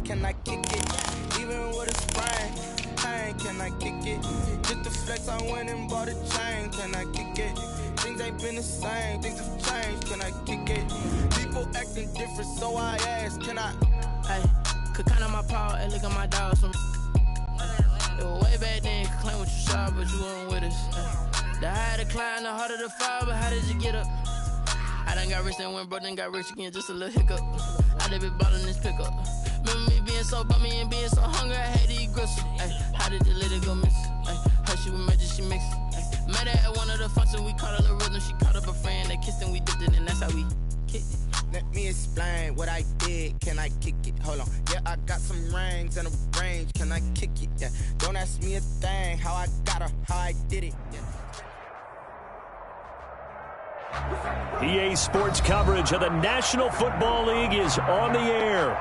can I kick it? Even with a sprain, pain, can I kick it? Just the flex, I went and bought a chain, can I kick it? Things ain't been the same, things have changed, can I kick it? People acting different, so I ask, can I? Hey, could count on my power and look at my dogs from. It was way back then, could claim what you saw, but you weren't with us. The higher the climb, the harder the fall, but how did you get up? I done got rich and went broke, then got rich again, just a little hiccup. I done been ballin' this pickup. Remember me being so bummy and being so hungry, I had to eat gristle. Ay, how did the lady go miss? Ay, how she was magic, she mixed. Met her at one of the functions, we caught a little rhythm, she caught up a friend, they kissed and we dipped it, and that's how we kicked it. Let me explain what I did, can I kick it? Hold on, yeah, I got some rings and a range, can I kick it? Yeah, don't ask me a thing, how I got her, how I did it. Yeah. EA Sports coverage of the National Football League is on the air.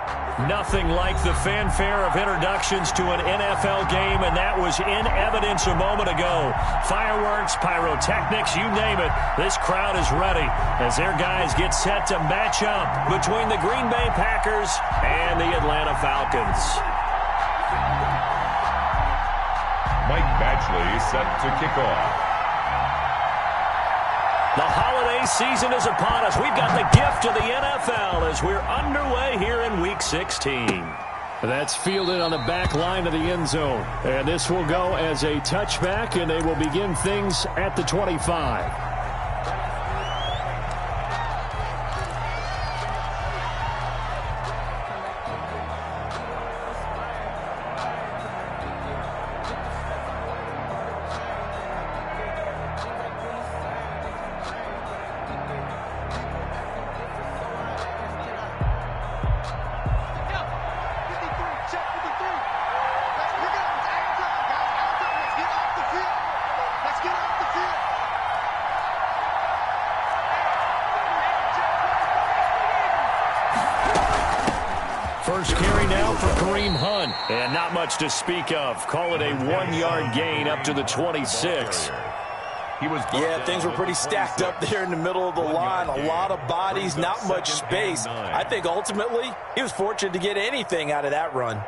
Nothing like the fanfare of introductions to an NFL game, and that was in evidence a moment ago. Fireworks, pyrotechnics, you name it. This crowd is ready as their guys get set to match up between the Green Bay Packers and the Atlanta Falcons. Mike Badgley set to kick off. The holiday season is upon us. We've got the gift of the NFL as we're underway here in Week 16. That's fielded on the back line of the end zone. And this will go as a touchback, and they will begin things at the 25. First carry now for Kareem Hunt. And not much to speak of. Call it a 1-yard gain up to the 26. Yeah, things were pretty stacked up there in the middle of the line. A lot of bodies, not much space. I think ultimately he was fortunate to get anything out of that run.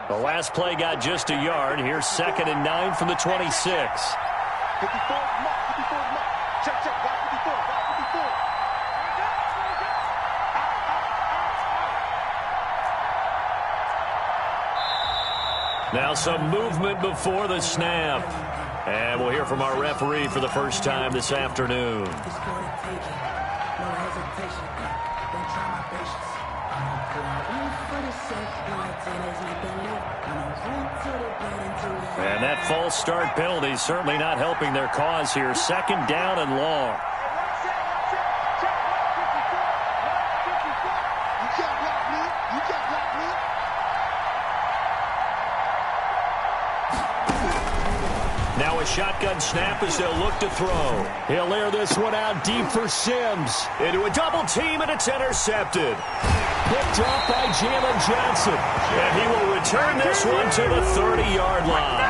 The last play got just a yard. Here's 2nd and 9 from the 26. 54, mark, 54, mark. Check, got 54, got 54. Now some movement before the snap. And we'll hear from our referee for the first time this afternoon. And that false start penalty is certainly not helping their cause here. 2nd down and long. Now a shotgun snap as they'll look to throw. He'll air this one out deep for Sims. Into a double team, and it's intercepted. Picked off by Jalen Johnson. And he will return this one to the 30-yard line.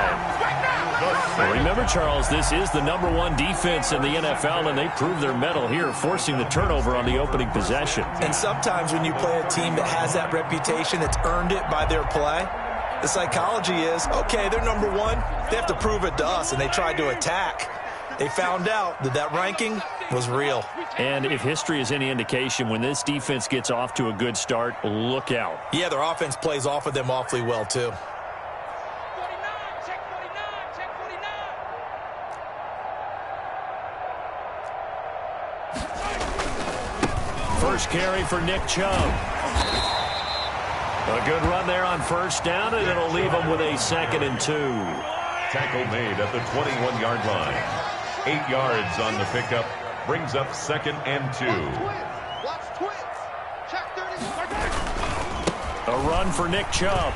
Remember, Charles, this is the #1 defense in the NFL, and they prove their mettle here, forcing the turnover on the opening possession. And sometimes when you play a team that has that reputation, that's earned it by their play, the psychology is, okay, they're #1. They have to prove it to us, and they tried to attack. They found out that that ranking was real. And if history is any indication, when this defense gets off to a good start, look out. Yeah, their offense plays off of them awfully well, too. 49, check 49, check 49. First carry for Nick Chubb. A good run there on first down, and it'll leave them with a 2nd and 2. Tackle made at the 21-yard line. 8 yards on the pickup. Brings up 2nd and 2. Watch twins. Check 30. A run for Nick Chubb.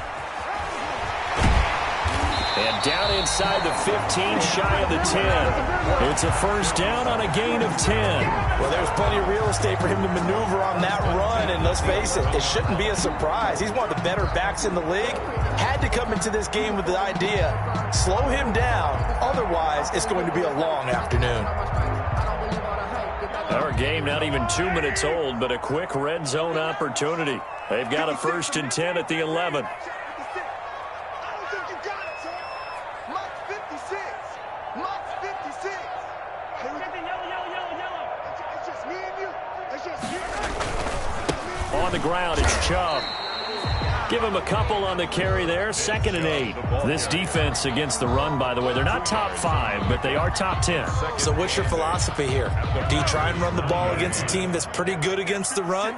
And down inside the 15, shy of the 10. It's a first down on a gain of 10. Well, there's plenty of real estate for him to maneuver on that run, and let's face it, it shouldn't be a surprise. He's one of the better backs in the league. Had to come into this game with the idea, slow him down, otherwise Otherwise, it's going to be a long afternoon. Our game not even 2 minutes old, but a quick red zone opportunity. They've got a 1st and 10 at the 11. On the ground, it's Chubb. Give him a couple on the carry there. 2nd and 8. This defense against the run, by the way, they're not top 5, but they are top 10. So what's your philosophy here? Do you try and run the ball against a team that's pretty good against the run?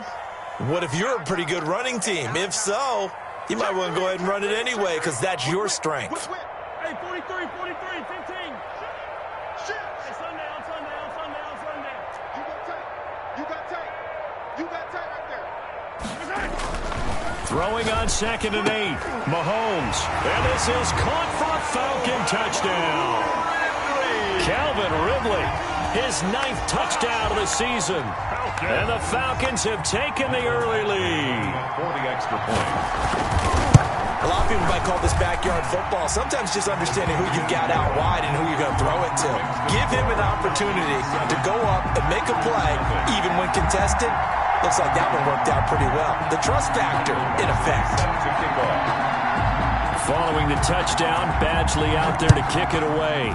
What if you're a pretty good running team? If so, you might want to go ahead and run it anyway because that's your strength. Hey, 43, 15. Hey, sundown. You got tight right there. Throwing on 2nd and 8. Mahomes. And this is caught for a Falcon touchdown. Calvin Ridley, his 9th touchdown of the season. And the Falcons have taken the early lead. For the extra point. A lot of people might call this backyard football. Sometimes just understanding who you've got out wide and who you're going to throw it to. Give him an opportunity to go up and make a play, even when contested. Looks like that one worked out pretty well. The trust factor, in effect. Following the touchdown, Badgley out there to kick it away.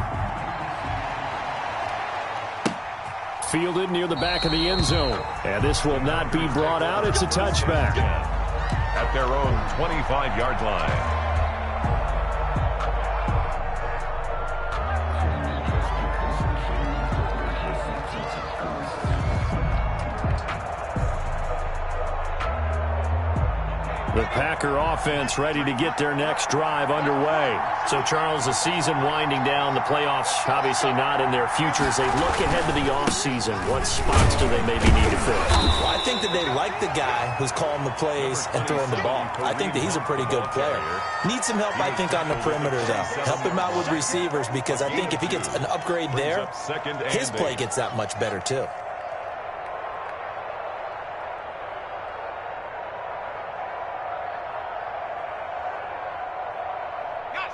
Fielded near the back of the end zone. And this will not be brought out. It's a touchback. At their own 25-yard line. The Packer offense ready to get their next drive underway. So, Charles, the season winding down, the playoffs obviously not in their future. As they look ahead to the offseason, what spots do they maybe need to fill? Well, I think that they like the guy who's calling the plays and throwing the ball. I think that he's a pretty good player. Needs some help, I think, on the perimeter, though. Help him out with receivers because I think if he gets an upgrade there, his play gets that much better, too.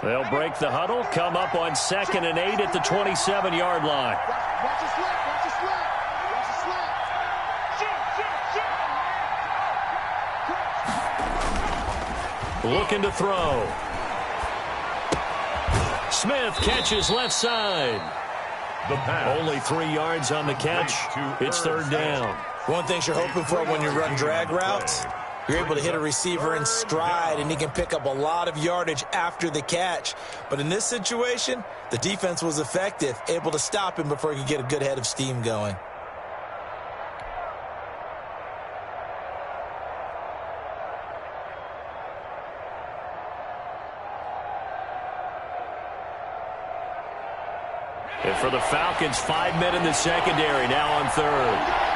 They'll break the huddle, come up on 2nd and 8 at the 27-yard line. Watch the slip. Looking to throw. Smith catches left side. The pass. Only 3 yards on the catch. It's 3rd down. One of the things you're hoping for when you run drag routes, you're able to hit a receiver in stride, and he can pick up a lot of yardage after the catch. But in this situation, the defense was effective, able to stop him before he could get a good head of steam going. And for the Falcons, 5 men in the secondary, now on 3rd.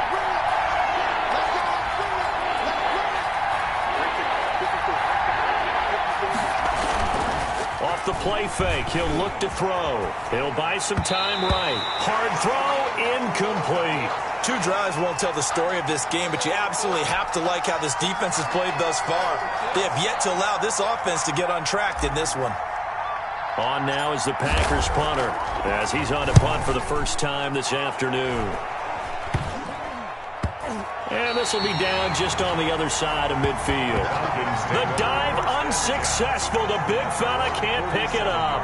Off the play fake, he'll look to throw. He'll buy some time right. Hard throw, incomplete. 2 drives won't tell the story of this game, but you absolutely have to like how this defense has played thus far. They have yet to allow this offense to get untracked in this one. On now is the Packers punter, as he's on to punt for the first time this afternoon. And this will be down just on the other side of midfield. The dive unsuccessful. The big fella can't pick it up.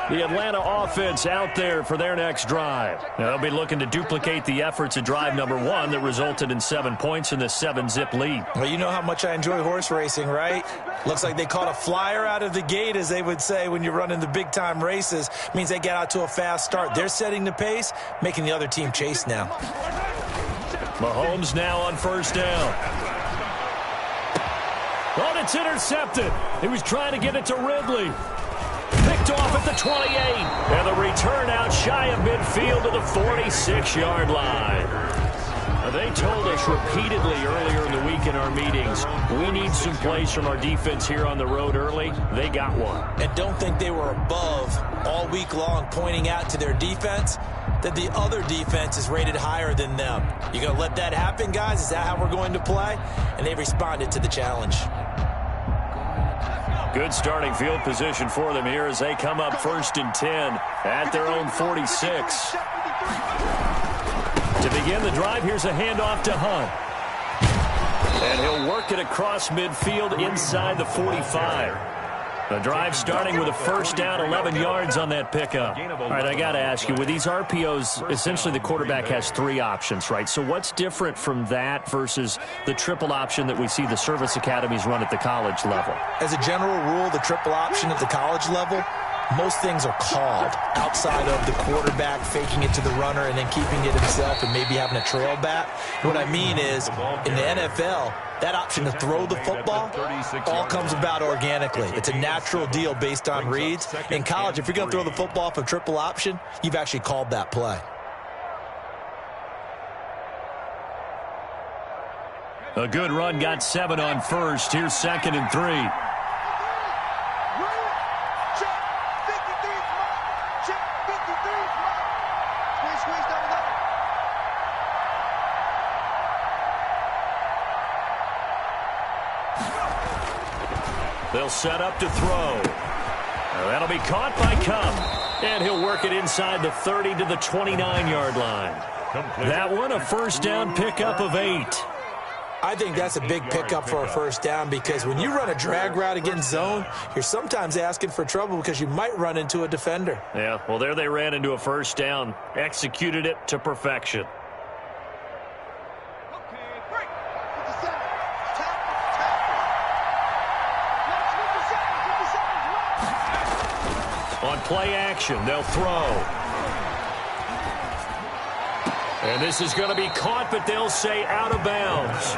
The Atlanta offense out there for their next drive. Now, they'll be looking to duplicate the efforts of drive number 1 that resulted in 7 points in the 7-zip lead. Well, you know how much I enjoy horse racing, right? Looks like they caught a flyer out of the gate, as they would say when you're running the big-time races. Means they get out to a fast start. They're setting the pace, making the other team chase now. Mahomes now on 1st down. Oh, it's intercepted. He was trying to get it to Ridley. Picked off at the 28. And the return out shy of midfield to the 46-yard line. They told us repeatedly earlier in the week in our meetings, we need some plays from our defense here on the road early. They got one. And don't think they were above all week long pointing out to their defense that the other defense is rated higher than them. You going to let that happen, guys? Is that how we're going to play? And they responded to the challenge. Good starting field position for them here as they come up 1st and 10 at their own 46. To begin the drive, here's a handoff to Hunt. And he'll work it across midfield inside the 45. The drive starting with a first down, 11 yards on that pickup. All right, I got to ask you, with these RPOs, essentially the quarterback has 3 options, right? So what's different from that versus the triple option that we see the service academies run at the college level? As a general rule, the triple option at the college level, most things are called outside of the quarterback faking it to the runner and then keeping it himself and maybe having a trail back. What I mean is, in the NFL, that option to throw the football all comes about organically. It's a natural deal based on reads. In college, if you're going to throw the football off a triple option, you've actually called that play. A good run got 7 on first. Here's 2nd and 3. They'll set up to throw. That'll be caught by Cup. And he'll work it inside the 30 to the 29-yard line. That one, a first down pickup of 8. I think that's a big pickup for a first down because when you run a drag route against zone, you're sometimes asking for trouble because you might run into a defender. Yeah, well, there they ran into a first down. Executed it to perfection. On play action, they'll throw. And this is going to be caught, but they'll say out of bounds.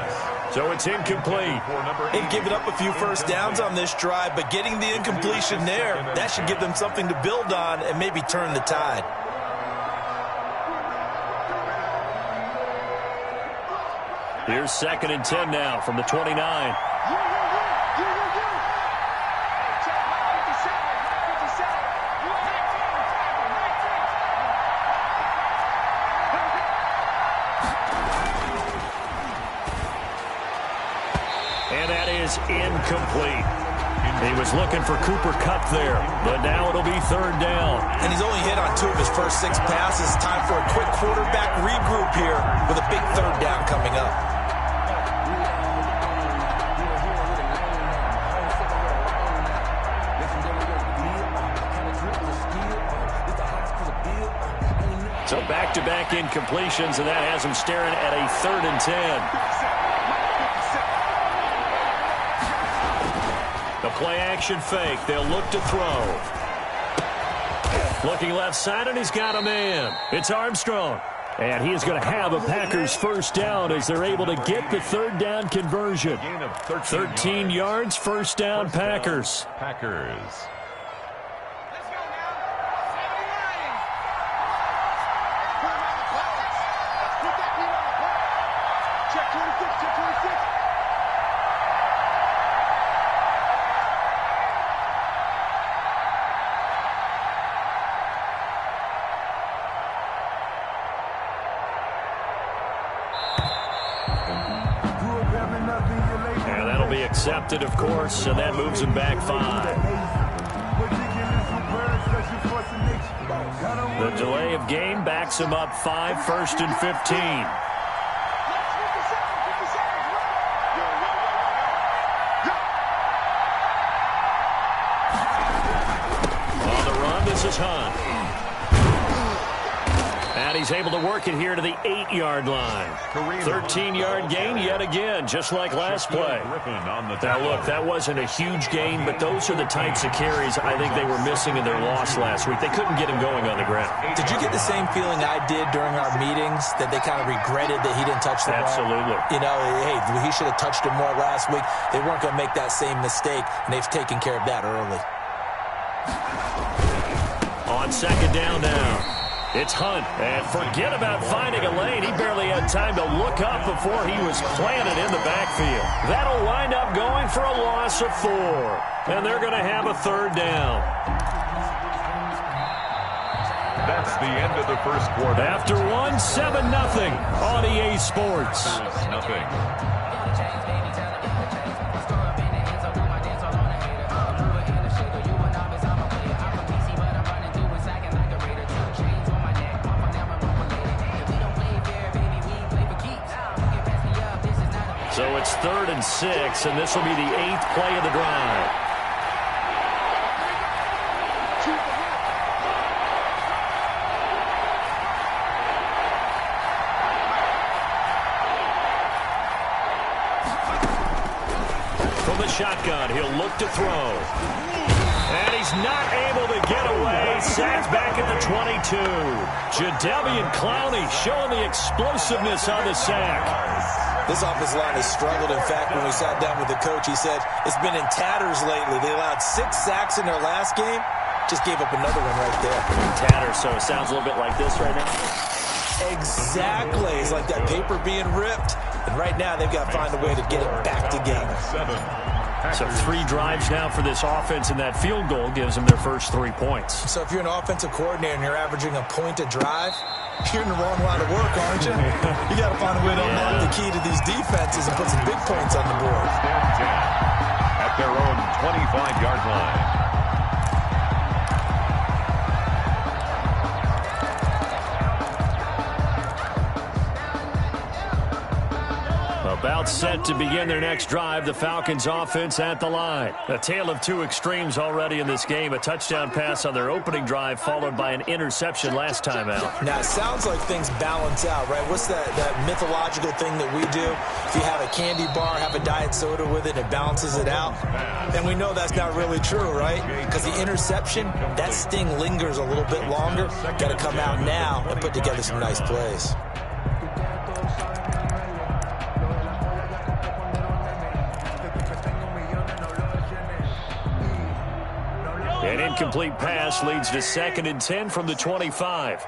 So it's incomplete. They've given up a few first downs on this drive, but getting the incompletion there, that should give them something to build on and maybe turn the tide. Here's 2nd and 10 now from the 29. Incomplete. He was looking for Cooper Kupp there, but now it'll be 3rd down. And he's only hit on 2 of his first 6 passes. Time for a quick quarterback regroup here with a big 3rd down coming up. So back-to-back incompletions, and that has him staring at a 3rd and 10. The play-action fake. They'll look to throw. Looking left side, and he's got a man. It's Armstrong. And he is going to have a Packers first down as they're able to get the 3rd down conversion. 13 yards, first down, Packers. Accepted, of course, and that moves him back 5. The delay of game backs him up 5, 1st and 15. On the run, this is Hunt. And he's able to work it here to the 8-yard line. 13-yard gain yet again, just like last play. Now, look, that wasn't a huge gain, but those are the types of carries I think they were missing in their loss last week. They couldn't get him going on the ground. Did you get the same feeling I did during our meetings, that they kind of regretted that he didn't touch the ball? Absolutely. You know, hey, he should have touched it more last week. They weren't going to make that same mistake, and they've taken care of that early. On 2nd down now. It's Hunt, and forget about finding a lane. He barely had time to look up before he was planted in the backfield. That'll wind up going for a loss of 4, and they're going to have a 3rd down. That's the end of the first quarter. After 7-0 on EA Sports. Nothing. So it's 3rd and 6, and this will be the 8th play of the drive. From the shotgun, he'll look to throw. And he's not able to get away. Sacked back at the 22. Jadeveon Clowney showing the explosiveness on the sack. This offensive line has struggled. In fact, when we sat down with the coach, he said it's been in tatters lately. They allowed 6 sacks in their last game. Just gave up another one right there. Tatters, so it sounds a little bit like this right now. Exactly. It's like that paper being ripped. And right now, they've got to find a way to get it back together. So 3 drives now for this offense, and that field goal gives them their first 3 points. So if you're an offensive coordinator and you're averaging a point a drive, you're in the wrong line of work, aren't you? You got to find a way to unlock the key to these defenses and put some big points on the board. At their own 25-yard line. About set to begin their next drive. The Falcons offense at the line. A tale of 2 extremes already in this game. A touchdown pass on their opening drive followed by an interception last time out. Now, it sounds like things balance out, right? What's that mythological thing that we do? If you have a candy bar, have a diet soda with it, it balances it out. And we know that's not really true, right? Because the interception, that sting lingers a little bit longer. Got to come out now and put together some nice plays. An incomplete pass leads to 2nd and 10 from the 25.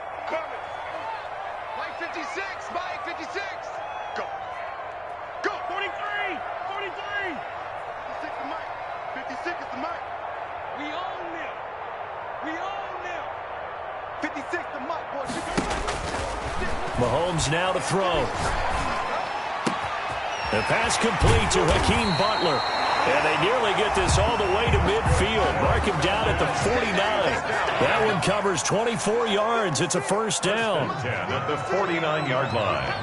Mike 56, Mike 56. Go. Go. 43. 43. 56 to Mike. 56 is the Mike. We own them. We own them. 56 to Mike, boys. Mahomes now to throw. The pass complete to Hakeem Butler. And they nearly get this all the way to midfield. Mark him down at the 49. That one covers 24 yards. It's a 1st down. 10 at the 49-yard line.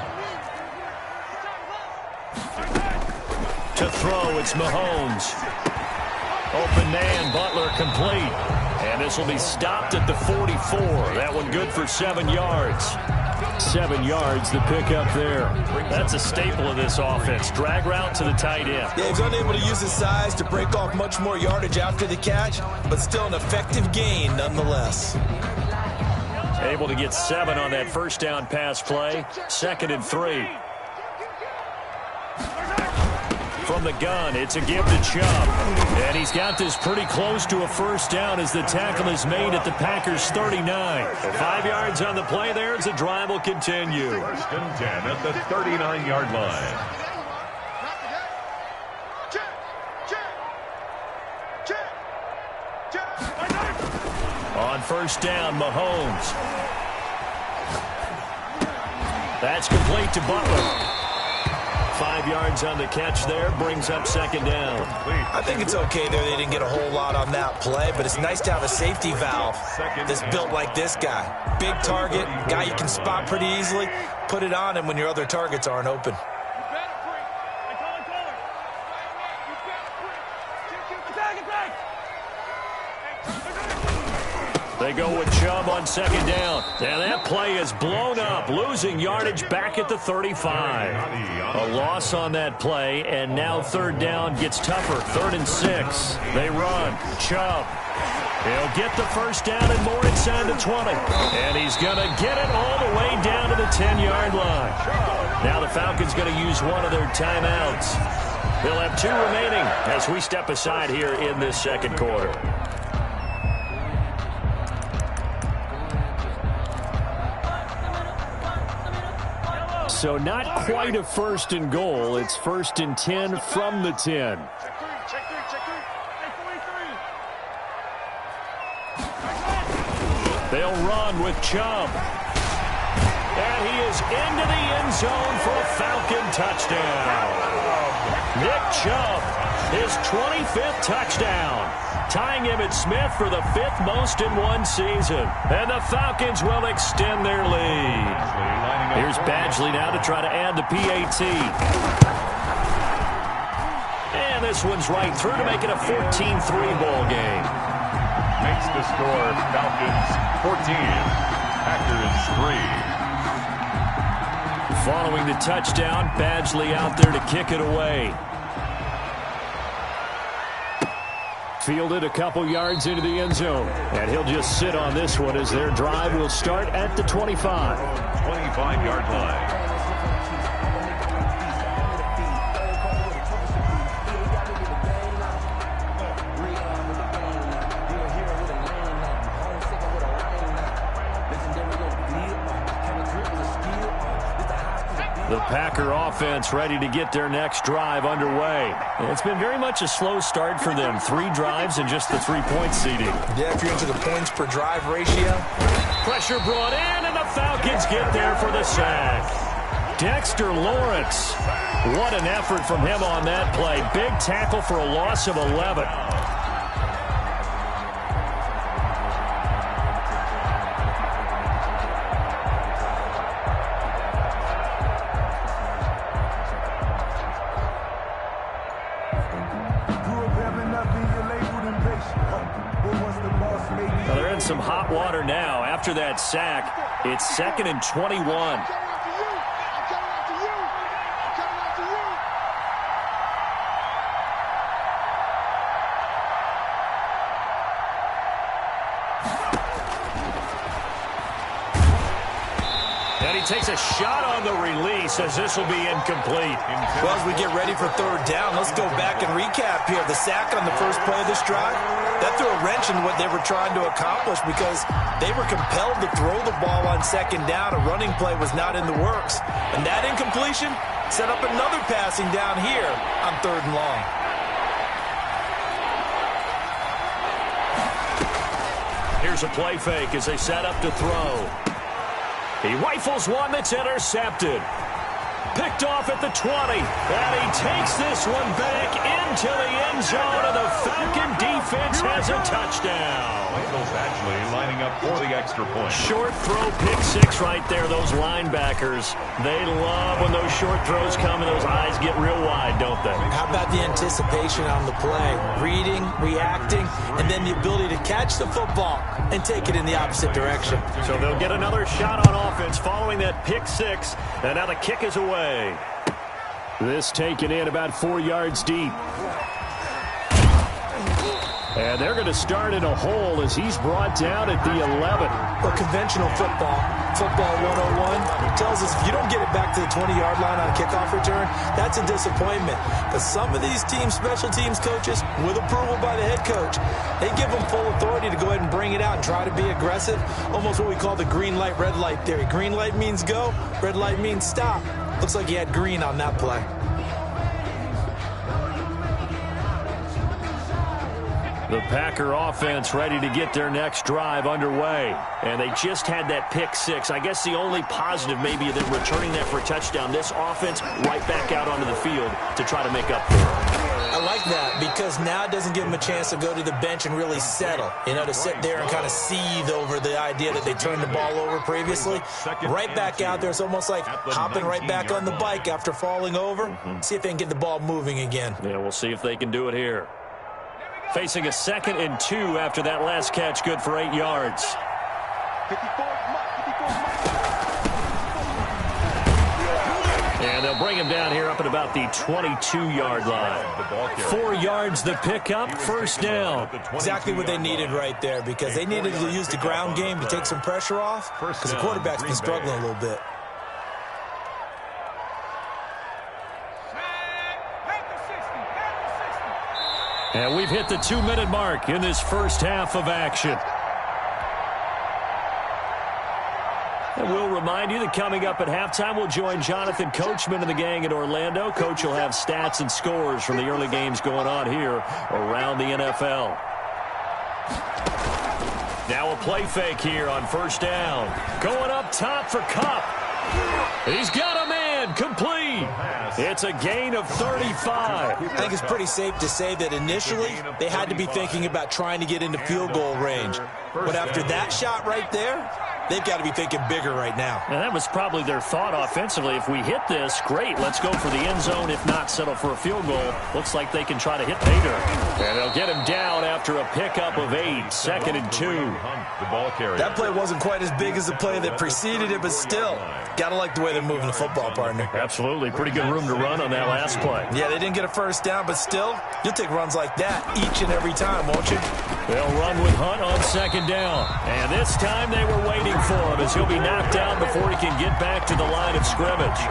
To throw, it's Mahomes. Open man, Butler complete. And this will be stopped at the 44. That one good for 7 yards. 7 yards, the pickup there. That's a staple of this offense. Drag route to the tight end. Yeah, he's unable to use his size to break off much more yardage after the catch, but still an effective gain nonetheless. Able to get 7 on that 1st down pass play. 2nd and 3. From the gun, it's a give to Chubb. And he's got this pretty close to a 1st down as the tackle is made at the Packers' 39. 5 yards on the play there as the drive will continue. 1st and 10 at the 39-yard line. On 1st down, Mahomes. That's complete to Butler. 5 yards on the catch there, brings up 2nd down. I think it's okay there. They didn't get a whole lot on that play, but it's nice to have a safety valve that's built like this guy. Big target, guy you can spot pretty easily. Put it on him when your other targets aren't open. They go with Chubb on 2nd down. And that play is blown up, losing yardage back at the 35. A loss on that play, and now 3rd down gets tougher. 3rd and 6. They run. Chubb. He'll get the 1st down and more inside the 20. And he's going to get it all the way down to the 10-yard line. Now the Falcons going to use one of their timeouts. They'll have 2 remaining as we step aside here in this 2nd quarter. So not quite a first and goal. It's first and 10 from the 10. They'll run with Chubb. And he is into the end zone for a Falcon touchdown. Nick Chubb, his 25th touchdown, tying Emmitt Smith for the 5th most in one season. And the Falcons will extend their lead. Here's Badgley now to try to add the PAT. And this one's right through to make it a 14-3 ball game. Makes the score Falcons 14, Packers 3. Following the touchdown, Badgley out there to kick it away. Fielded a couple yards into the end zone. And he'll just sit on this one as their drive will start at the 25. 25-yard line. The Packer offense ready to get their next drive underway. And it's been very much a slow start for them. 3 drives and just the 3-point seeding. Yeah, if you're into the points per drive ratio. Pressure brought in, and the Falcons get there for the sack. Dexter Lawrence. What an effort from him on that play. Big tackle for a loss of 11. Some hot water now. After that sack, it's 2nd and 21. And he takes a shot on the release as this will be incomplete. Well, as we get ready for 3rd down, let's go back and recap here. The sack on the first play of this drive, that threw a wrench in what they were trying to accomplish because they were compelled to throw the ball on 2nd down. A running play was not in the works. And that incompletion set up another passing down here on 3rd and long. Here's a play fake as they set up to throw. He rifles one that's intercepted. Picked off at the 20. And he takes this one back into the end zone, and the Falcon defense has a touchdown. Michael Badgley lining up for the extra point. Short throw, pick 6 right there. Those linebackers, they love when those short throws come and those eyes get real wide, don't they? How about the anticipation on the play? Reading, reacting, and then the ability to catch the football and take it in the opposite direction. So they'll get another shot on offense following that pick 6, and now the kick is away. This taken in about 4 yards deep. And they're going to start in a hole as he's brought down at the 11. Well, conventional football 101, tells us if you don't get it back to the 20-yard line on a kickoff return, that's a disappointment. But some of these teams, special teams coaches, with approval by the head coach, they give them full authority to go ahead and bring it out and try to be aggressive, almost what we call the green light, red light theory. Green light means go, red light means stop. Looks like he had green on that play. The Packer offense ready to get their next drive underway. And they just had that pick 6. I guess the only positive maybe that returning that for a touchdown. This offense right back out onto the field to try to make up for it. I like that because now it doesn't give them a chance to go to the bench and really settle. You know, to sit there and kind of seethe over the idea that they turned the ball over previously. Right back out there. It's almost like hopping right back on the bike after falling over. See if they can get the ball moving again. Yeah, we'll see if they can do it here. Facing a 2nd and 2 after that last catch, good for 8 yards. And they'll bring him down here up at about the 22-yard line. 4 yards the pickup, first down. Exactly what they needed right there because they needed to use the ground game to take some pressure off because the quarterback's been struggling a little bit. And we've hit the 2-minute mark in this first half of action. And we'll remind you that coming up at halftime, we'll join Jonathan Coachman and the gang in Orlando. Coach will have stats and scores from the early games going on here around the NFL. Now a play fake here on first down. Going up top for Kupp. He's got a man complete. It's a gain of 35. I think it's pretty safe to say that initially they had to be thinking about trying to get into field goal range. But after that shot right there, they've got to be thinking bigger right now. And that was probably their thought offensively. If we hit this, great, let's go for the end zone. If not, settle for a field goal. Looks like they can try to hit Bader. And they'll get him down after a pickup of 8, 2nd and 2. That play wasn't quite as big as the play that preceded it, but still, got to like the way they're moving the football, partner. Absolutely. Pretty good room to run on that last play. Yeah, they didn't get a first down, but still, you'll take runs like that each and every time, won't you? They'll run with Hunt on 2nd down. And this time they were waiting for him as he'll be knocked down before he can get back to the line of scrimmage.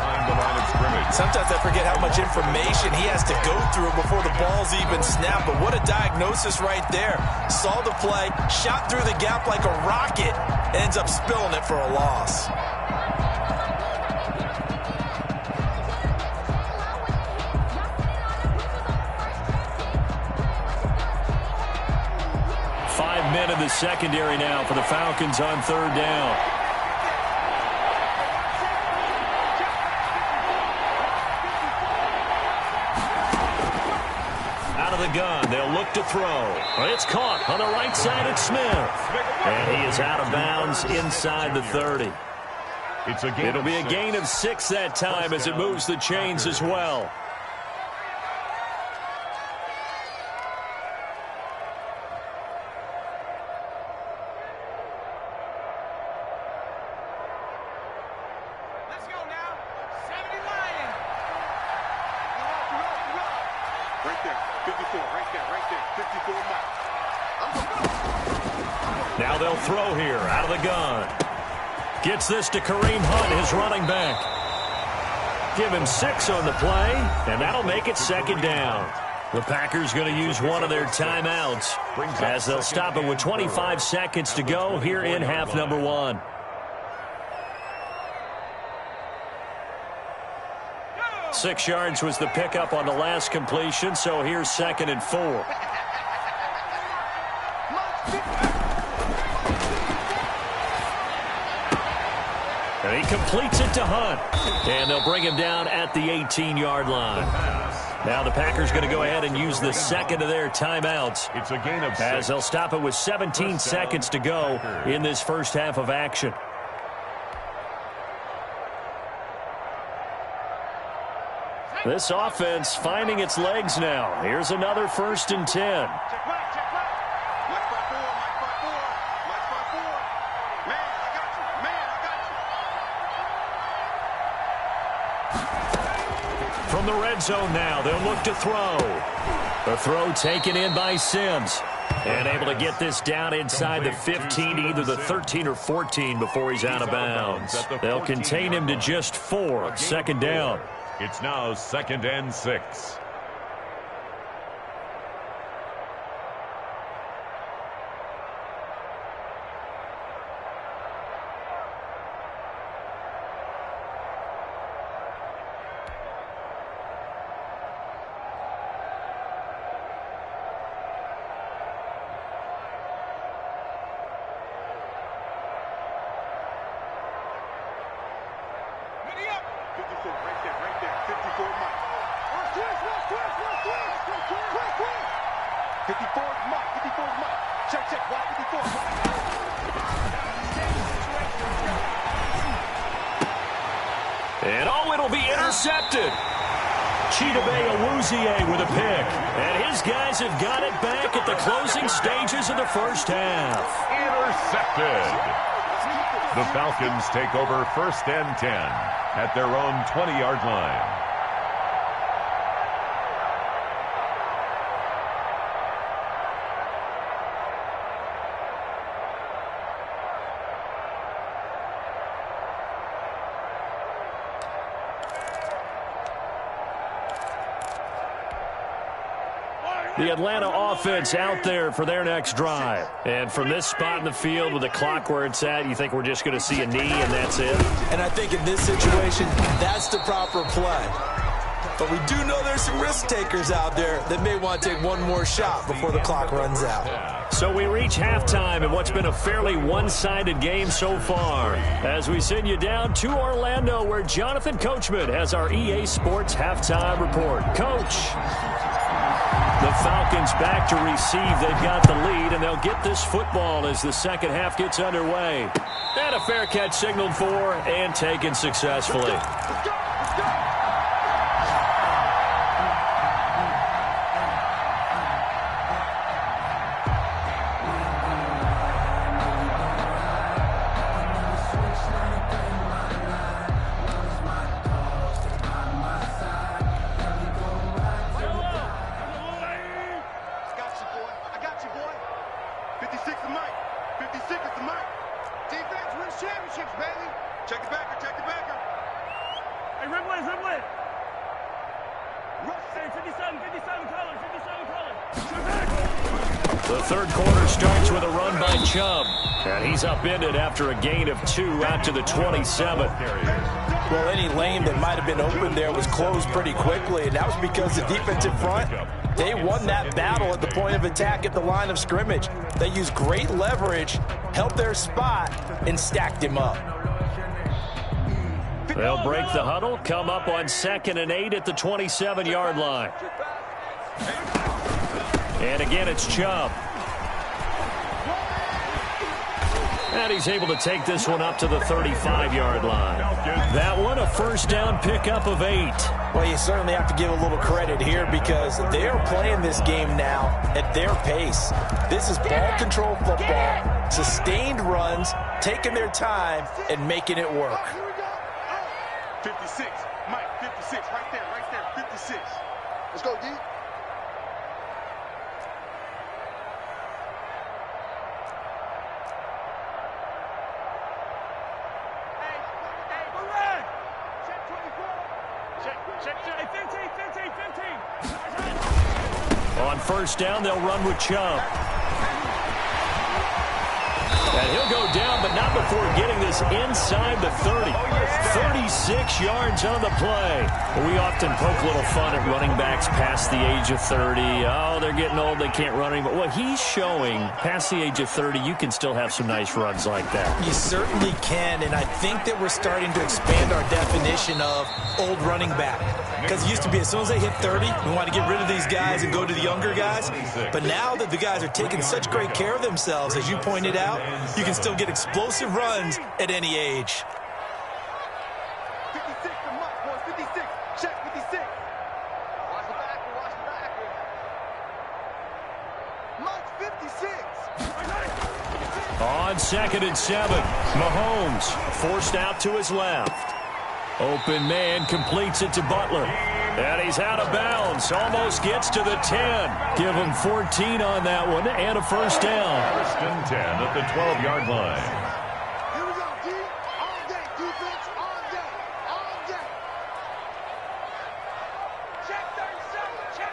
Sometimes I forget how much information he has to go through before the ball's even snapped, but what a diagnosis right there. Saw the play, shot through the gap like a rocket, ends up spilling it for a loss. Men in the secondary now for the Falcons on 3rd down. Out of the gun, they'll look to throw. It's caught on the right side at Smith. And he is out of bounds inside the 30. It'll be a gain of 6 that time as it moves the chains as well. Now they'll throw here out of the gun. Gets this to Kareem Hunt, his running back. Give him 6 on the play, and that'll make it 2nd down. The Packers going to use one of their timeouts as they'll stop it with 25 seconds to go here in half number 1. Six yards was the pickup on the last completion, so here's 2nd and 4. And he completes it to Hunt. And they'll bring him down at the 18-yard line. Now the Packers going to go ahead and use the 2nd of their timeouts. It's a gain of 6. As they'll stop it with 17 seconds to go in this first half of action. This offense finding its legs now. Here's another 1st and 10. From the red zone now, they'll look to throw. The throw taken in by Sims. And able to get this down inside the 15, either the 13 or 14 before he's out of bounds. They'll contain him to just 4, 2nd down. It's now 2nd and 6. And oh, it'll be intercepted. Chidobe Awuzie with a pick. And his guys have got it back at the closing stages of the first half. Intercepted. The Falcons take over 1st and 10 at their own 20-yard line. The Atlanta offense out there for their next drive. And from this spot in the field with the clock where it's at, you think we're just going to see a knee and that's it? And I think in this situation, that's the proper play. But we do know there's some risk takers out there that may want to take one more shot before the clock runs out. So we reach halftime in what's been a fairly one-sided game so far. As we send you down to Orlando, where Jonathan Coachman has our EA Sports halftime report. Coach. The Falcons back to receive. They've got the lead, and they'll get this football as the second half gets underway. And a fair catch signaled for and taken successfully. The third quarter starts with a run by Chubb. And he's upended after a gain of 2 out to the 27. Well, any lane that might have been open there was closed pretty quickly, and that was because the defensive front, they won that battle at the point of attack at the line of scrimmage. They used great leverage, held their spot, and stacked him up. They'll break the huddle, come up on 2nd and 8 at the 27-yard line. And again, it's Chubb. And he's able to take this one up to the 35-yard line. That one, a first down pickup of 8. Well, you certainly have to give a little credit here because they are playing this game now at their pace. This is ball control football, sustained runs, taking their time, and making it work. 56, Mike, 56, right there, 56. Let's go, D. On first down, they'll run with Chubb. And he'll go down, but not before getting this inside the 30. 36 yards on the play. We often poke a little fun at running backs past the age of 30. Oh, they're getting old, they can't run anymore. Well, he's showing past the age of 30, you can still have some nice runs like that. You certainly can, and I think that we're starting to expand our definition of old running back. Because it used to be as soon as they hit 30, we want to get rid of these guys and go to the younger guys. But now that the guys are taking such great care of themselves, as you pointed out, you can still get explosive runs at any age. 56 to Mike, boys, 56. Check 56. Watch the back. Mike, 56. On 2nd and 7, Mahomes forced out to his left. Open man completes it to Butler. And he's out of bounds. Almost gets to the 10. Give him 14 on that one and a first down. First and 10 at the 12-yard line. Here we go, D. All day, defense, all day. All day. Check 37, check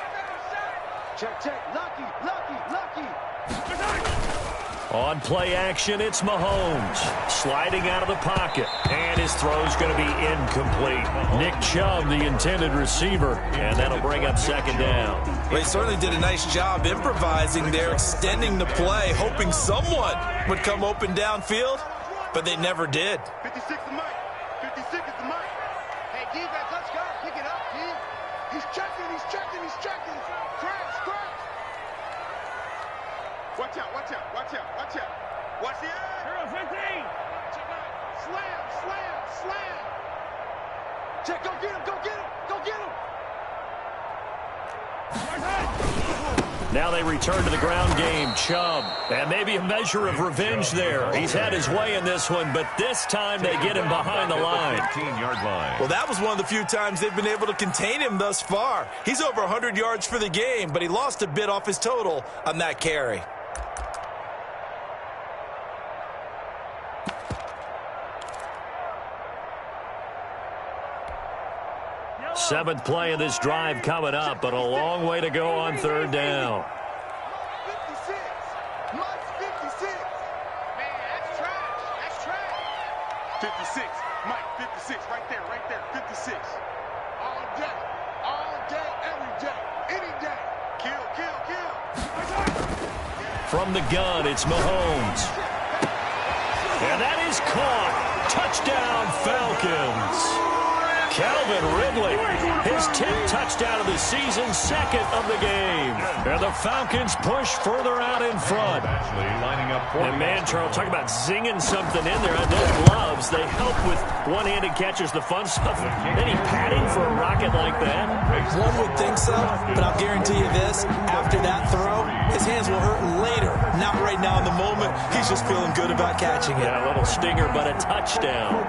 37. Check. Lucky. On play action, it's Mahomes. Sliding out of the pocket. And his throw's going to be incomplete. Nick Chubb, the intended receiver. And that'll bring up 2nd down. Well, he certainly did a nice job improvising there, extending the play, hoping someone would come open downfield, but they never did. 56 to Mike. 56 is the Mike. Hey, defense, let's go. Pick it up, D. He's checking. Crash. Watch out. Watch the air. 15. Slam. Check, go get him. Now they return to the ground game. Chubb. And maybe a measure of revenge there. He's had his way in this one, but this time they get him behind the line. 15-yard line. Well, that was one of the few times they've been able to contain him thus far. He's over 100 yards for the game, but he lost a bit off his total on that carry. Seventh play of this drive coming up, but a long way to go on third down. 56. Mike's 56. Man, that's trash. That's trash. 56. Mike, 56. Right there, 56. All day, every day, any day. Kill, kill, kill. From the gun, it's Mahomes. And that is caught. Touchdown, Falcons. Calvin Ridley, his 10th touchdown of the season, second of the game. And the Falcons push further out in front. And man, Charles, talk about zinging something in there. And those gloves, they help with one-handed catches, the fun stuff. Any padding for a rocket like that? One would think so, but I'll guarantee you this. After that throw, his hands will hurt later. Not right now in the moment. He's just feeling good about catching it. Yeah, a little stinger, but a touchdown.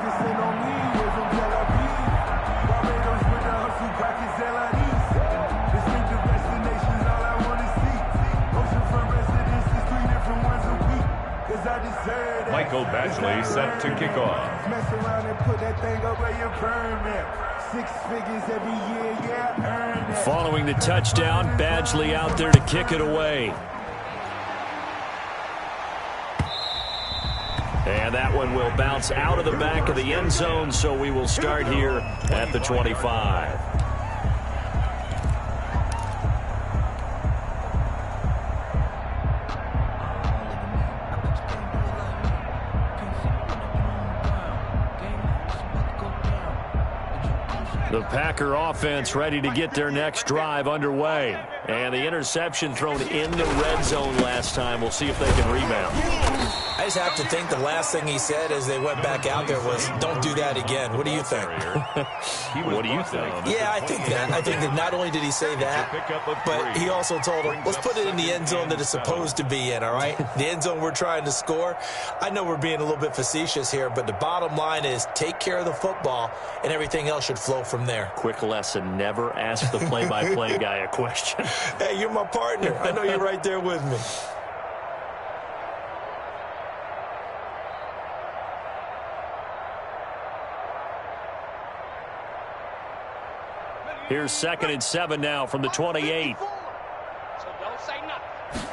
Michael Badgley set to kick off. Mess around and put that thing up where you permit. 6 figures every year, yeah, earn it. Following the touchdown, Badgley out there to kick it away. And that one will bounce out of the back of the end zone, so we will start here at the 25. The Packer offense ready to get their next drive underway. And the interception thrown in the red zone last time. We'll see if they can rebound. I just have to think the last thing he said as they went back out there was, don't do that again. What do you think? What do you think? Yeah, I think that. I think that not only did he say that, but he also told him, let's put it in the end zone that it's supposed to be in, all right? The end zone we're trying to score. I know we're being a little bit facetious here, but the bottom line is take care of the football, and everything else should flow from there. Quick lesson, never ask the play-by-play guy a question. Hey, you're my partner. I know you're right there with me. Here's 2nd and 7 now from the 28. So don't say nothing.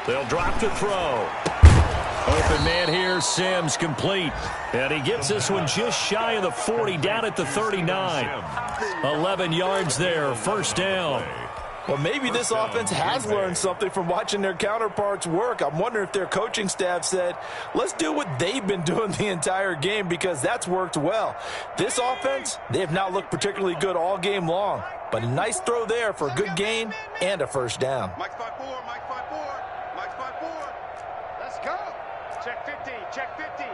They'll drop to throw. Open man here, Sims complete. And he gets this one just shy of the 40, down at the 39. 11 yards there, first down. Well, maybe this offense has learned something from watching their counterparts work. I'm wondering if their coaching staff said, let's do what they've been doing the entire game, because that's worked well. This offense, they have not looked particularly good all game long. But a nice throw there for a good gain and a first down. Mike's 5-4, Mike's 5-4, Mike's 5-4. Let's go. Check 50, check 50.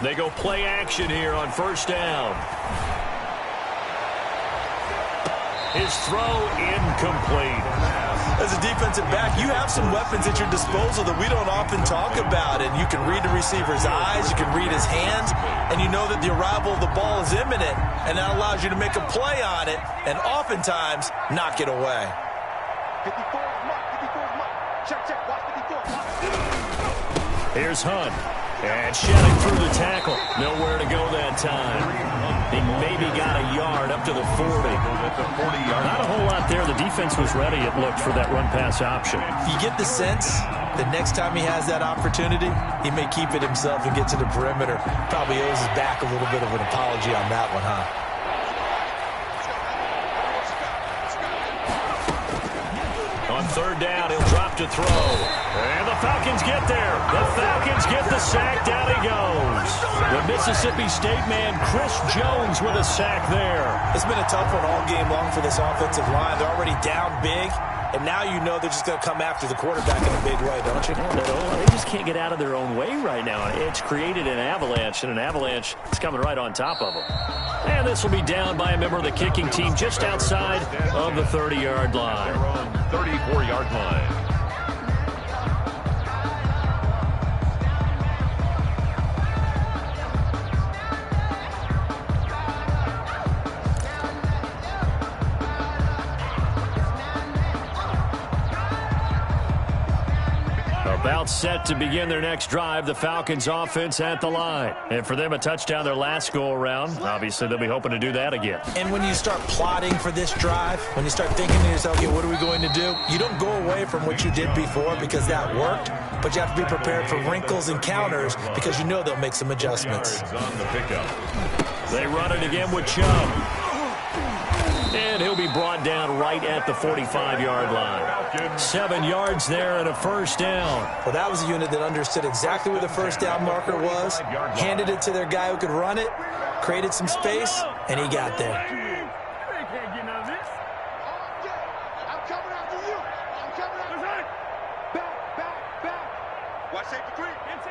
They go play action here on first down. His throw incomplete. As a defensive back, you have some weapons at your disposal that we don't often talk about. And you can read the receiver's eyes, you can read his hands, and you know that the arrival of the ball is imminent, and that allows you to make a play on it and oftentimes knock it away. 54 is Mike, 54 is Mike. Check, check, watch 54. Here's Hunt. And shedding through the tackle. Nowhere to go that time. He maybe got a yard up to the 40. Not a whole lot there. The defense was ready, it looked, for that run-pass option. You get the sense that next time he has that opportunity, he may keep it himself and get to the perimeter. Probably owes his back a little bit of an apology on that one, huh? On third down, he'll drop to throw. And the Falcons get there. The Falcons get the sack. Down he goes. The Mississippi State man, Chris Jones, with a sack there. It's been a tough one all game long for this offensive line. They're already down big, and now you know they're just going to come after the quarterback in a big way, don't you? They just can't get out of their own way right now. It's created an avalanche, and an avalanche is coming right on top of them. And this will be down by a member of the kicking team just outside of the 30-yard line. 34-yard line. Now set to begin their next drive, the Falcons offense at the line. And for them, a touchdown their last go-around. Obviously, they'll be hoping to do that again. And when you start plotting for this drive, when you start thinking to yourself, okay, what are we going to do? You don't go away from what you did before because that worked, but you have to be prepared for wrinkles and counters because you know they'll make some adjustments. On the pickup. They run it again with Chubb. And he'll be brought down right at the 45-yard line. 7 yards there and a first down. Well, that was a unit that understood exactly where the first down marker was, handed it to their guy who could run it, created some space, and he got there. Watch safety creep. 15.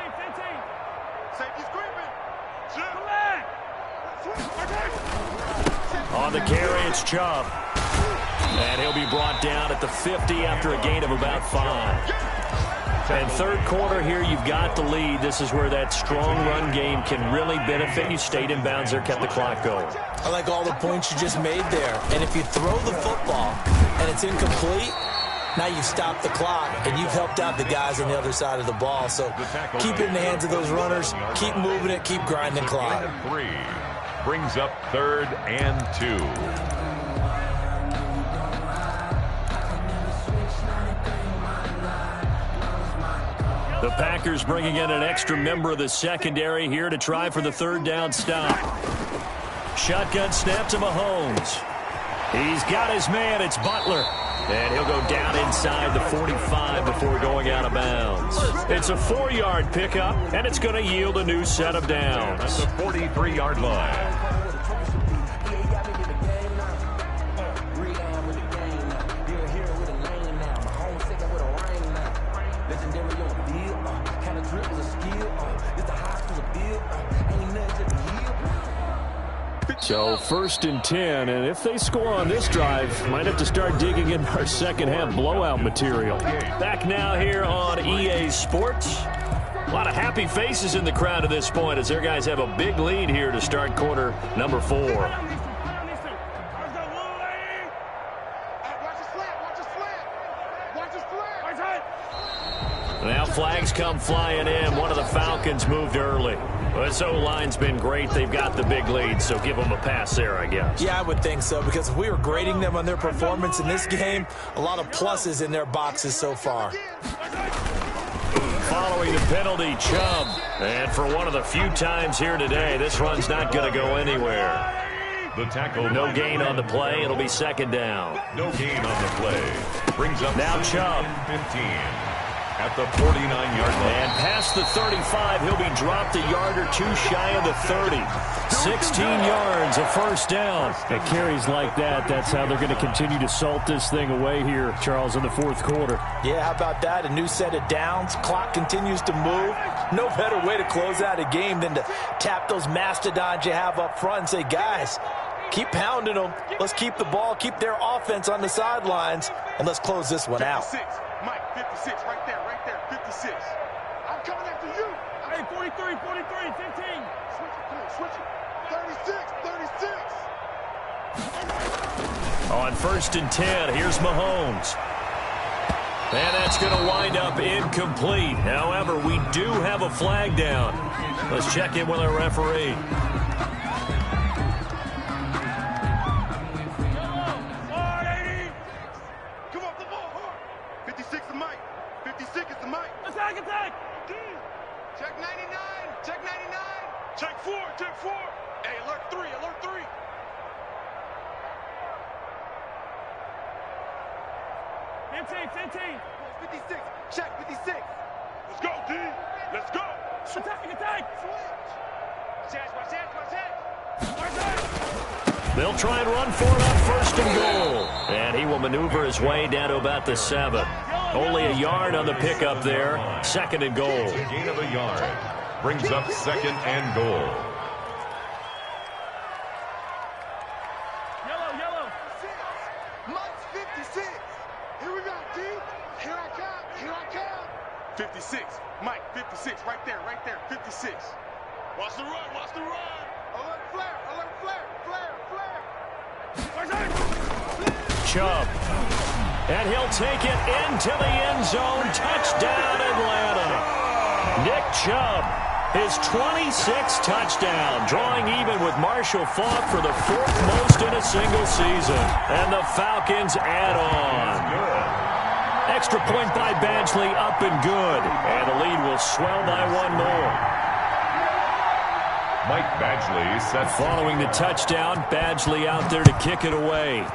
Safety's creeping. On the carry, it's Chubb. And he'll be brought down at the 50 after a gain of about 5. And third quarter here, you've got the lead. This is where that strong run game can really benefit you. Stayed in bounds there, kept the clock going. I like all the points you just made there. And if you throw the football and it's incomplete, now you've stopped the clock, and you've helped out the guys on the other side of the ball. So keep it in the hands of those runners. Keep moving it. Keep grinding clock. 3 brings up 3rd and 2. The Packers bringing in an extra member of the secondary here to try for the third down stop. Shotgun snap to Mahomes. He's got his man. It's Butler. And he'll go down inside the 45 before going out of bounds. It's a 4-yard pickup, and it's going to yield a new set of downs. At the 43-yard line. So 1st and 10, and if they score on this drive, might have to start digging in our second half blowout material. Back now here on EA Sports. A lot of happy faces in the crowd at this point as their guys have a big lead here to start quarter number 4. Now flags come flying in. One of the Falcons moved early. This O-line's been great. They've got the big lead, so give them a pass there, I guess. Yeah, I would think so, because if we were grading them on their performance in this game, a lot of pluses in their boxes so far. Following the penalty, Chubb. And for one of the few times here today, this run's not going to go anywhere. The tackle. No gain on the play. It'll be second down. No gain on the play. Brings up now Chubb. 15. At the 49-yard line. And past the 35, he'll be dropped a yard or two shy of the 30. 16 yards, a first down. At carries like that, that's how they're going to continue to salt this thing away here, Charles, in the fourth quarter. Yeah, how about that? A new set of downs. Clock continues to move. No better way to close out a game than to tap those mastodons you have up front and say, guys, keep pounding them. Let's keep the ball, keep their offense on the sidelines, and let's close this one out. 56. Mike, 56, right there, 56. I'm coming after you. Hey, 43, 15. Switch it. 36. On 1st and 10, here's Mahomes. And that's going to wind up incomplete. However, we do have a flag down. Let's check in with our referee. Come off the ball, hard. 56 is Mike. 56 is the Mike. Attack. Check 99. Check 4. Hey, alert 3. 15. 56. Check 56. Let's go, D. Let's go. Attack. Watch They'll try and run for it on 1st and goal. And he will maneuver his way down to about the 7. Only a yard on the pickup there. 2nd and goal. Gain of a yard. Brings up 2nd and goal. Yellow. Mike's 56. Here we go, D. Here I come. 56. Mike, 56. Right there. 56. Watch the run. Alert flare. Chubb. And he'll take it into the end zone. Touchdown, Atlanta. Nick Chubb, his 26th touchdown, drawing even with Marshall Faulk for the 4th most in a single season. And the Falcons add on. Extra point by Badgley, up and good. And the lead will swell by 1 more. Mike Badgley set. Following the touchdown, Badgley out there to kick it away.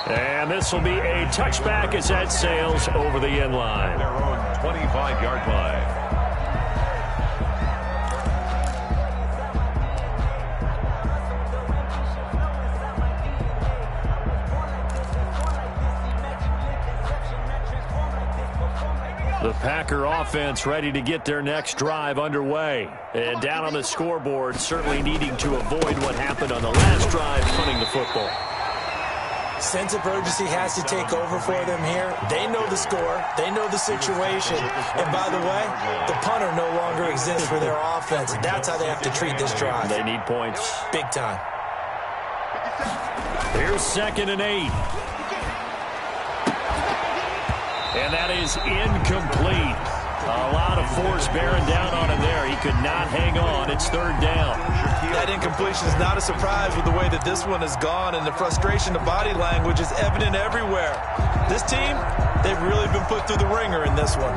And this will be a touchback as that sails over the end line. Their own 25-yard line. The Packer offense ready to get their next drive underway. And down on the scoreboard, certainly needing to avoid what happened on the last drive, punting the football. Sense of urgency has to take over for them here. They know the score. They know the situation. And by the way, the punter no longer exists for their offense. That's how they have to treat this drive. They need points. Big time. Here's 2nd and 8. And that is incomplete. A lot of force bearing down on him there. He could not hang on. It's 3rd down. That incompletion is not a surprise with the way that this one has gone, and the frustration of body language is evident everywhere. This team, they've really been put through the ringer in this one.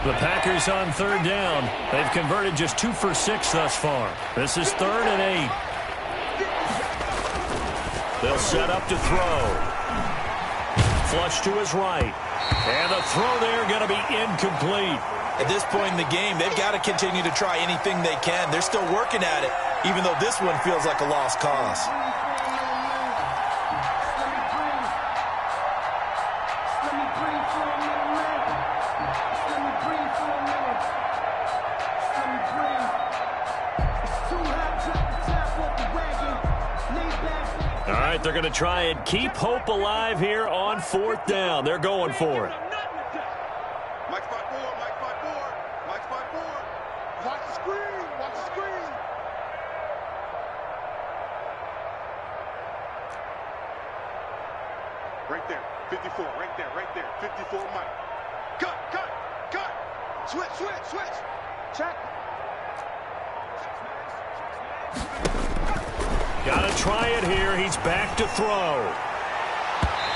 The Packers on 3rd down. They've converted just 2 for 6 thus far. This is 3rd and 8. They'll set up to throw. Flush to his right. And the throw there going to be incomplete. At this point in the game, they've got to continue to try anything they can. They're still working at it, even though this one feels like a lost cause. All right, they're going to try and keep hope alive here on 4th down. They're going for it. Mike's 5-4, Mike's 5-4, Mike's 5-4. Watch the screen, watch the screen. Right there, 54, right there, 54, Mike. Cut. Switch. Check. Got to try it here. He's back to throw.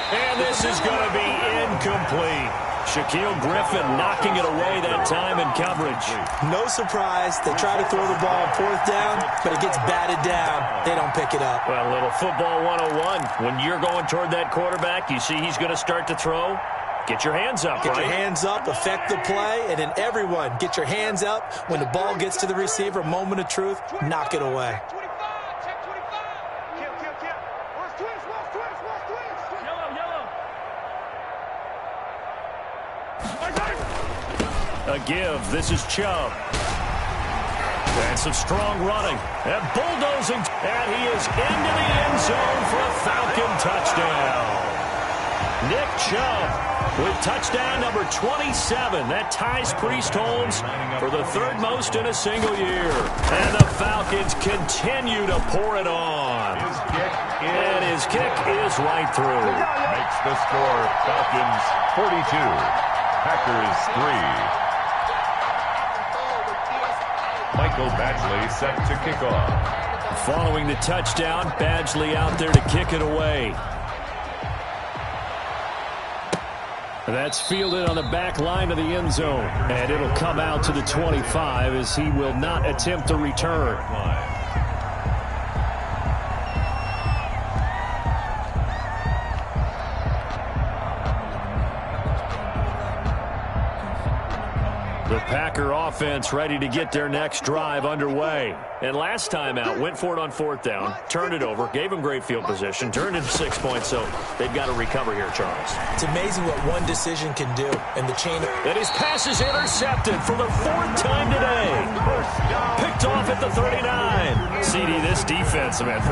And this is going to be incomplete. Shaquille Griffin knocking it away that time in coverage. No surprise. They try to throw the ball on 4th down, but it gets batted down. They don't pick it up. Well, a little football 101. When you're going toward that quarterback, you see he's going to start to throw. Get your hands up, Get your hands up, affect the play, and then everyone get your hands up. When the ball gets to the receiver, moment of truth, knock it away. A give. This is Chubb. And some strong running. And bulldozing. And he is into the end zone for a Falcon touchdown. Nick Chubb with touchdown number 27. That ties Priest Holmes for the 3rd most in a single year. And the Falcons continue to pour it on. And his kick is right through. Makes the score Falcons 42, Packers 3. Michael Badgley set to kick off. Following the touchdown, Badgley out there to kick it away. That's fielded on the back line of the end zone. And it'll come out to the 25 as he will not attempt the return. The Packer offense ready to get their next drive underway. And last time out, went for it on 4th down, turned it over, gave them great field position, turned into 6 points, so they've got to recover here, Charles. It's amazing what one decision can do, and the chain. And his pass is intercepted for the 4th time today. Picked off at the 39. CD, this defense, man,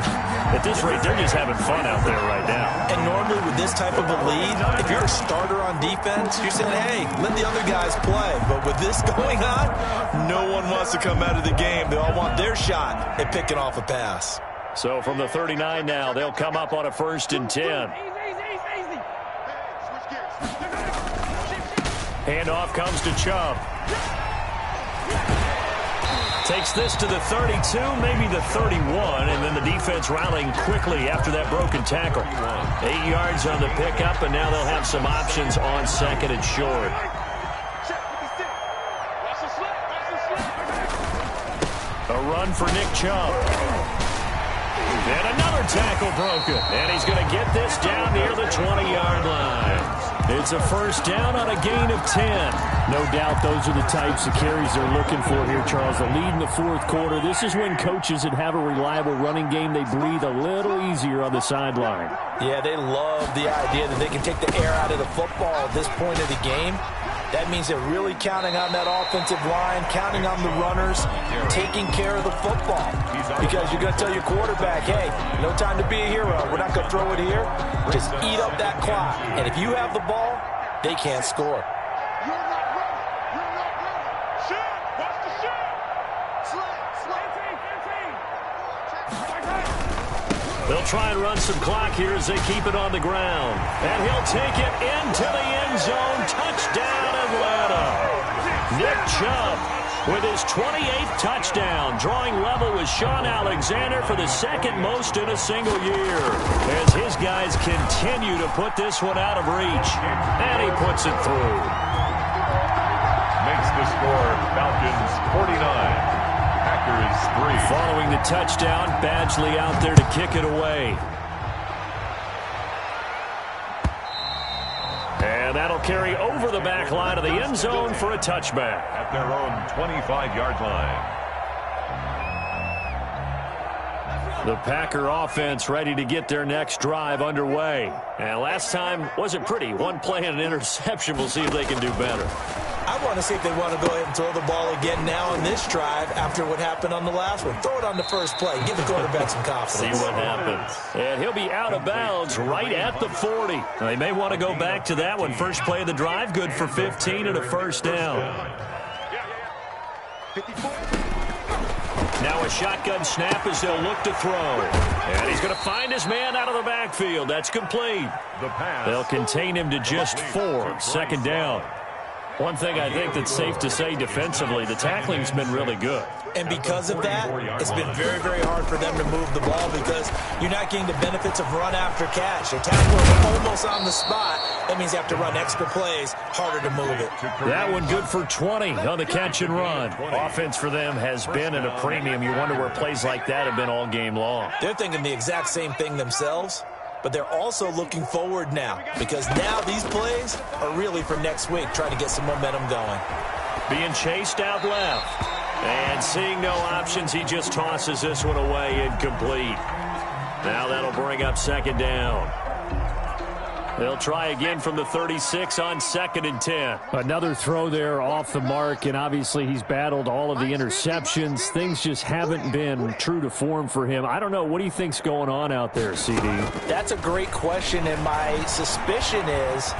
at this rate, they're just having fun out there right now. And normally with this type of a lead, if you're a starter on defense, you're saying, hey, let the other guys play. But with this going on, no one wants to come out of the game. They all want their shot at picking off a pass. So from the 39 now, they'll come up on a 1st and 10. Handoff comes to Chubb. Takes this to the 32, maybe the 31, and then the defense rallying quickly after that broken tackle. 8 yards on the pickup, and now they'll have some options on 2nd and short. A run for Nick Chubb. And another tackle broken. And he's going to get this down near the 20-yard line. It's a 1st down on a gain of 10. No doubt those are the types of carries they're looking for here, Charles. The lead in the 4th quarter. This is when coaches that have a reliable running game, they breathe a little easier on the sideline. Yeah, they love the idea that they can take the air out of the football at this point of the game. That means they're really counting on that offensive line, counting on the runners, taking care of the football. Because you're going to tell your quarterback, hey, no time to be a hero. We're not going to throw it here. Just eat up that clock. And if you have the ball, they can't score. You're not ready. You're not ready. Shot. Watch the shot. Slide. 18. They'll try and run some clock here as they keep it on the ground. And he'll take it into the end zone. Touchdown, Atlanta. Nick Chubb with his 28th touchdown, drawing level with Sean Alexander for the 2nd most in a single year. As his guys continue to put this one out of reach. And he puts it through. Makes the score Falcons 49. Packers 3. Following the touchdown, Badgley out there to kick it away. And that'll carry over the back line of the end zone for a touchback. At their own 25-yard line. The Packer offense ready to get their next drive underway. And last time wasn't pretty. One play and an interception. We'll see if they can do better. I want to see if they want to go ahead and throw the ball again now on this drive after what happened on the last one. Throw it on the first play. Give the quarterback some confidence. See what happens. And he'll be out of bounds right at the 40. They may want to go back to that one. First play of the drive, good for 15 and a 1st down. 54. Now a shotgun snap as they'll look to throw. And he's going to find his man out of the backfield. That's complete. They'll contain him to just 4. 2nd down. One thing I think that's safe to say defensively, the tackling's been really good. And because of that, it's been very, very hard for them to move the ball because you're not getting the benefits of run after catch. They're tackling almost on the spot. That means you have to run extra plays, harder to move it. That one good for 20 on the catch and run. Offense for them has been at a premium. You wonder where plays like that have been all game long. They're thinking the exact same thing themselves. But they're also looking forward now because now these plays are really for next week, trying to get some momentum going. Being chased out left. And seeing no options, he just tosses this one away incomplete. Now that'll bring up 2nd down. They'll try again from the 36 on 2nd and 10. Another throw there off the mark, and obviously he's battled all of the interceptions. Things just haven't been true to form for him. I don't know. What do you think's going on out there, CD? That's a great question, and my suspicion is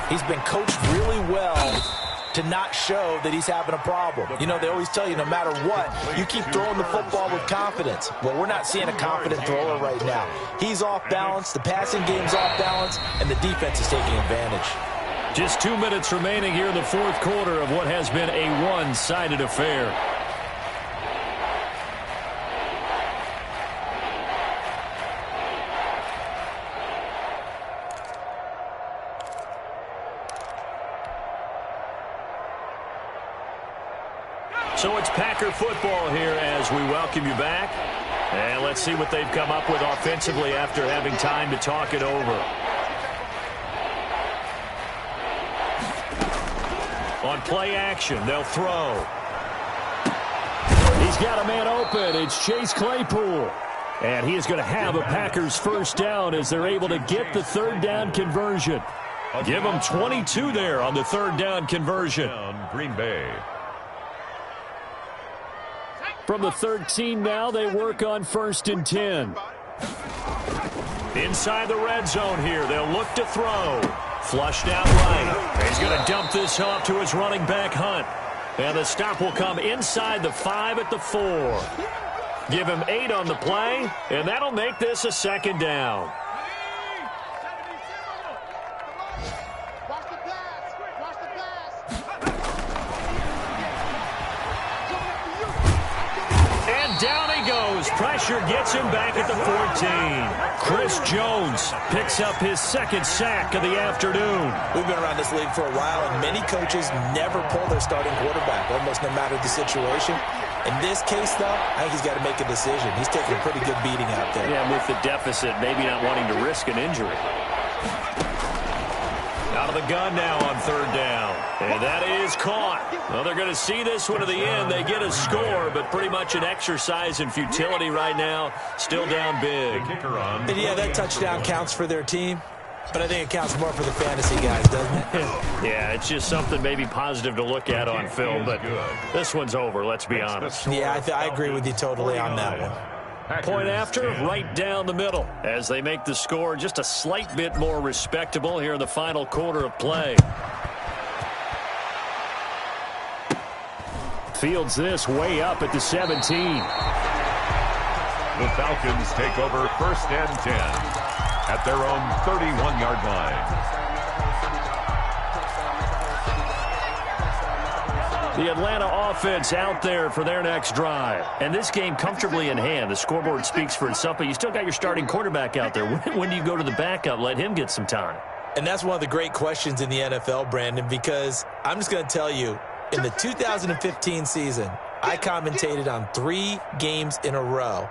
he's been coached really well to not show that he's having a problem. You know, they always tell you no matter what, you keep throwing the football with confidence. Well, we're not seeing a confident thrower right now. He's off balance, the passing game's off balance, and the defense is taking advantage. Just 2 minutes remaining here in the 4th quarter of what has been a one-sided affair. So it's Packer football here as we welcome you back. And let's see what they've come up with offensively after having time to talk it over. On play action, they'll throw. He's got a man open. It's Chase Claypool. And he is going to have a Packers 1st down as they're able to get the 3rd down conversion. Give them 22 there on the 3rd down conversion. Green Bay. From the 13 now, they work on 1st and 10. Inside the red zone here, they'll look to throw. Flushed out right. He's going to dump this off to his running back, Hunt. And the stop will come inside the 5 at the 4. Give him 8 on the play, and that'll make this a 2nd down. Down he goes. Pressure gets him back at the 14. Chris Jones picks up his 2nd sack of the afternoon. We've been around this league for a while, and many coaches never pull their starting quarterback, almost no matter the situation. In this case, though, I think he's got to make a decision. He's taking a pretty good beating out there. Yeah, with the deficit, maybe not wanting to risk an injury. Out of the gun now on 3rd down. And that is caught. Well, they're going to see this one to the end. They get a score, but pretty much an exercise in futility right now. Still down big. And yeah, that touchdown counts for their team, but I think it counts more for the fantasy guys, doesn't it? Yeah, it's just something maybe positive to look at on film, but this one's over, let's be honest. Yeah, I agree with you totally on that one. Point after, right down the middle, as they make the score just a slight bit more respectable here in the final quarter of play. Fields this way up at the 17. The Falcons take over 1st and 10 at their own 31-yard line. The Atlanta offense out there for their next drive. And this game comfortably in hand. The scoreboard speaks for itself, but you still got your starting quarterback out there. When do you go to the backup? Let him get some time. And that's one of the great questions in the NFL, Brandon, because I'm just going to tell you, in the 2015 season, I commentated on 3 games in a row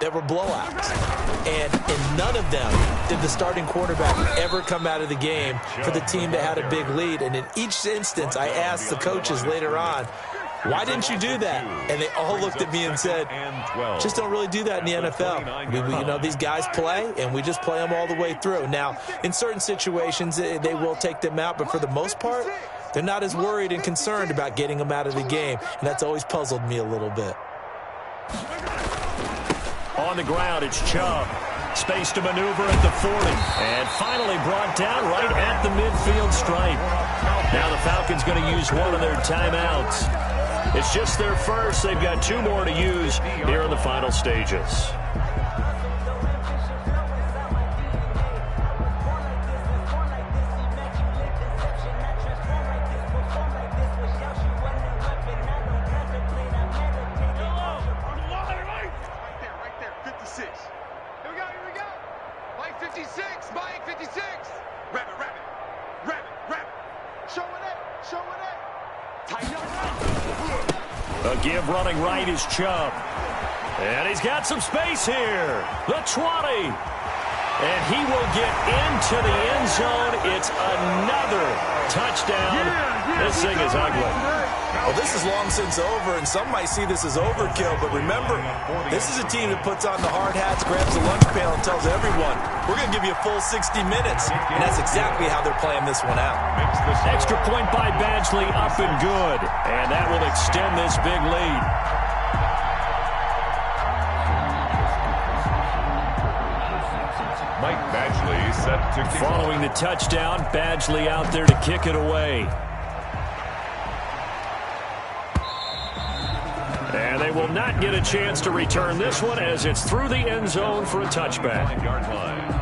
that were blowouts. And in none of them did the starting quarterback ever come out of the game for the team that had a big lead. And in each instance, I asked the coaches later on, why didn't you do that? And they all looked at me and said, just don't really do that in the NFL. You know, these guys play, and we just play them all the way through. Now, in certain situations, they will take them out, but for the most part, they're not as worried and concerned about getting them out of the game. And that's always puzzled me a little bit. On the ground, it's Chubb. Space to maneuver at the 40. And finally brought down right at the midfield stripe. Now the Falcons going to use one of their timeouts. It's just their first. They've got 2 more to use here in the final stages. A give running right is Chubb. And he's got some space here. The 20. And he will get into the end zone. It's another touchdown. This thing is ugly. Well, this is long since over, and some might see this as overkill, but remember, this is a team that puts on the hard hats, grabs the lunch pail, and tells everyone, we're going to give you a full 60 minutes, and that's exactly how they're playing this one out. Extra point by Badgley, up and good, and that will extend this big lead. Mike Badgley set to kick. Following the touchdown, Badgley out there to kick it away. And they will not get a chance to return this one as it's through the end zone for a touchback. 9-yard line.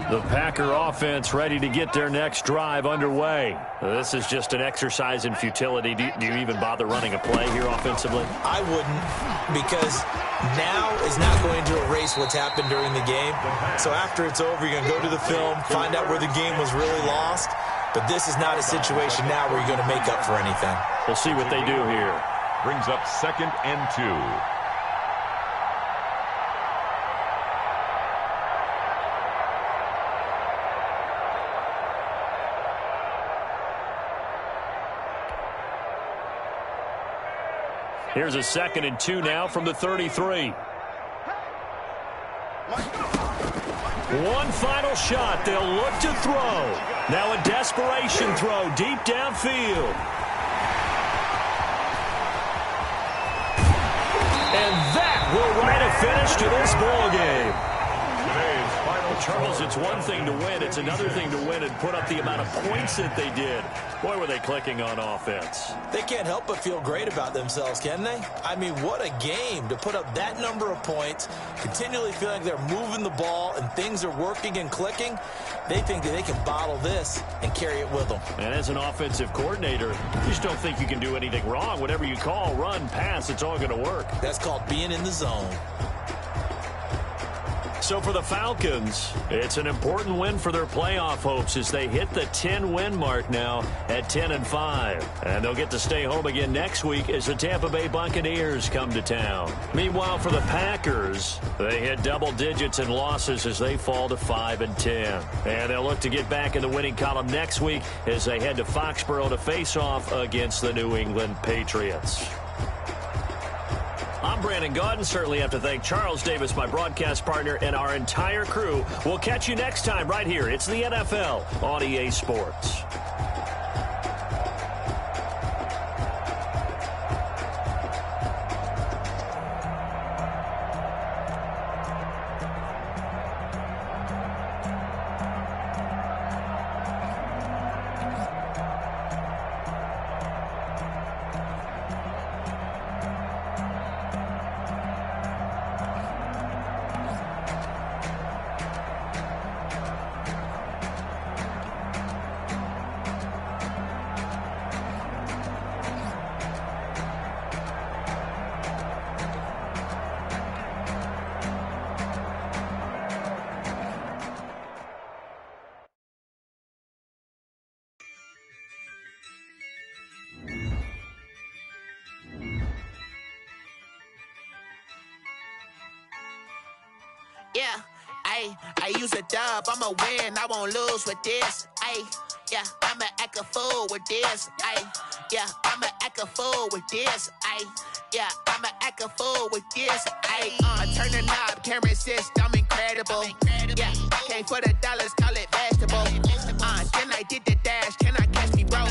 The Packer offense ready to get their next drive underway. This is just an exercise in futility. Do you even bother running a play here offensively? I wouldn't, because now is not going to erase what's happened during the game. So after it's over, you're going to go to the film, find out where the game was really lost. But this is not a situation now where you're going to make up for anything. We'll see what they do here. Brings up 2nd and 2. Here's a 2nd and 2 now from the 33. One final shot. They'll look to throw. Now a desperation throw deep downfield. And that will write a finish to this ball game. Today's final Charles, it's one thing to win. It's another thing to win and put up the amount of points that they did. Boy, were they clicking on offense. They can't help but feel great about themselves, can they? I mean, what a game to put up that number of points, continually feeling they're moving the ball and things are working and clicking. They think that they can bottle this and carry it with them. And as an offensive coordinator, you just don't think you can do anything wrong. Whatever you call, run, pass, it's all going to work. That's called being in the zone. So for the Falcons, it's an important win for their playoff hopes as they hit the 10-win mark now at 10-5. And they'll get to stay home again next week as the Tampa Bay Buccaneers come to town. Meanwhile, for the Packers, they hit double digits in losses as they fall to 5-10. And they'll look to get back in the winning column next week as they head to Foxborough to face off against the New England Patriots. I'm Brandon Gaudin. Certainly have to thank Charles Davis, my broadcast partner, and our entire crew. We'll catch you next time right here. It's the NFL on EA Sports. Yeah, I use a dub, I'ma win, I won't lose with this. Yeah, I'ma act a fool with this. Yeah, I'ma act a fool with this. Yeah, I'ma act a fool with this. I turn the knob, can't resist, I'm incredible. Yeah, came for the dollars, call it vegetable. Then I did the dash, can I catch me, bro?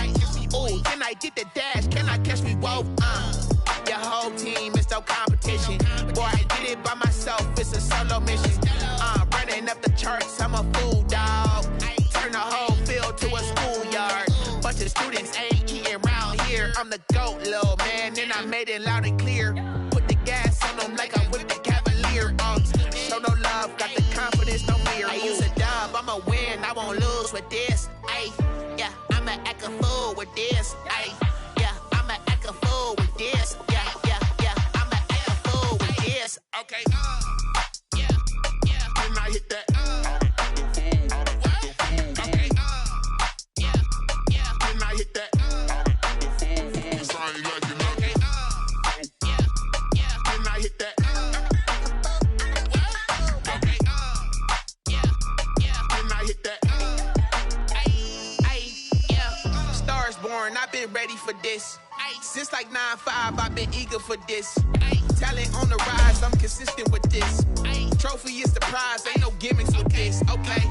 Ooh, then I did the dash, can I catch me, whoa? Your whole team is no competition. Boy, I did it by myself, it's a solo mission. Running up the charts, I'm a fool, dog. Turn the whole field to a schoolyard. Bunch of students ain't eating round here. I'm the GOAT, little man, and I made it loud and clear. Put the gas on them like I'm with the Cavalier. Show no love, got the confidence, no fear. I use a dub, I'ma win, I won't lose with this. Yeah, I'ma act a fool with this. Yeah, I'ma act a fool with this. Yeah, I'ma act a fool with this. Okay. Then I hit that. Okay. Then I hit that. I ain't like it, okay. Then I hit that. Okay. Then I hit that. Yeah. Stars born, I've been ready for this. Since like 9-5, I've been eager for this. Talent on the rise, I'm consistent with this. Trophy is the prize, ain't no gimmicks with this. Okay,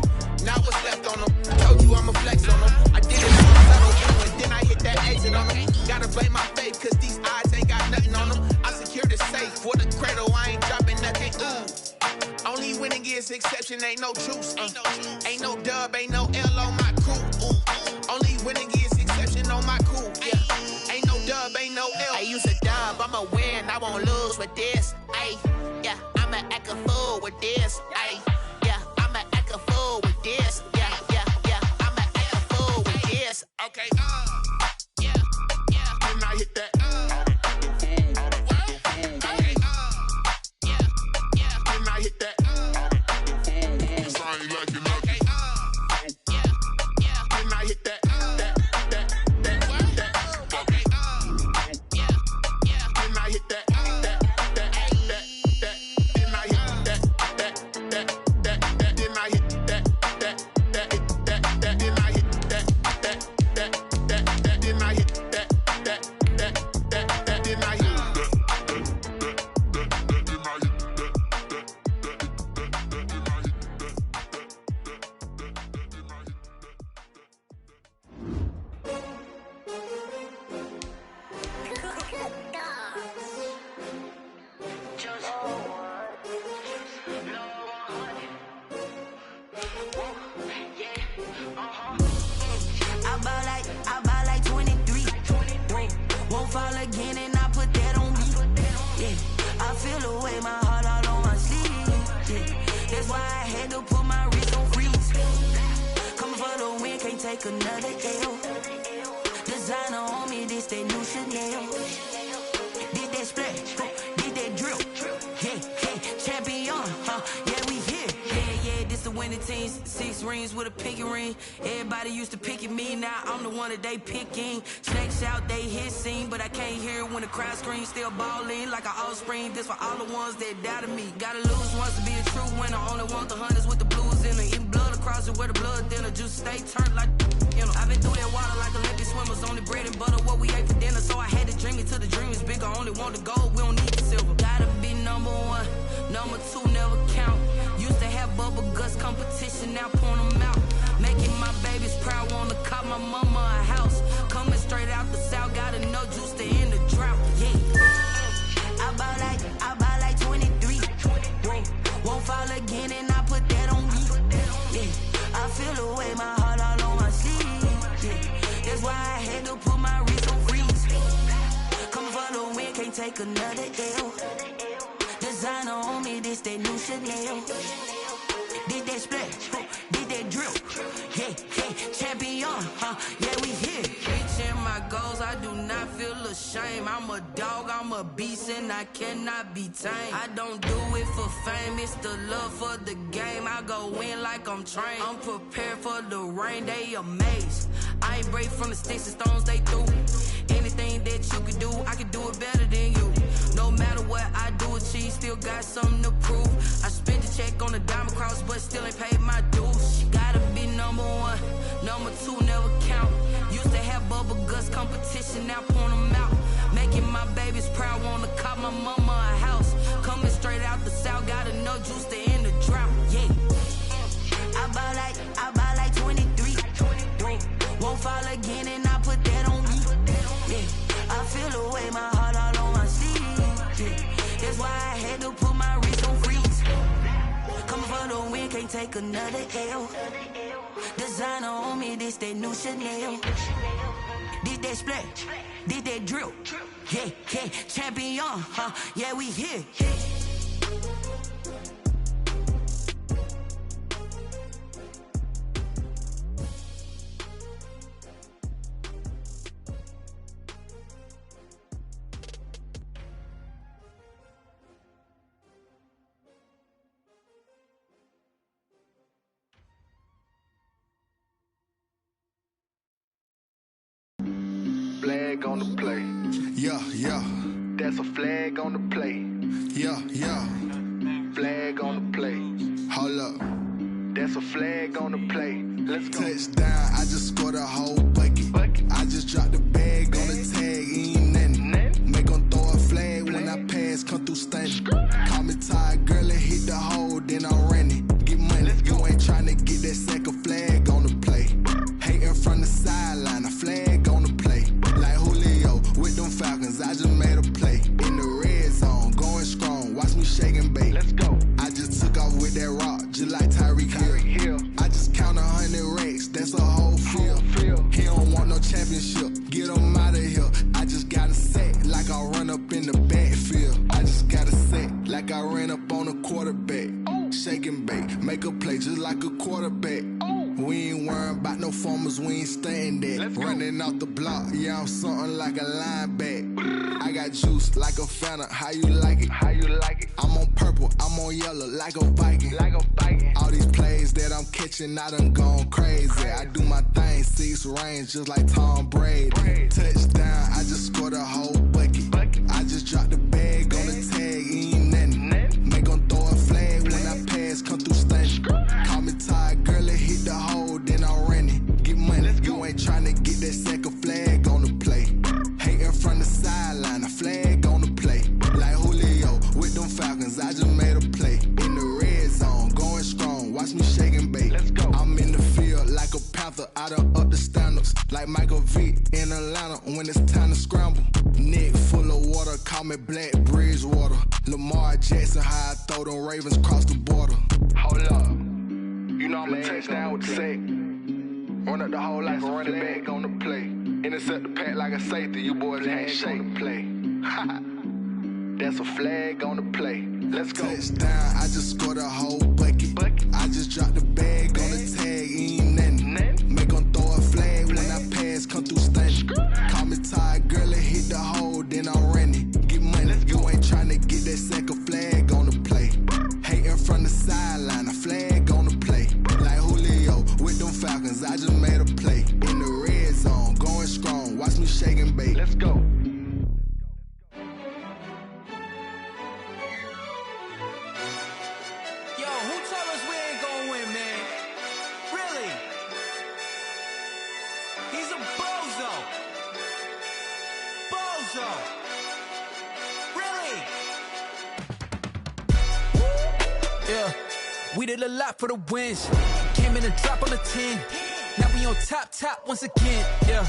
now what's left on them? Told you I'ma flex on them. I did it on subtle, and then I hit that exit on them. Gotta blame my faith, cause these odds ain't got nothing on them. I secured the safe for the cradle, I ain't dropping nothing. Only winning is exception, ain't no truce. Ain't no dub, ain't no L on my crew. Only winning is exception on my crew. Yeah, ain't no dub, ain't no L. I use a dub, I'ma win, I won't lose with this. Yeah, I'ma act a fool with this. Yeah, I'ma act a fool with this. Yeah, I'ma act a fool with this. Okay. Then I hit that. Okay. Then I hit that. I ain't like it, okay. Then I hit that. take another L. Designer on me, this that new Chanel. Did that splash, did that drill. Yeah, champion, yeah, we here. Yeah, this the winning team. 6 rings with a pinky ring. Everybody used to pick at me, now I'm the one that they picking. Snakes out, they hit scene, but I can't hear it when the crowd screams. Still ballin' like an offspring. This for all the ones that doubted me. Gotta lose once to be a true winner. Only want the hunters with the blues in it. Eating blood across it where the blood thinner. Juice stay turned like, you know. I've been through that water like Olympic swimmers. Only bread and butter, what we ate for dinner. So I had to dream it till the dream is bigger. Only want the gold, we don't need the silver. Gotta be number 1, number 2 never count. Used to have bubble guts competition, now point them out. Making my babies proud, wanna cop my mama a house. Coming straight out the south, gotta know juice to end the drought. Yeah, I buy like 23. Won't fall again, and I put that on me. Yeah, I feel the way, my heart all on my sleeve. Yeah, that's why I had to put my wrist on freeze. Come for the win, can't take another L. Designer on me, this that new Chanel. Did that splash, did that drill. Yeah, champion, yeah, we here. Reaching my goals, I do not feel ashamed. I'm a dog, I'm a beast, and I cannot be tamed. I don't do it for fame, it's the love for the game. I go in like I'm trained. I'm prepared for the rain, they amazed. I ain't break from the sticks and stones they threw. Anything that you could do, I could do it better than you. No matter what I do, achieve, still got something to prove. I spent the check on the diamond cross, but still ain't paid my dues. Gotta be number 1, number 2 never count. Used to have bubble guts competition, now point them out. Making my babies proud, wanna cop my mama a house. Coming straight out the south, gotta know juice to end the drought. Yeah, I buy like 23. Won't fall again, and I put that on me. Yeah, I feel the way, my heart all on my sleeve. Yeah, that's why I had to put my wrist on freeze. Coming for the win, can't take another L. Designer on me, this that new Chanel. Did that splash, did that drill. Yeah, champion, yeah, we here. Flag on the play. Yeah. That's a flag on the play. Yeah. Flag on the play. Hold up. That's a flag on the play. Let's go. Touchdown, I just scored a whole bucket. I just dropped the bag on the tag, ain't nothing. Make them throw a flag when I pass, come through stunning. Call me tired, girl, and hit the hole, then I'm running. Get money, you ain't trying to get that second flag on the play. Hating from the sideline, a flag on the play. Like Julio with them Falcons, I just made a play. In the red zone, going strong, watch me shake and bake. Let's go. I just took off with that rock, just like Tyreek Hill. I just count 100 racks, that's a whole field. He don't want no championship, get him out of here. I just got a set, like I run up in the backfield. I just got a set, like I ran up on a quarterback. Shake and bake, make a play just like a quarterback. We ain't worrying about no formers, we ain't staying there. Running off the block, yeah, I'm something like a linebacker. I got juice like a Fanta, how you like it? I'm on purple, I'm on yellow, like a Viking. All these plays that I'm catching, I done gone crazy. I do my thing, 6 range, just like Tom Brady. Touchdown, I just scored a whole bucket. I just dropped the bag on the tag, ain't nothing. Make them throw a flag when I pass, come through stunning. Call me tired, girl, and hit the hole, then I'm running. Get money, you ain't trying to get that second flag on the play. Hating from the sideline, a flag on the play. Like Julio with them Falcons, I just made a play. In the red zone, going strong, watch me shake and bake. I'm in the field like a Panther, I done up the standards. Like Michael Vick in Atlanta when it's time to scramble. Neck full of water, call me Black Bridgewater. Lamar Jackson, how I throw them Ravens cross the border. Hold up, you know I'm a touchdown with the sack. Run up the whole like a running back on the play. Intercept the pack like a safety, you boys ain't shake the play. That's a flag on the play. Let's go. Touchdown, I just scored a whole bucket. I just dropped the bag on the tag, ain't nothing. Make them throw a I just made a play in the red zone, going strong. Watch me shake and bake. Let's go. Yo, who told us we ain't gonna win, man? Really? He's a bozo. Bozo. Really? Yeah, we did a lot for the wins. Came in and drop on the 10. Now we on top once again. Yeah.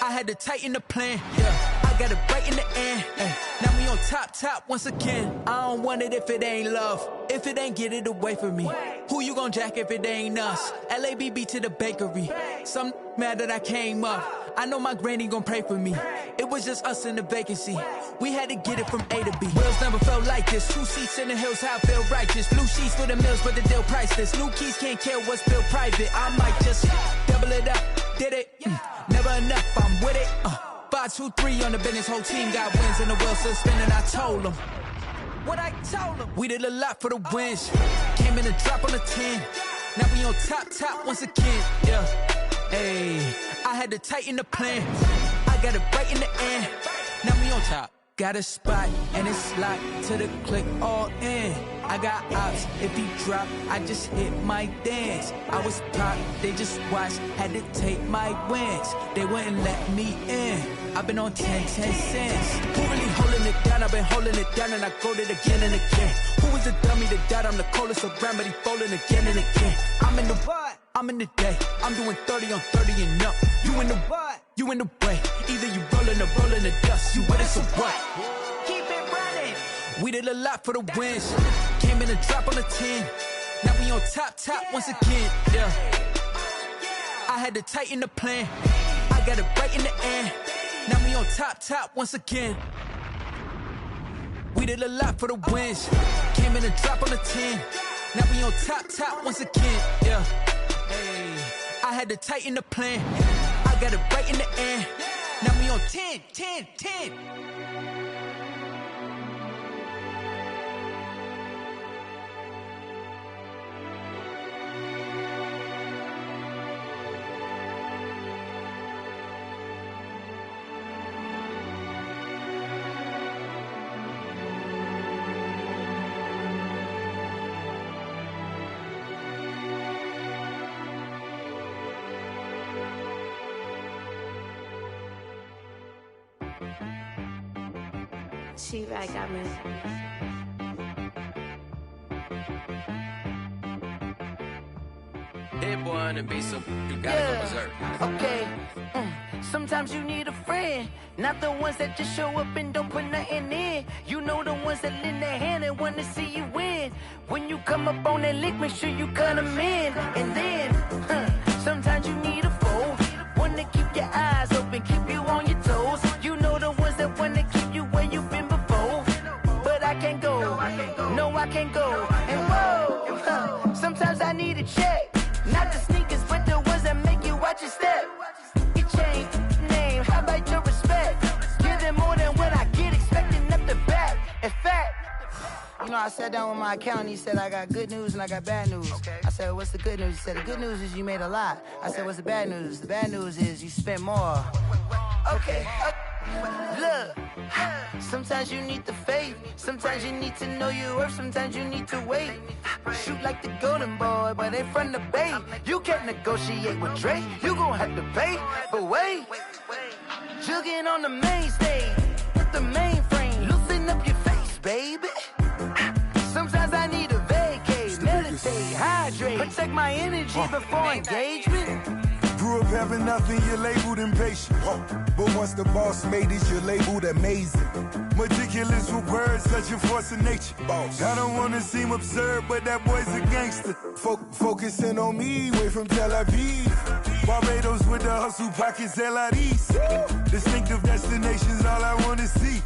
I had to tighten the plan. Yeah, I got it right in the end. Now we on top once again. I don't want it if it ain't love. If it ain't, get it away from me. Who you gon' jack if it ain't us? LABB to the bakery. Some mad that I came up. I know my granny gon' pray for me. It was just us in the vacancy. We had to get it from A to B. Wheels never felt like this. 2 seats in the hills, how I feel righteous. Blue sheets for the mills, but the deal priceless. New keys can't care what's built private. I might just double it up. Did it? Never enough, I'm with it. 5, 2, 3 on the business. Whole team got wins and the wheels still spinning. I told them what I told them. We did a lot for the wins. Came in and drop on the 10. Now we on top once again. Yeah. Hey, I had to tighten the plan. I got it right in the end. Now we on top. Got a spot and it's locked to the click all in. I got ops, if he drop, I just hit my dance. I was pop, they just watched, had to take my wins. They wouldn't let me in. I've been on 10 cents. Who really holding it down? I've been holding it down and I go it again and again. Who was the dummy that died? I'm the coldest around, but he folding again and again. I'm in the what? I'm in the day. I'm doing 30 on 30 and up. You in the what? You in the way. Either you rolling or rolling the dust. You with us or what? Keep it running. We did a lot for the wins. Came in and drop on the 10. Now we on top once again. Yeah. I had to tighten the plan. I got it right in the end. Now we on top once again. We did a lot for the wins. Came in and drop on the 10. Now we on top once again. Yeah. Hey, I had to tighten the plan. I got it right in the end. Now we on 10. She right, got me. Hit one and be some, you gotta go berserk. Okay. Sometimes you need a friend, not the ones that just show up and don't put nothing in. You know the ones that lend their hand and want to see you win. When you come up on that lick, make sure you cut them in. And then, sometimes you need a foe, one to keep your eyes open, keep you on your toes. You know the ones that want to keep you where you've been before. But I can't go, no I can't go. And whoa, sometimes I need a check. Not the sneakers, but the ones that make you watch your step. Your chain, name, how about your respect? Give them more than what I get, expecting up the back. In fact, you know, I sat down with my accountant, he said I got good news and I got bad news. I said, what's the good news? He said, the good news is you made a lot. I said, what's the bad news? The bad news is you spent more. Okay. Look, sometimes you need the faith, sometimes you need to know your worth, sometimes you need to wait. Shoot like the golden boy, but they from the bay. You can't negotiate with Drake, you gon' have to pay. But wait, jugging on the main stage, with the mainframe, loosen up your face, baby. Sometimes I need a vacate, meditate, hydrate, protect my energy before engagement. Grew up having nothing, you're labeled impatient. But once the boss made it, you're labeled amazing. Meticulous with words, such a force of nature. I don't wanna seem absurd, but that boy's a gangster. Focusing on me, way from Tel Aviv. Barbados with the hustle pockets, LIDs. Distinctive destinations, all I wanna see.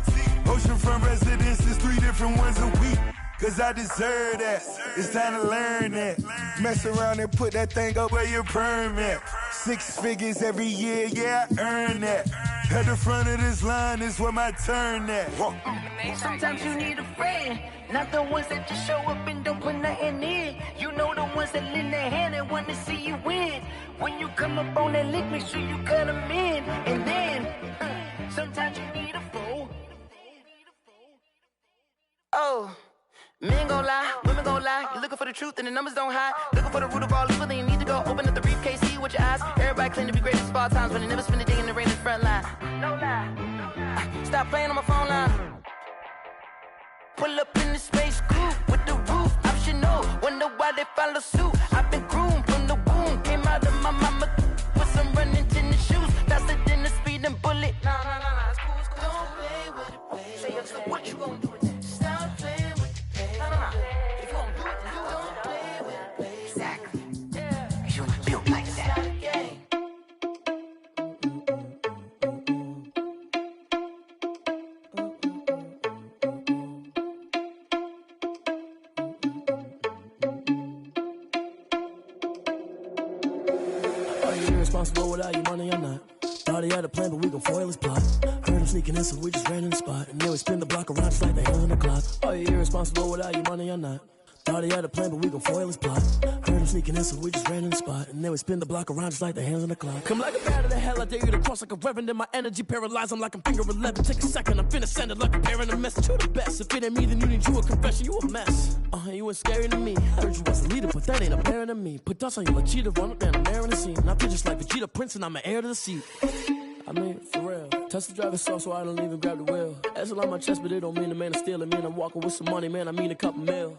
Oceanfront residences, 3 different ones a week. Cause I deserve that, it's time to learn that. Mess around and put that thing up where your permit. 6 figures every year, yeah, I earn that. At the front of this line is where my turn at. Sometimes you need a friend, Not the ones that just show up and don't put nothing in. You know the ones that lend their hand and want to see you win. When you come up on that lick, make sure you cut them in. And then, sometimes you need a fool. Oh, men gon' lie, women gon' lie. You looking for the truth and the numbers don't hide. Looking for the root of all evil, then you need to go open up the briefcase, see with your eyes. Everybody claim to be greatest of all times, but they never spend a day in the rain in the front line. No lie. Stop playing on my phone line. Pull up in the space coupe with the roof optional. Wonder why they follow suit. I've been groomed from the womb. Came out of my mama with some running tennis shoes. Faster than the speeding bullet. Nah, it's cool, it's cool. Don't play with it, baby. Say so what you gonna do with that? Stop playing with it, baby. Nah. If you gonna do it, then you don't play with it, baby. Exactly. Yeah. You ain't built like that. Responsible without your money or not. Thought he had a plan, but we gon' foil his plot. Heard him sneaking in, so we just ran in the spot. And then we spin the block around just like the hands on the clock. Are you irresponsible without your money or not? Thought he had a plan, but we gon' foil his plot. Heard him sneaking in, so we just ran in the spot. And then we spin the block around just like the hands on the clock. Come like a bat of the hell, I dare you to cross like a reverend. And my energy paralyzed, I'm like I'm finger 11. Take a second, I'm finna send it like a parent a message. You the best, if it ain't me, then you need you a confession. You a mess, you ain't scary to me. Heard you was a leader, but that ain't a parent to me. Put dust on you like cheetah, run up down the air in the scene. I feel just like Vegeta Prince, and I'm an heir to the seat. I mean, for real. Touch the driver's soft so I don't even grab the wheel. That's on my chest, but it don't mean the man is stealing. Man, I'm walking with some money, man, I mean a couple mil.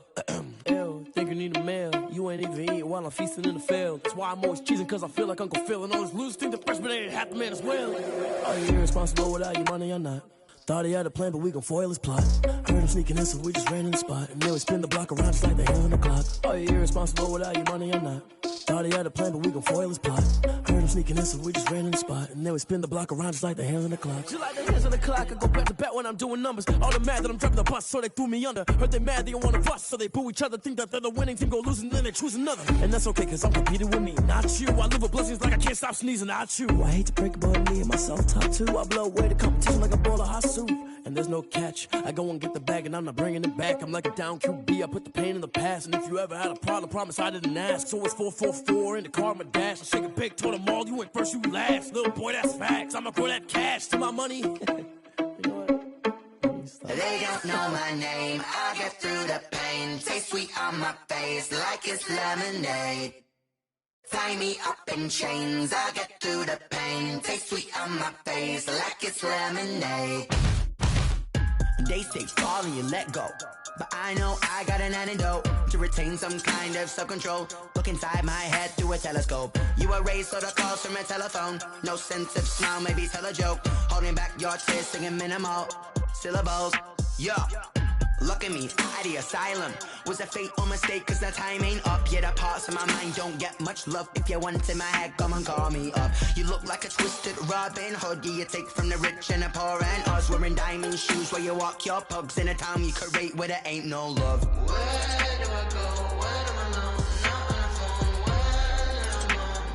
Ew, think you need a meal. You ain't even eating while I'm feasting in the field. That's why I'm always cheesing, cause I feel like Uncle Phil. And all those losers think the freshman ain't half the man as well. Are you irresponsible without your money or not? Thought he had a plan, but we gon' foil his plot. Heard him sneaking in, so we just ran in the spot. And then we spin the block around just like the hands on the clock. Are you irresponsible without your money or not? Thought he had a plan, but we gon' foil his plot. Heard him sneaking in, so we just ran in the spot. And then we spin the block around just like the hands on the clock. Just like the hands on the clock, I go back to back when I'm doing numbers. All the mad that I'm dropping the bus, so they threw me under. Heard they mad, they don't wanna fuss, so they boo each other. Think that they're the winning team, go losing, then they choose another. And that's okay, cause I'm competing with me, not you. I live with blessings like I can't stop sneezing, not you. I hate to break it, but me and myself top two. I blow away the competition like a bowl of hot soup. And there's no catch. I go and get the bag and I'm not bringing it back. I'm like a down QB, I put the pain in the past. And if you ever had a problem, promise I didn't ask. So it's 444 in the car, my dash. I shake a big, told them all, you ain't first, you last. Little boy, that's facts. I'ma throw that cash to my money. You know what? They don't know my name. I get through the pain. Taste sweet on my face like it's lemonade. Tie me up in chains. I get through the pain. Taste sweet on my face like it's lemonade. They say fall and you let go, but I know I got an antidote to retain some kind of self-control. Look inside my head through a telescope. You erase all the calls from a telephone. No sense of smile, maybe tell a joke. Holding back your tears, singing minimal syllables. Yeah. Look at me, at the asylum. Was a fate or mistake, cause the time ain't up. Yet the parts of my mind don't get much love. If you want in my head, come and call me up. You look like a twisted Robin Hood. You take from the rich and the poor and us. Wearing diamond shoes where you walk your pugs. In a town you create where there ain't no love. Where do I go? Where am I alone? Not on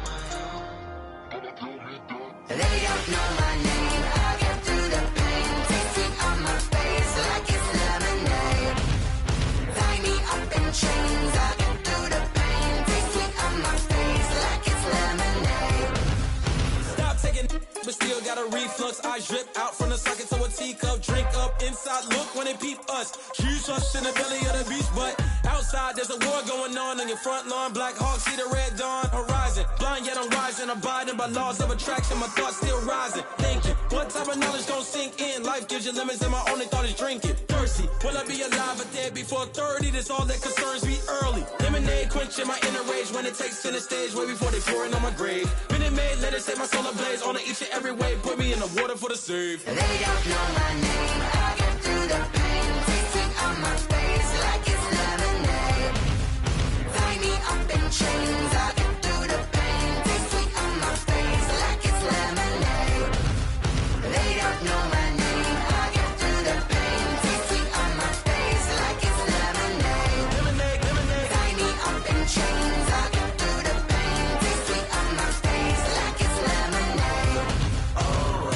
my own. They don't know my name. I get through the pain. Taste it on my face like it's lemonade. Tie me up in chains. I get through the pain. Taste it on my face like it's lemonade. Stop taking, but still got a reflux. I drip out from the socket to a teacup. Drink up inside. Look when they peep us. Shoes us in the belly of the beach, but outside there's a war going on your front lawn. Black Hawk see the red dawn horizon. Blind yet I'm rising, abiding by laws of attraction. My thoughts still rising. Thinking, what type of knowledge don't sink in? Life gives you limits, and my only thought is drinking. Thirsty, will I be alive or dead before 30? That's all that concerns me early. Lemonade quenching my inner rage when it takes center stage, way before they pour it on my grave. Minute Maid, let it set my soul ablaze. On each and every way, put me in the water for the save. They don't know my name. I get through the pain. Taste it on my face like it's lemonade. Tie me up in chains. I get through the pain. Taste it on my face like it's lemonade. They don't know my name. I get through the pain. Taste it on my face like it's lemonade. Lemonade. Tie me up in chains. I get through the pain. Taste it on my face like it's lemonade. Oh.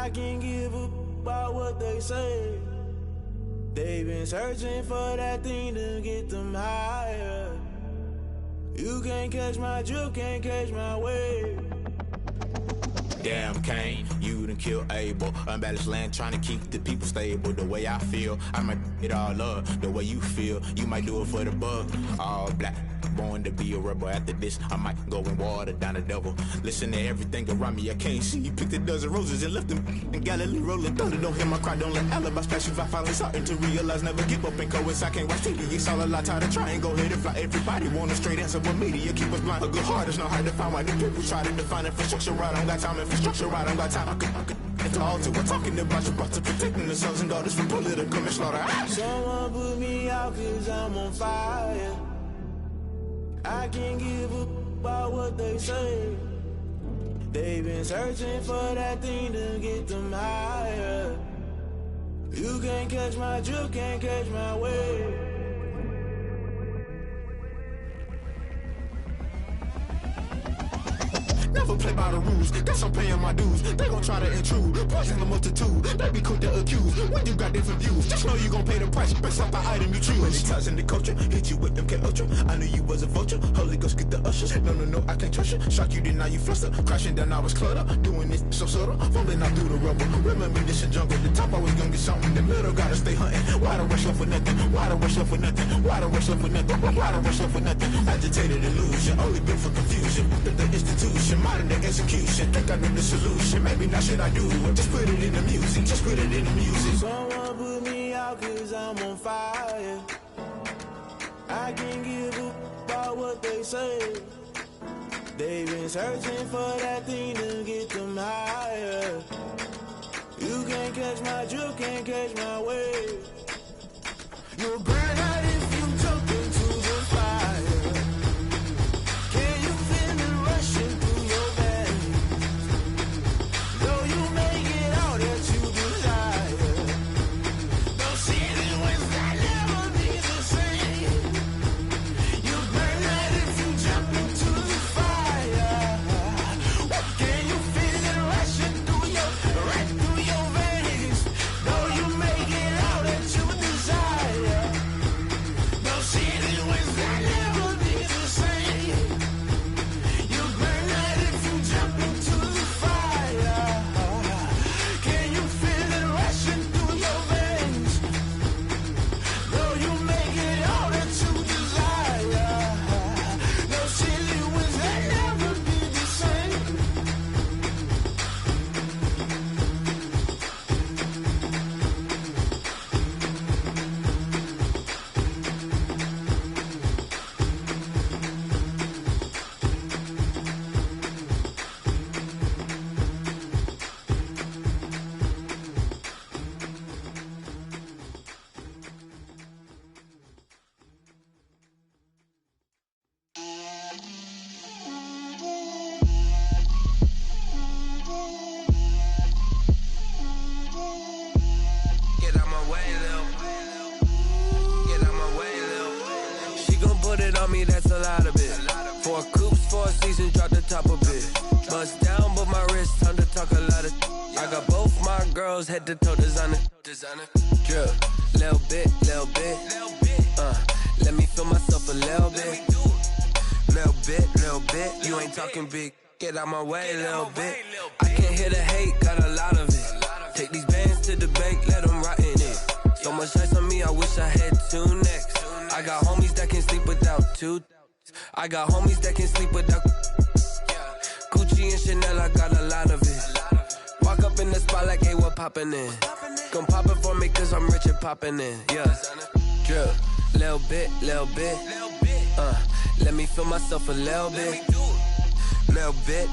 I can't give a about what they say. They've been searching for that thing to get them higher. You can't catch my drift, can't catch my wave. Damn, Kane, you done killed Abel. Unbalanced land, trying to keep the people stable. The way I feel, I might it all up. The way you feel, you might do it for the bug. All black, born to be a rebel. After this, I might go and water down the devil. Listen to everything around me, I can't see. Picked a dozen roses and left them in Galilee rolling thunder. Don't hear my cry, don't let alibis pass you. I finally starting to realize, never give up and coincide. Can't watch TV, it's all a lot. Tired of trying, go ahead and fly. Everybody want a straight answer, but media keep us blind. A good heart is not hard to find. Why the people try to define infrastructure right? I don't got time, infrastructure right, I don't got time. I could the altar. We're talking about your brother, protecting the sons and daughters from political manslaughter. Someone put me out cause I'm on fire. I can't give a about what they say. They've been searching for that thing to get them higher. You can't catch my drift, can't catch my wave. Never play by the rules, guess I'm paying my dues. They gon' try to intrude, poison the multitude. They be quick to accuse, when you got different views. Just know you gon' pay the price, based off the item you choose. Many ties in the culture, hit you with them K Ultra. I knew you was a vulture, Holy Ghost get the ushers. No, I can't trust you. Shock you, then now you fluster. Crashing down, I was cluttered. Doing this so subtle, falling out through the rubble. Remember this in jungle, the top I was gonna get something. The middle gotta stay hunting. Why the rush left for nothing? Why the rush left for nothing? Why the rush left for nothing? Why the rush left for nothing? Agitated illusion, only built for confusion. The institution, modern day execution. Think I know the solution. Maybe not should I do it? Just put it in the music. Just put it in the music. Someone put me out cause I'm on fire. I can't give a about what they say. They've been searching for that thing to get them higher. You can't catch my drift, can't catch my wave. You'll burn out if you jump into the fire. Can you feel it rushing through your veins? Though you may get all that you desire, those city winds that never be the same. You burn out if you jump into the fire. Can you feel it rushing through your veins? Though you may get all that you desire, those city winds that never be the same. You burn out if you jump into the fire. Can you feel it rushing through your veins? Though you may get all that you desire, those city winds that never be the same. Get out my way, Lil. Get out my way, Lil. She gon' put it on me, that's a lot of it. 4 coops, 4 seasons, drop the top a bit. Bust down, but my wrist, time to talk a lot of. I got both my girls head to toe designer. Drip, little bit. Let me feel myself a little bit. Little bit. You ain't talking big. Get out my way, little bit. I can't hear the hate, got a lot of it. Take these bands to the bank, let them rot in it. So much ice on me, I wish I had 2 necks. I got homies that can sleep without 2. I got homies that can sleep without Gucci and Chanel, I got a lot of it. Walk up in the spot like, hey, what poppin' in? Gon' pop it for me cause I'm rich and poppin' in, yeah. Drip, little bit. Let me feel myself a little bit. Little bit.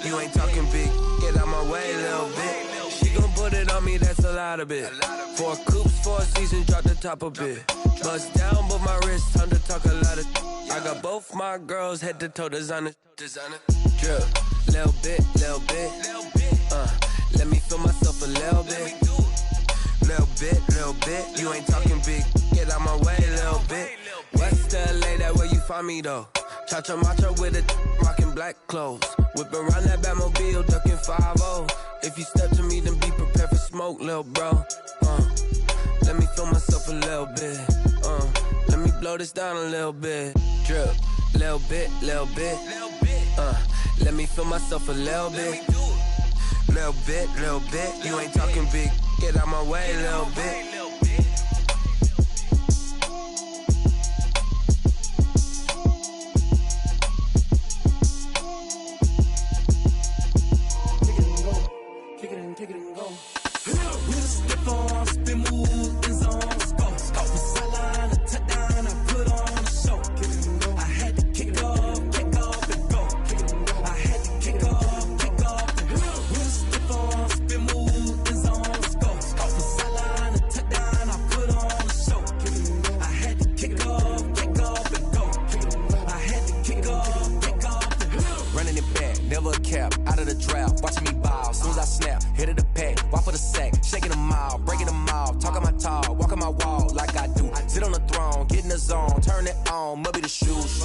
You ain't talking big. Get out my way, little bit. She gon' put it on me, that's a lot of it. 4 coops, 4 seasons, drop the top a bit. Bust down, but my wrist, time to talk a lot of. I got both my girls head to toe designer. Drip, little bit. Let me feel myself a little bit. Little bit. You ain't talking big. Get out my way, little bit. West LA, that where you find me though. Cha-cha matcha with a rockin' black clothes. Whip around that Batmobile, ducking 5-0. If you step to me, then be prepared for smoke, lil' bro. Let me feel myself a little bit. Let me blow this down a little bit. Drip, little bit, little bit. Let me feel myself a little bit. Little bit, little bit. You ain't talking big. Get out my way, little bit. Kick it and go. We just slip on, spin, move, in zone, scope. The sideline, a touchdown, I put on a show. I had to kick off and go. I had to kick off and go. We just slip on, spin, move, in zone, scope. The sideline, a touchdown, I put on a show. I had to kick off and go. I had to kick off and go. Running it back, never a cap, out of the draft. Watching me ball, soon as I snap, hit of the pack, walk for the sack, shaking them all, breaking them off, talking my talk, walking my wall like I do. Sit on the throne, get in the zone, turn it on, must be the shoes,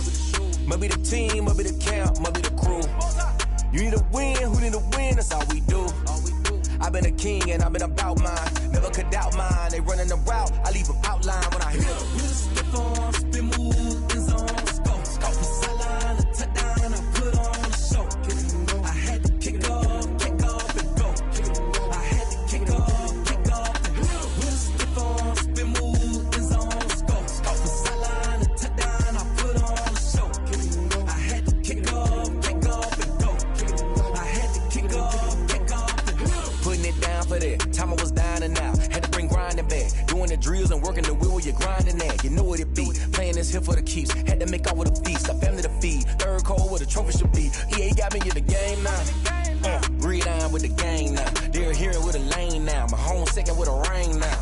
must be the team, must be the camp, must be the crew. You need a win, who need a win, that's all we do. I've been a king and I've been about mine, never could doubt mine, they running the route, I leave them outline when I hit them. We just slip on, spin, move, in zone, scope. The sideline, a touchdown, I put on a show. I had to kick off and go. I had to kick off and go. We just slip on, spin, move, in zone, scope. The sideline, a touchdown, I put on a show. I had to kick off and go. I had to kick off and go. Putting it down for that, time I was down and out, had to bring grinding back, doing the drills and working the wheel where you're grinding at, you know what it be, playing this here for the keeps, had to make out with a feast, a family to feed, third cold where the trophy should be, EA got me in the game now, read on with the game now, they're hearing with a lane now, my home second with a rain now,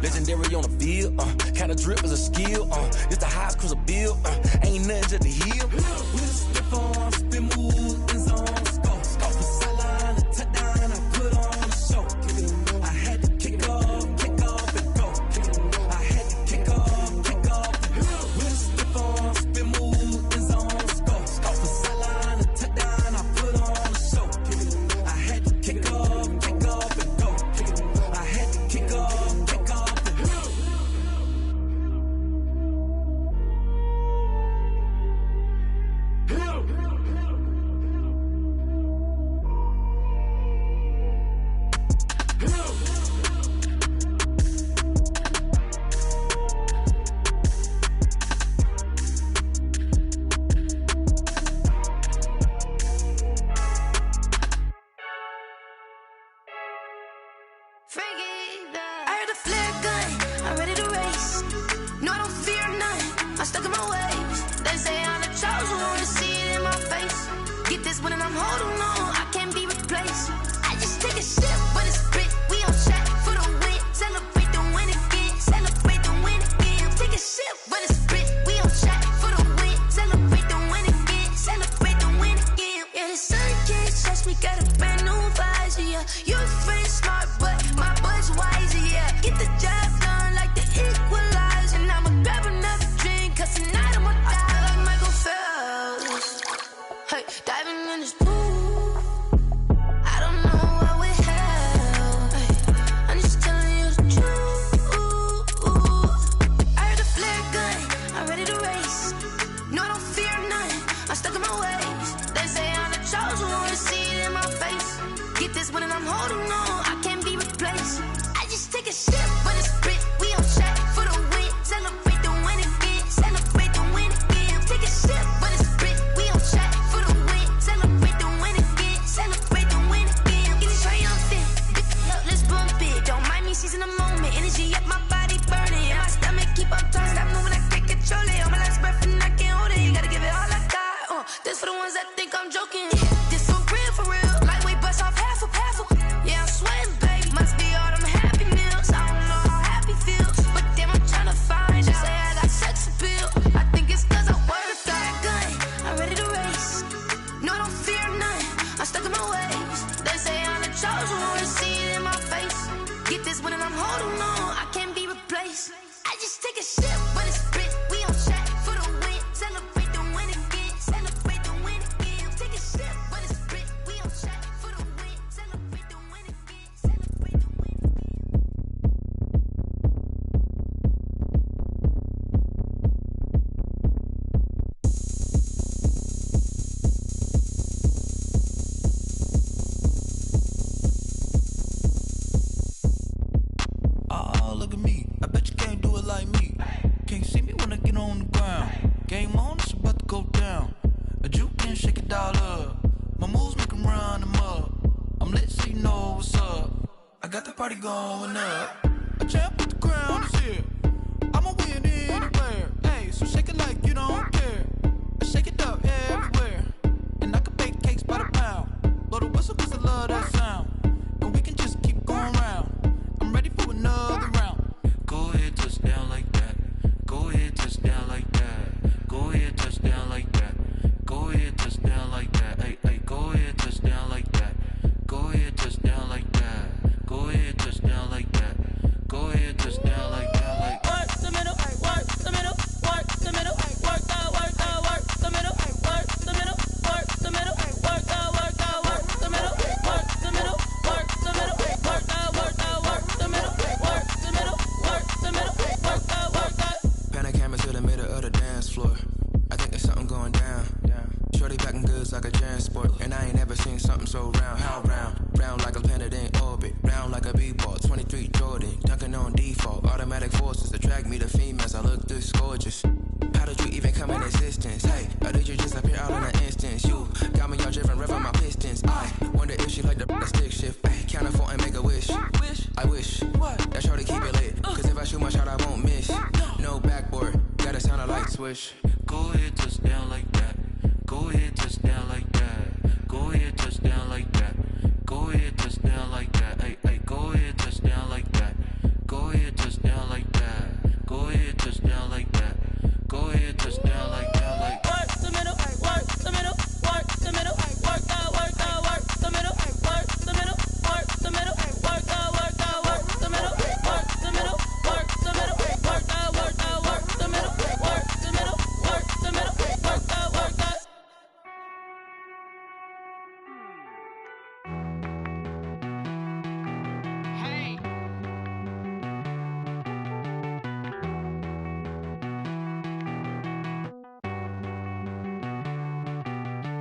legendary on the field, kind of drip is a skill, it's the highest cruiser bill, ain't nothing just to heal. We just slip on, spin, move, in zone, scope. The sideline, a touchdown, I put on a show. I had to kick off and go. I had to kick off and go. We just slip on, spin, move, in zone, scope. The sideline, a touchdown, I put on a show. I had to kick off and go. I had to kick off and go. I heard a flare gun, I'm ready to race. No, I don't fear nothing, I'm stuck in my ways. They say I'm the chosen one, to see it in my face. Get this one and I'm holding on, I can't be replaced. I just take a sip, but it's spit. We on track for the win. Celebrate the win again, celebrate the win again. Take a sip, but it's spit. We on track for the win. Celebrate the win again, celebrate the win again. Yeah, the sun can't touch me, got a brand new visor, yeah. Your friend's smart, but my bud's wiser, yeah. Get the job done like the equalizer. And I'ma grab another drink, cause tonight I'm going up. A champ with the crown is here. I'ma win anywhere. Hey, so shake it like you don't care. I shake it up everywhere. And I can bake cakes by the pound. Blow the whistle 'cause I love that sound. And we can just keep going round. I'm ready for another round. Go ahead, touchdown like that. Go ahead, touchdown like that. Go ahead, touchdown like that. Go ahead, touchdown like that. Hey, hey, go ahead, touchdown like that. Go ahead, touchdown like that. Go ahead, touchdown like that. Go ahead, touchdown like that. Like work the middle, work the middle, work the middle, work the middle, work the middle, work the middle, work the middle, work the middle, work the middle, work the middle, work the middle, work the middle, work the middle, work the. Pan a camera to the middle of the dance floor. I think there's something going down. Shorty packing goods like a transport, and I ain't never seen something so round. How round? Round like a planet in orbit, round like a b-ball. 23 Jordan, dunking on default. Automatic forces attract me to females. I look this gorgeous. How did you even come in existence? Hey, or did you just appear out in an instance? You got me all driven, revving my pistons. I wonder if she like the stick shift. Ay, count a 4 and make a wish. I wish that shorty keep it lit, 'cause if I shoot my shot, I won't miss. No backboard, gotta sound a light switch. go ahead, touchdown like that. Go ahead, touchdown like that. Go ahead, touchdown like that. Go ahead, touchdown like that. Hey, hey, go ahead, touchdown like that. Go ahead, touchdown like that. Go ahead, touchdown like that. Go ahead, touchdown like that. Like work the middle, work the middle, work the middle, work the middle, work the middle, work the middle, work the middle, work the middle, work the middle, work the middle, work the middle, work the middle, work the middle, work the.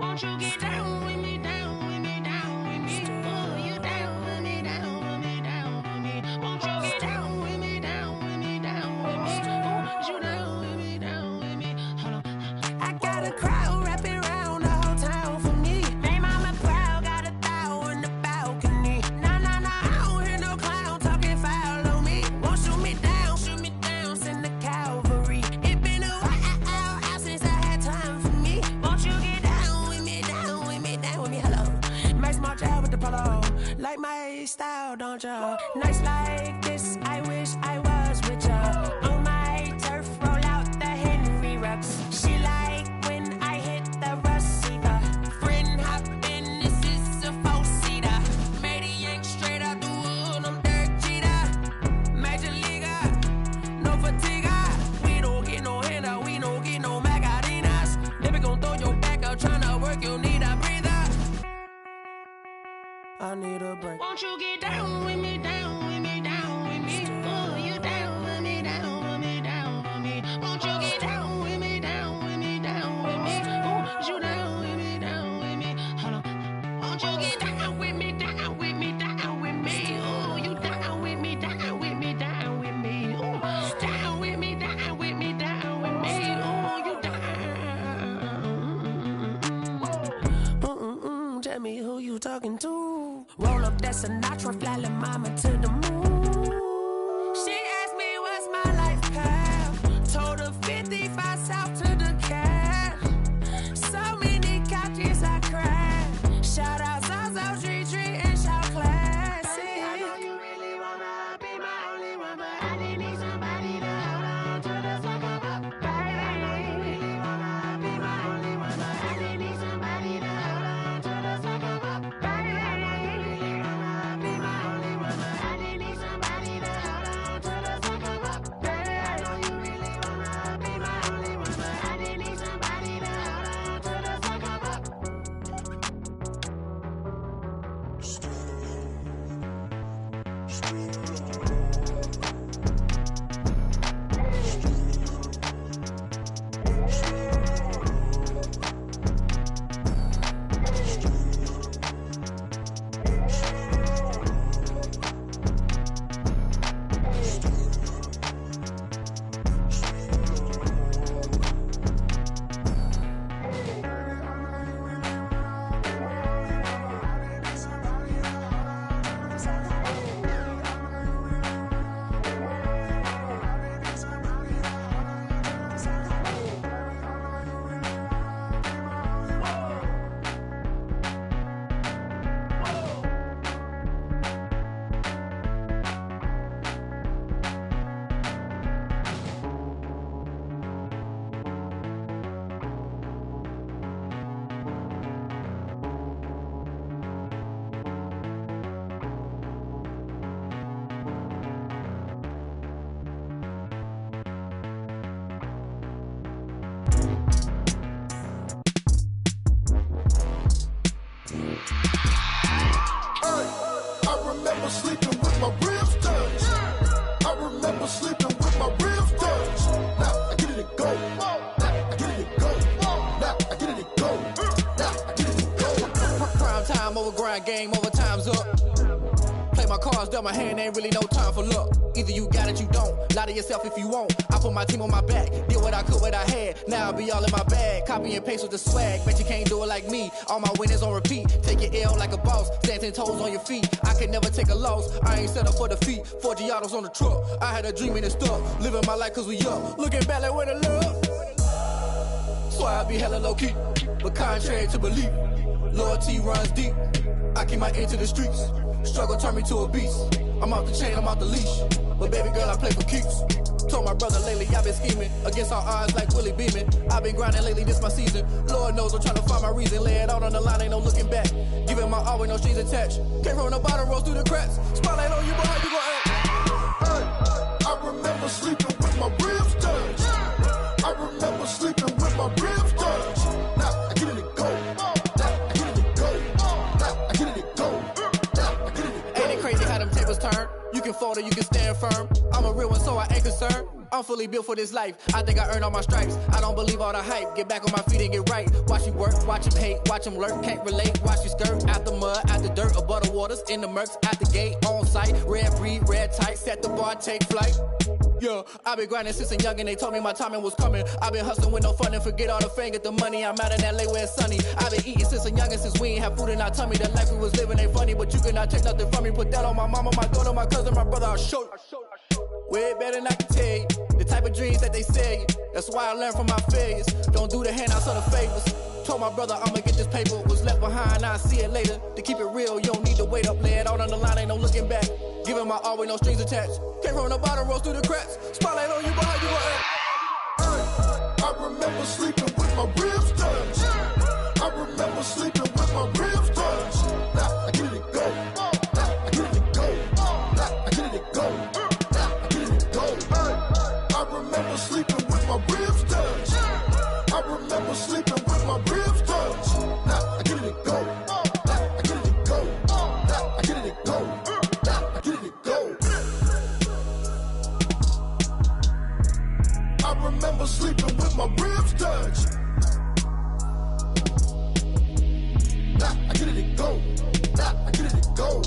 Won't you get down with me, down with me, down with me? Oh, you down with me, down with me, down with me. Won't you get down with me, down with me, down with me? Oh, you down with me, down with me? Hold on. I got a crowd wrapping around the whole town for me. Hey, mama proud, got a thou in the balcony. Nah, nah, nah, I don't hear no clown talking foul on me. Won't shoot me down, send the cavalry. It been a while since I had time for me. Won't you get down with me, down with me, down with me? Hello. Max March out with the polo. Like my style, don't ya? Nights like this, I wish I was with ya. On my turf, roll out the Henry Rux. She like when I hit the receiver. Friend hop in, this is a four-seater. Made a yank straight out the wood, I'm Derek Jeter. Major leaguer, no fatigue. We don't get no handout, we don't get no Magarinas. Never gon' throw your back out, tryna work, you need a breather. I need a break. Won't you get down with me, down with me, down with me? Oh, you down with me, down with me, down with me? Won't you get down with me, down with me, down with me? Oh, you down with me, down with me? Hold on. Won't you get down with me, down with me, down with me? Oh, you down with me, down with me, down with me? Oh, down with me, down with me, down with me? Oh, you down. Tell me who you talking to. Roll up that Sinatra, fly la mama to the moon. She asked me what's my life path. Told her 55 south to the cab. So many couches I cried. Shout out South Street and shout classy. I know you really wanna be my only one, but I didn't need somebody to hold on to the second up. Baby, I know you really wanna be my only one, but I didn't need somebody to hold on to the second up. Baby, I know you really wanna be my only one, but I didn't need somebody to grind game, overtime's up. Play my cards, dealt my hand, ain't really no time for luck. Either you got it, you don't. Lie to yourself if you won't. I put my team on my back, did what I could, what I had. Now I be all in my bag, copy and paste with the swag. Bet you can't do it like me. All my winners on repeat. Take your L like a boss, stand 10 toes on your feet. I can never take a loss. I ain't set up for defeat. 4 Giottos on the truck. I had a dream and it stuck. Living my life cause we up. Looking back like where the love. So I be hella low key, but contrary to belief, loyalty runs deep. I keep my ear to the streets. Struggle turned me to a beast. I'm off the chain, I'm off the leash. But baby girl, I play for keeps. Told my brother lately, I've been scheming against all odds like Willie Beeman. I've been grinding lately, this my season. Lord knows I'm trying to find my reason. Lay it out on the line, ain't no looking back. Giving my all with no strings attached. Came from the bottom, rose through the cracks. Spotlight on you, boy, how you gon' act? Hey, I remember sleeping with my ribs touched. I remember sleeping with my ribs touched. Now I get it to go. Now I get it to go. Now I get it to go. Ain't it crazy how them tables turn? You can fold or you can stand firm. I'm a real one, so I ain't concerned. I'm fully built for this life. I think I earned all my stripes. I don't believe all the hype. Get back on my feet and get right. Watch you work, watch him hate, watch him lurk. Can't relate, watch you skirt. Out the mud, out the dirt, above the waters, in the murks, out the gate, on site. Red breed, red tight, set the bar, take flight. Yeah, I been grinding since a young and they told me my timing was coming. I been hustling with no fun and forget all the fame, get the money. I'm out in LA where it's sunny. I been eating since a young and since we ain't have food in our tummy. The life we was living ain't funny, but you cannot take nothing from me. Put that on my mama, my daughter, my cousin, my brother, I'll show you. Way better than I can tell you. The type of dreams that they sell you. That's why I learned from my failures. Don't do the handouts or the favors. Told my brother I'ma get this paper. Was left behind, I'll see it later. To keep it real, you don't need to wait up. Lay it out on the line, ain't no looking back. Giving my all with no strings attached. Came from the bottom, rose through the cracks. Spotlight on you, boy, how you gon' act? I remember sleeping with my ribs touched. I remember sleeping with my ribs touched. Now I get it to go. Now I get it to go. Now I get it to go. Now I get it to go. I remember sleeping with my ribs touched. I remember sleeping with my ribs touched. Now I get it to go. Now I get it to go. Now I get it to go. Now I get it to go. I remember sleeping with my ribs touched. Now I get it to go. Now I get it to go.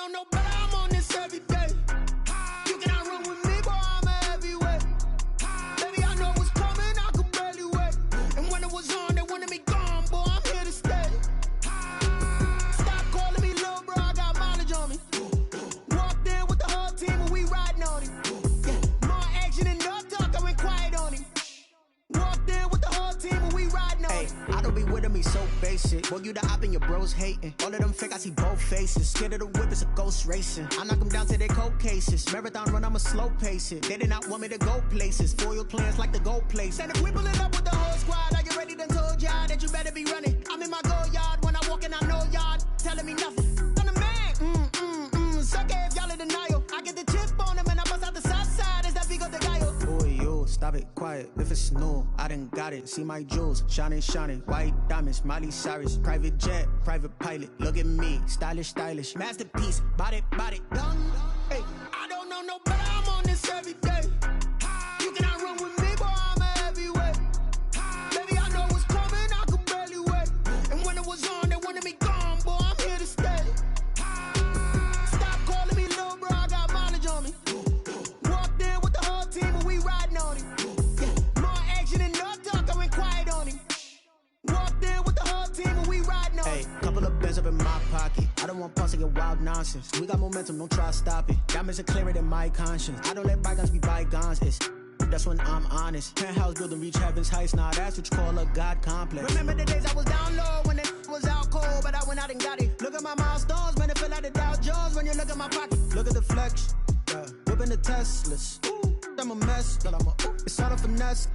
know no better, I'm on this every day. You cannot run with me, boy, I'm a heavyweight. Baby, I know what's coming, I could barely wait. And when it was on, they wanted me gone, boy, I'm here to stay. Stop calling me little bro, I got mileage on me. Walked in with the whole team and we riding on him. Yeah, more action and no talk, I went quiet on him. Walked in with the whole team and we riding on him. I don't be with me so basic. Boy, you the op and your bros hating. All of them fake, I see both faces. Scared of the whip, it's a ghost racing. I knock them down to their cold cases. Marathon run, I'ma slow pace it. They did not want me to go places. Foil plans like the gold place. And if we pulling up with the whole squad, are you ready? Done told y'all that you better be running. I'm in my go yard. When I walk in, I know y'all telling me nothing. I'm the man. Suck it if y'all in denial. I get the chip on him and I bust out the south side. Is that Vigo de Gallo? Boy, yo, stop it, quiet. If it's new, I done got it. See my jewels, shining, shining. White diamonds, Miley Cyrus. Private jet, private pilot. Look at me, stylish, stylish. Masterpiece, body, done. Hey, I don't know no better, I'm on this every day. You cannot run with me, boy, I'm a heavyweight. Baby, I know what's coming, I could barely wait. And when it was on, they wanted me gone, boy, I'm here to stay. Stop calling me little bro, I got mileage on me. Walked in with the whole team and we riding on him. Yeah, more action and no talk, I went quiet on him. Walked in with the whole team and we riding on him. Hey, couple of bands up in my pocket. I don't want pause to get wild nonsense. We got momentum, don't try to stop it. Diamonds are clearer than my conscience. I don't let bygones be bygones. That's when I'm honest. Penthouse building, reach heaven's heights. Nah, that's what you call a God complex. Remember the days I was down low when it was out cold, but I went out and got it. Look at my milestones, man, it feel like the Dow Jones when you look at my pocket. Look at the flex, yeah. Whipping the Teslas. I'm a mess, but it's all a finesse.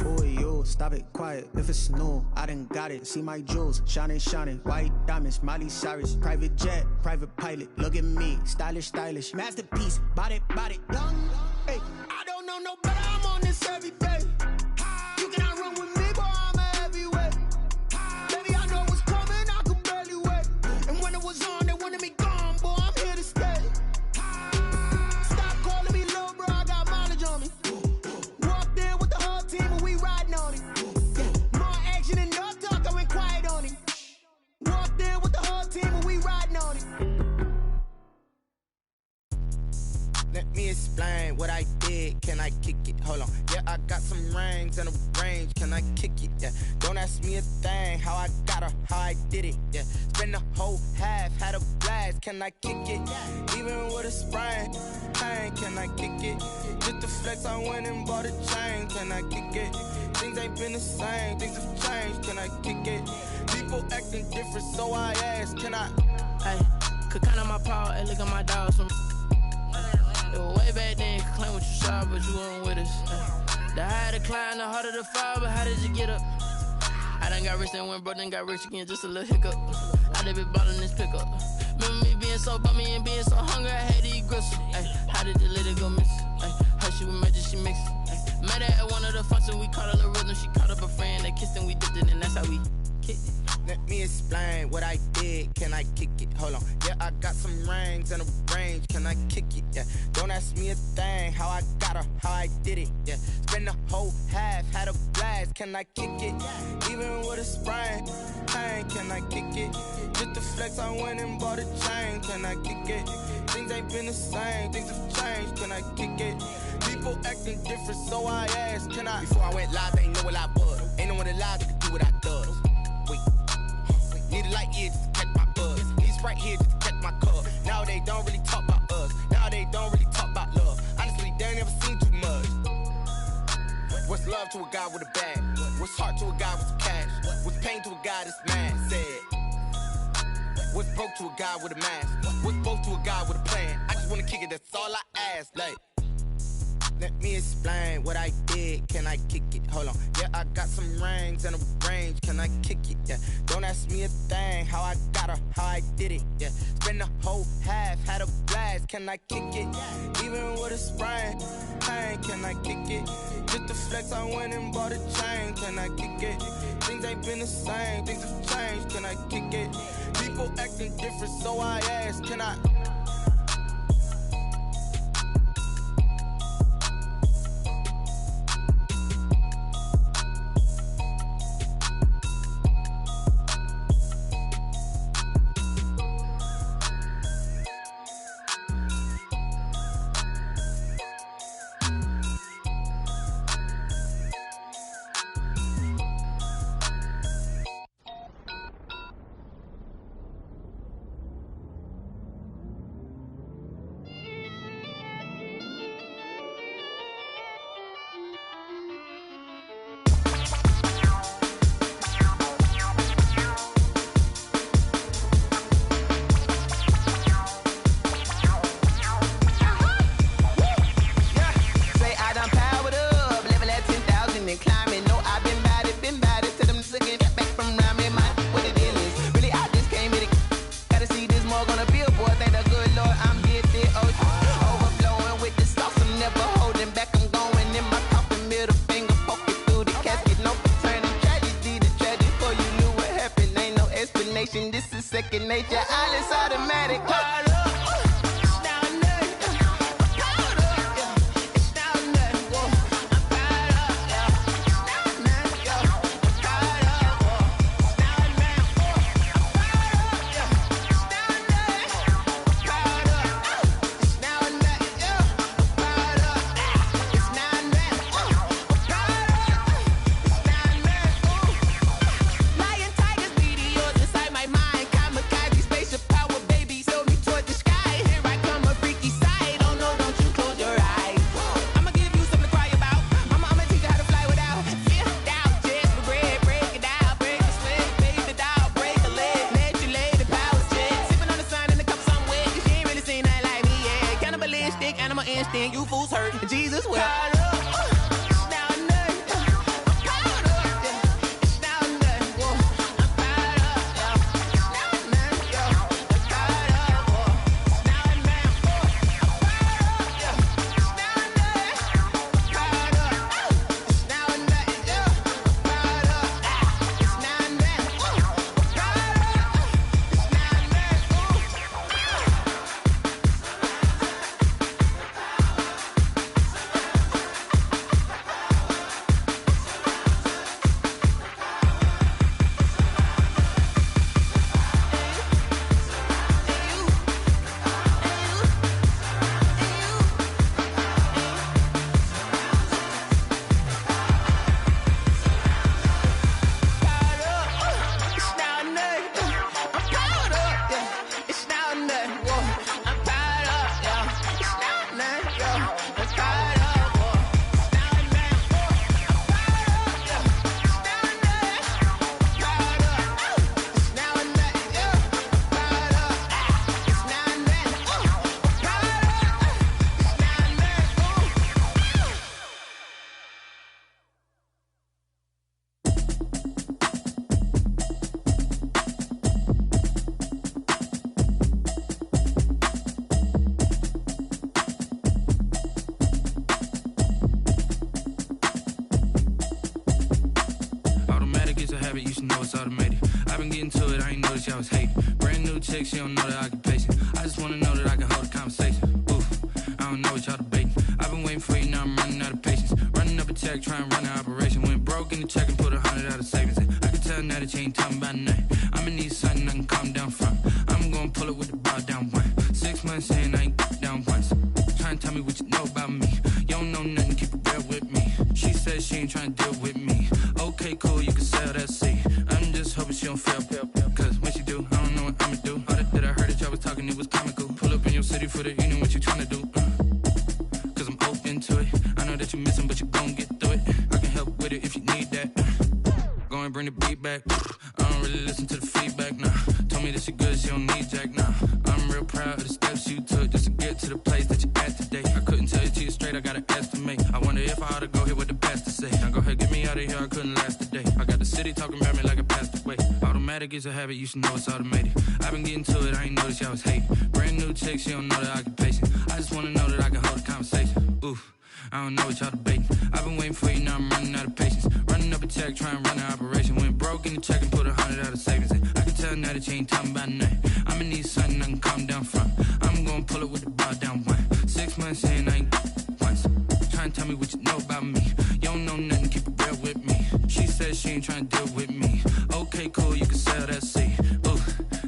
Boy, yo, stop it, quiet. If it's new, I done got it. See my jewels, shining, shining. White diamonds, Miley Cyrus. Private jet, private pilot. Look at me, stylish, stylish. Masterpiece, body, done. Hey, I don't know no better, I'm on this every day. You cannot run with me, boy, I'm a heavyweight. Baby, I know what's coming, I could barely wait. And when it was on, they wanted me gone, boy, I'm here to stay. Stop calling me little bro, I got mileage on me. Walked in with the whole team and we riding on him. Yeah, more action and no talk, I went quiet on him. Walked in with the whole team and we riding on him. Let me explain what I did. Can I kick it? Hold on. Yeah, I got some rings and a range. Can I kick it? Yeah. Don't ask me a thing. How I got her, how I did it. Yeah. Spend the whole half, had a blast. Can I kick it? Even with a sprain, pain. Can I kick it? Just to flex, I went and bought a chain. Can I kick it? Things ain't been the same. Things have changed. Can I kick it? People acting different, so I ask. Can I? Hey, could count on my power and look at my dogs from. It was way back then, could claim what you saw, but you weren't with us. The higher the climb, the harder the fall, but how did you get up? I done got rich and went broke, then got rich again, just a little hiccup. I done been ballin' this pickup. Remember me being so bummy and being so hungry, I had to eat gristle. How did the lady go miss? Her she was magic, she mixed. Met her at one of the functions, we caught a little rhythm, she caught up a friend, they kissed and we dipped it, and that's how we kicked it. Let me explain what I did. Can I kick it? Hold on. Yeah, I got some rings and a range. Can I kick it? Yeah. Don't ask me a thing. How I got her, how I did it. Yeah. Spend the whole half, had a blast. Can I kick it? Even with a sprain, pain. Can I kick it? Just to flex, I went and bought a chain. Can I kick it? Things ain't been the same. Things have changed. Can I kick it? People acting different, so I ask. Can I? Before I went live, they ain't know what I was. Ain't no one alive that could do what I does. Wait. Need a light here just to catch my buzz. Need Sprite here just to catch my cup. Now they don't really talk about us. Now they don't really talk about love. Honestly, they ain't never seen too much. What's love to a guy with a bag? What's heart to a guy with some cash? What's pain to a guy that's mad? Said. What's broke to a guy with a mask? What's broke to a guy with a plan? I just wanna kick it, that's all I ask. Like. Let me explain what I did. Can I kick it? Hold on. Yeah, I got some rings and a range. Can I kick it? Yeah. Don't ask me a thing. How I got her, how I did it. Yeah. Spend the whole half, had a blast. Can I kick it? Even with a sprain, pain. Can I kick it? Just to flex, I went and bought a chain. Can I kick it? Things ain't been the same. Things have changed. Can I kick it? People acting different, so I ask. Can I? second nature. All is automatic. Call up. You fools hurt. Jesus will. You should know it's automated. I've been getting to it, I ain't noticed y'all was hating. Brand new chick, she don't know the occupation. I just wanna know that I can hold a conversation. Oof, I don't know what y'all debating. I've been waiting for you, now I'm running out of patience. Running up a check, trying to run an operation. Went broke in the check and put 100 out of savings. I can tell now that you ain't talking about nothing. I'ma need something I can calm down from. I'm gonna pull it with the bar down one. 6 months saying I ain't down once. Trying to tell me what you know about me. You don't know nothing, keep it real with me. She said she ain't trying to deal with me. Okay, cool, you can sell that seat. I'm just hoping she don't fail. Cause when she do, I don't know what I'ma do. All that I heard that y'all was talking, it was comical. Pull up in your city for the evening, what you tryna do? Cause I'm open to it. I know that you missing, but you gon' get through it. I can help with it if you need that. Go and bring the beat back. I don't really listen to the feedback, nah. Told me that she good, she don't need jack, nah. I'm real proud of the steps you took just to get to the place that you at today. I couldn't tell you to you straight, I gotta estimate. I wonder if I ought to go here with the pastor say. Now go ahead, get me out of here, I couldn't last a day. I got the city talking about me like a passed away. Automatic is a habit, you should know it's automated. I've been getting to it, I ain't noticed y'all was hating. Brand new chick, she don't know the occupation. I just wanna know that I can hold a conversation. Oof, I don't know what y'all debating. I've been waiting for you, now I'm running out of patience. Running up a check, trying to run an operation. Went broke in the check and put 100 out of savings. I can tell now that you ain't talking about nothing. I'ma need something I can calm down from. I'm gonna pull it with the bar down one. 6 months saying I ain't once. Trying to tell me what you know about me. You don't know nothing, keep it real with me. She said she ain't trying to deal with me. Okay, cool, you can sell that seat. Ooh,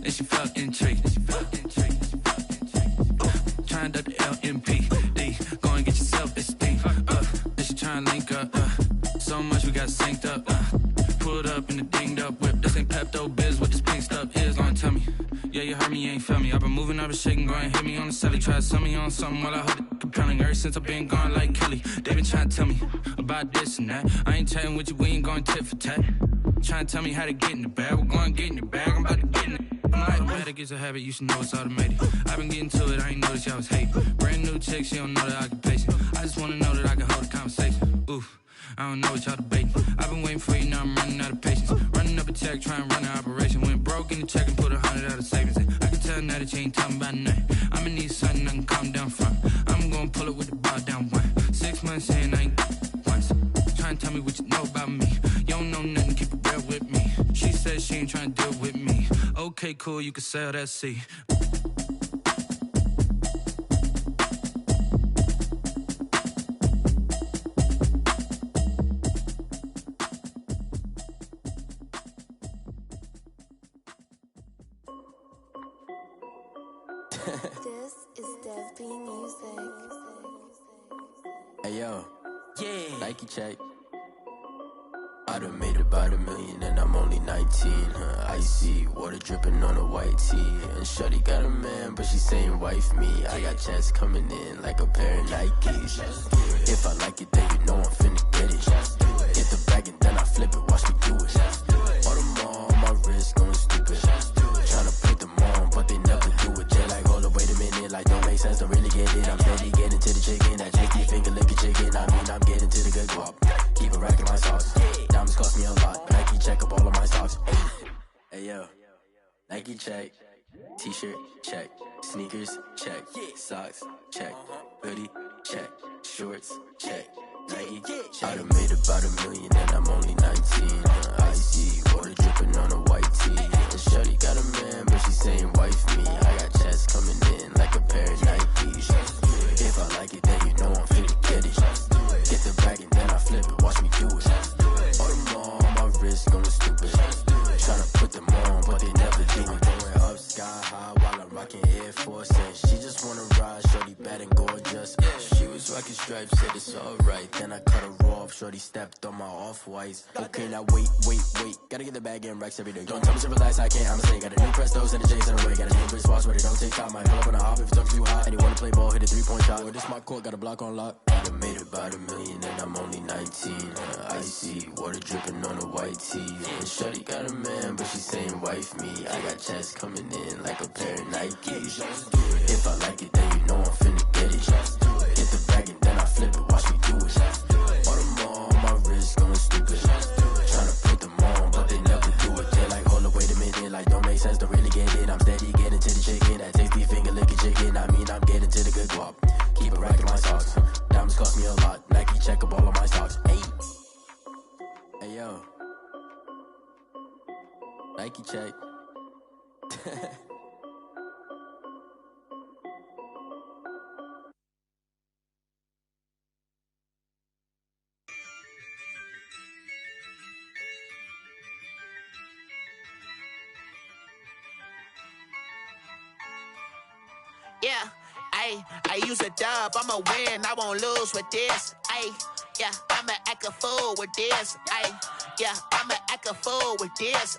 and she felt intrigued. Trying to the LMPD. Go and get your self-esteem. And she trying to link up. So much we got synced up. Pulled up in the dinged up whip. This ain't Pepto-Biz, what this pink stuff is. Long tell me. Yeah, you heard me, you ain't felt me. I've been moving, I've been shaking, go and hit me on the celly. Try to sell me on something while I hold it compelling. Ever since I've been gone like Kelly, they been trying to tell me about this and that. I ain't chatting with you, we ain't going tit for tat. Trying to tell me how to get in the bag, we're going to get in the bag, I'm about to get in it. I'm like, automatic is a habit, you should know it's automated. I've been getting to it, I ain't noticed y'all was hating. Brand new chick, she don't know the occupation. I just wanna know that I can hold a conversation. Oof, I don't know what y'all debating. I've been waiting for you, now I'm running out of patience. Running up a check, trying to run an operation. Went broke in the check and put 100 out of savings. I can tell now that you ain't talking about nothing. I'ma need something I can calm down from. I'm gonna pull it with the bar down one. 6 months saying I ain't once. Trying to tell me what you know about me. You don't know nothing, keep it real with me. She said she ain't trying to deal with me. Okay. Okay, cool, you can sail that sea. This is Dev B Music. Hey yo, yeah. Nike check. I done made about $1 million and I'm only 19. Icy water dripping on a white tee. And shorty got a man, but she saying wife me. I got checks coming in like a pair of Nikes. If I like it, then you know I'm finna get it. Get the bag and then I flip it. Watch me do it. All them on my wrist going stupid. Tryna put them on, but they never do it. They're like, hold up, wait a minute. Like, don't make sense, don't really get it. I'm steady getting to the chicken. That chicky finger licking chicken. I mean, I'm getting to the good guap. Keep a rack in my socks. Diamonds cost me a lot. Nike check up all of my socks. Hey yo, Nike check. T-shirt check. Sneakers check. Socks check. Hoodie check. Shorts check. Nike I done made about $1 million and I'm only 19. Icy water dripping on a white tee. And shorty got a man, but she saying wife me. I got checks coming in like a pair of Nikes. If I like it, then you know I'm finna get it. Get the bag and then I flip it. Watch me do it. All them on my wrist going stupid. Tryna put them on, but they never do it. Going up sky high while I'm rocking Air Force. And she just wanna ride, shorty bad and gorgeous. She was rocking stripes, said it's alright. Then I cut her off, shorty stepped on my off-whites. Okay, now wait. Gotta get the bag and racks every day. Don't tell me to relax, I can't, I'ma say. Got a new Prestos and the J's in the way. Got a new bitch watch, but it don't take time. I pull up on a hop if it's up too hot. And you wanna play ball, hit a 3-point shot. Or this my court, got a block on lock. I done made about $1 million and I'm only 19. Icy water dripping on a white tee. And shorty got a man, but she saying wife me. I got checks coming in like a pair of Nikes. If I like it, then you know I'm finna get it. Get the bag and then I flip it. Watch me do it. All them on my wrist going stupid. Tryna put them on, but they never do it. They're like, hold up, wait a minute. Like, don't make sense, don't really get it. I'm steady getting to the chicken. That tasty finger licking chicken. I mean, I'm getting to the good guap. Keep a rack in my socks. Diamonds cost me a lot. Nike check up all of my stocks. Hey yo, Nike check. Yeah, I use a dub, I'ma win, I won't lose with this. Yeah, I'ma act a fool with this. Yeah, I'ma act a fool with this.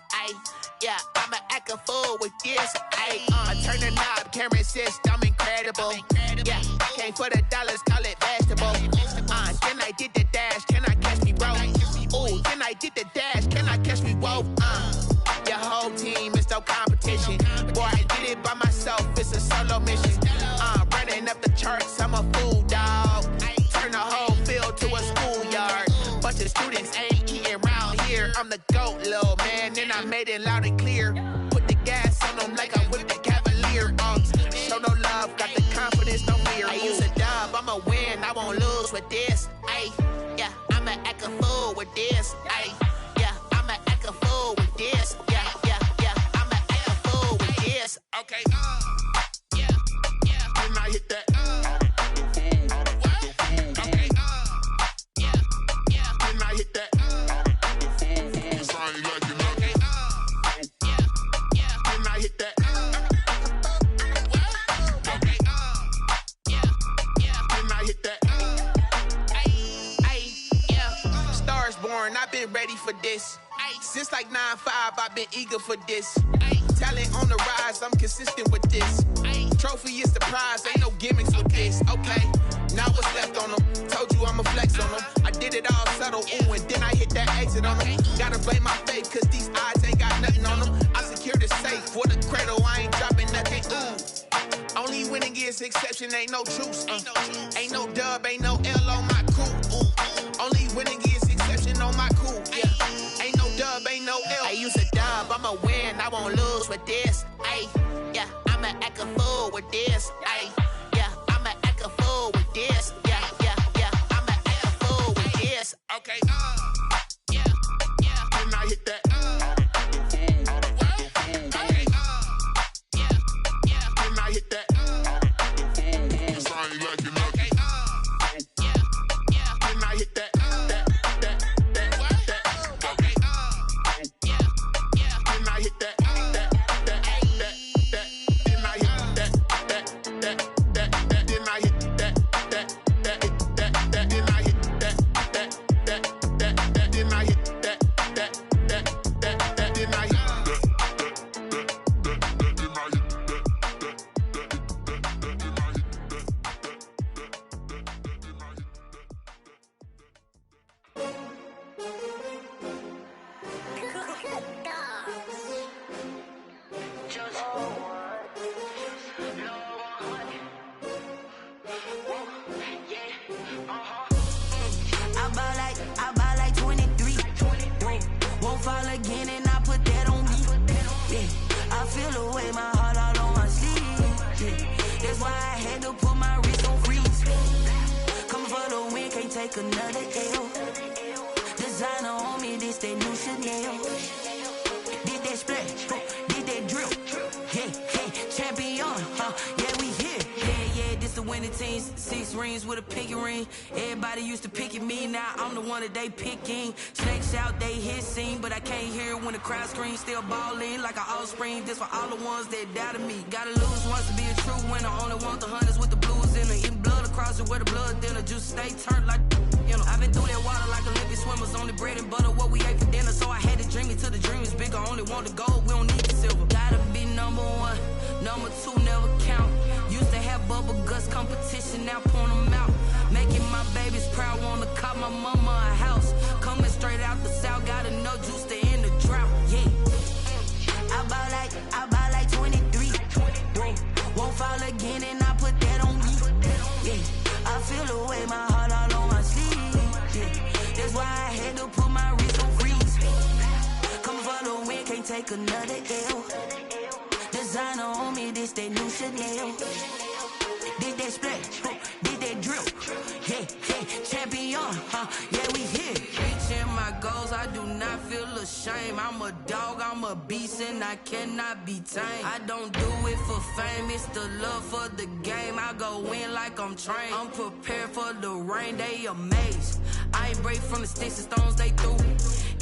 Yeah, I'ma act a fool with this. I turn the knob, camera assist, I'm incredible. Yeah, came for the dollars, call it vegetable. Then I did the dash, can I catch me, bro? Ooh, then I did the dash, can I catch me, whoa? Your whole team is no competition. Boy, I did it by myself, it's a solo mission. Running up the charts, I'm a fool, dog. Turn the whole field to a schoolyard. Bunch of students ain't eating round here. I'm the GOAT, little man, and I made it loud and clear. Put the gas on them like I whipped the Cavalier. Show no love, got the confidence, no fear. I use a dub, I'ma win, I won't lose with this. Yeah, I'ma act a fool with this. Yeah, I'ma act a fool with this. Yeah, I'ma act a fool with this. Okay, yeah, when I hit that. Okay, yeah, when I hit that. Cause I ain't liking nothing. Yeah, when I hit that. Okay, yeah, when I hit that. Yeah, Stars born, I've been ready for this. Since like 9-5, I've been eager for this. Talent on the rise, I'm consistent with this. Trophy is the prize, ain't no gimmicks with this. Okay, now what's left on them? Told you I'ma flex on them. I did it all subtle, ooh, and then I hit that exit on them. Gotta blame my faith, cause these odds ain't got nothing on them. I secure the safe for the cradle, I ain't dropping nothing, ooh. Only winning is exception, ain't no truce. Ain't no dub, ain't no L on my crew. Only winning is exception on my crew, yeah. Ain't no dub, ain't no L. I use a dub, I'ma win, I won't lose with this. Yeah, I'ma act a fool with this. Yeah, I'ma act a fool with this. Yeah, I'ma act a fool with this. Okay, yeah, when I hit that. Okay, take another L. Designer on me, this that new Chanel. Did that splash, did that drill. Yeah, champion, yeah, we here. Yeah, this the winning team. 6 rings with a pinky ring. Everybody used to pick at me, now I'm the one that they picking. Snakes out, they hit scene, but I can't hear when the crowd screams. Still balling like an offspring. This for all the ones that doubted me. Gotta lose once to be a true winner. Only want the hunters with the blues in it. Eating blood across it where the blood dinner. Just stay turned like, you know. I've been through that water like Olympic swimmers. Only bread and butter, what we ate for dinner. So I had to dream it till the dream is bigger. Only want the gold, we don't need the silver. Gotta be number 1, number 2 never count. Used to have bubble guts competition, now point them out. Making my babies proud, wanna cop my mama a house. Coming straight out the south, got enough juice to end the drought. Yeah, I buy like 23. Whoa, won't fall again, and I put that on me. Yeah, I feel the way, my heart all on my sleeve. Yeah, that's why I had to put my wrist on freeze. Coming for the win, can't take another L. Designer on me, this that new Chanel. Did that splash, did that drill. Yeah, champion, yeah, we here. Reaching my goals, I do not feel ashamed. I'm a dog, I'm a beast, and I cannot be tamed. I don't do it for fame, it's the love for the game. I go in like I'm trained. I'm prepared for the rain, they amazed. I ain't break from the sticks and stones they threw.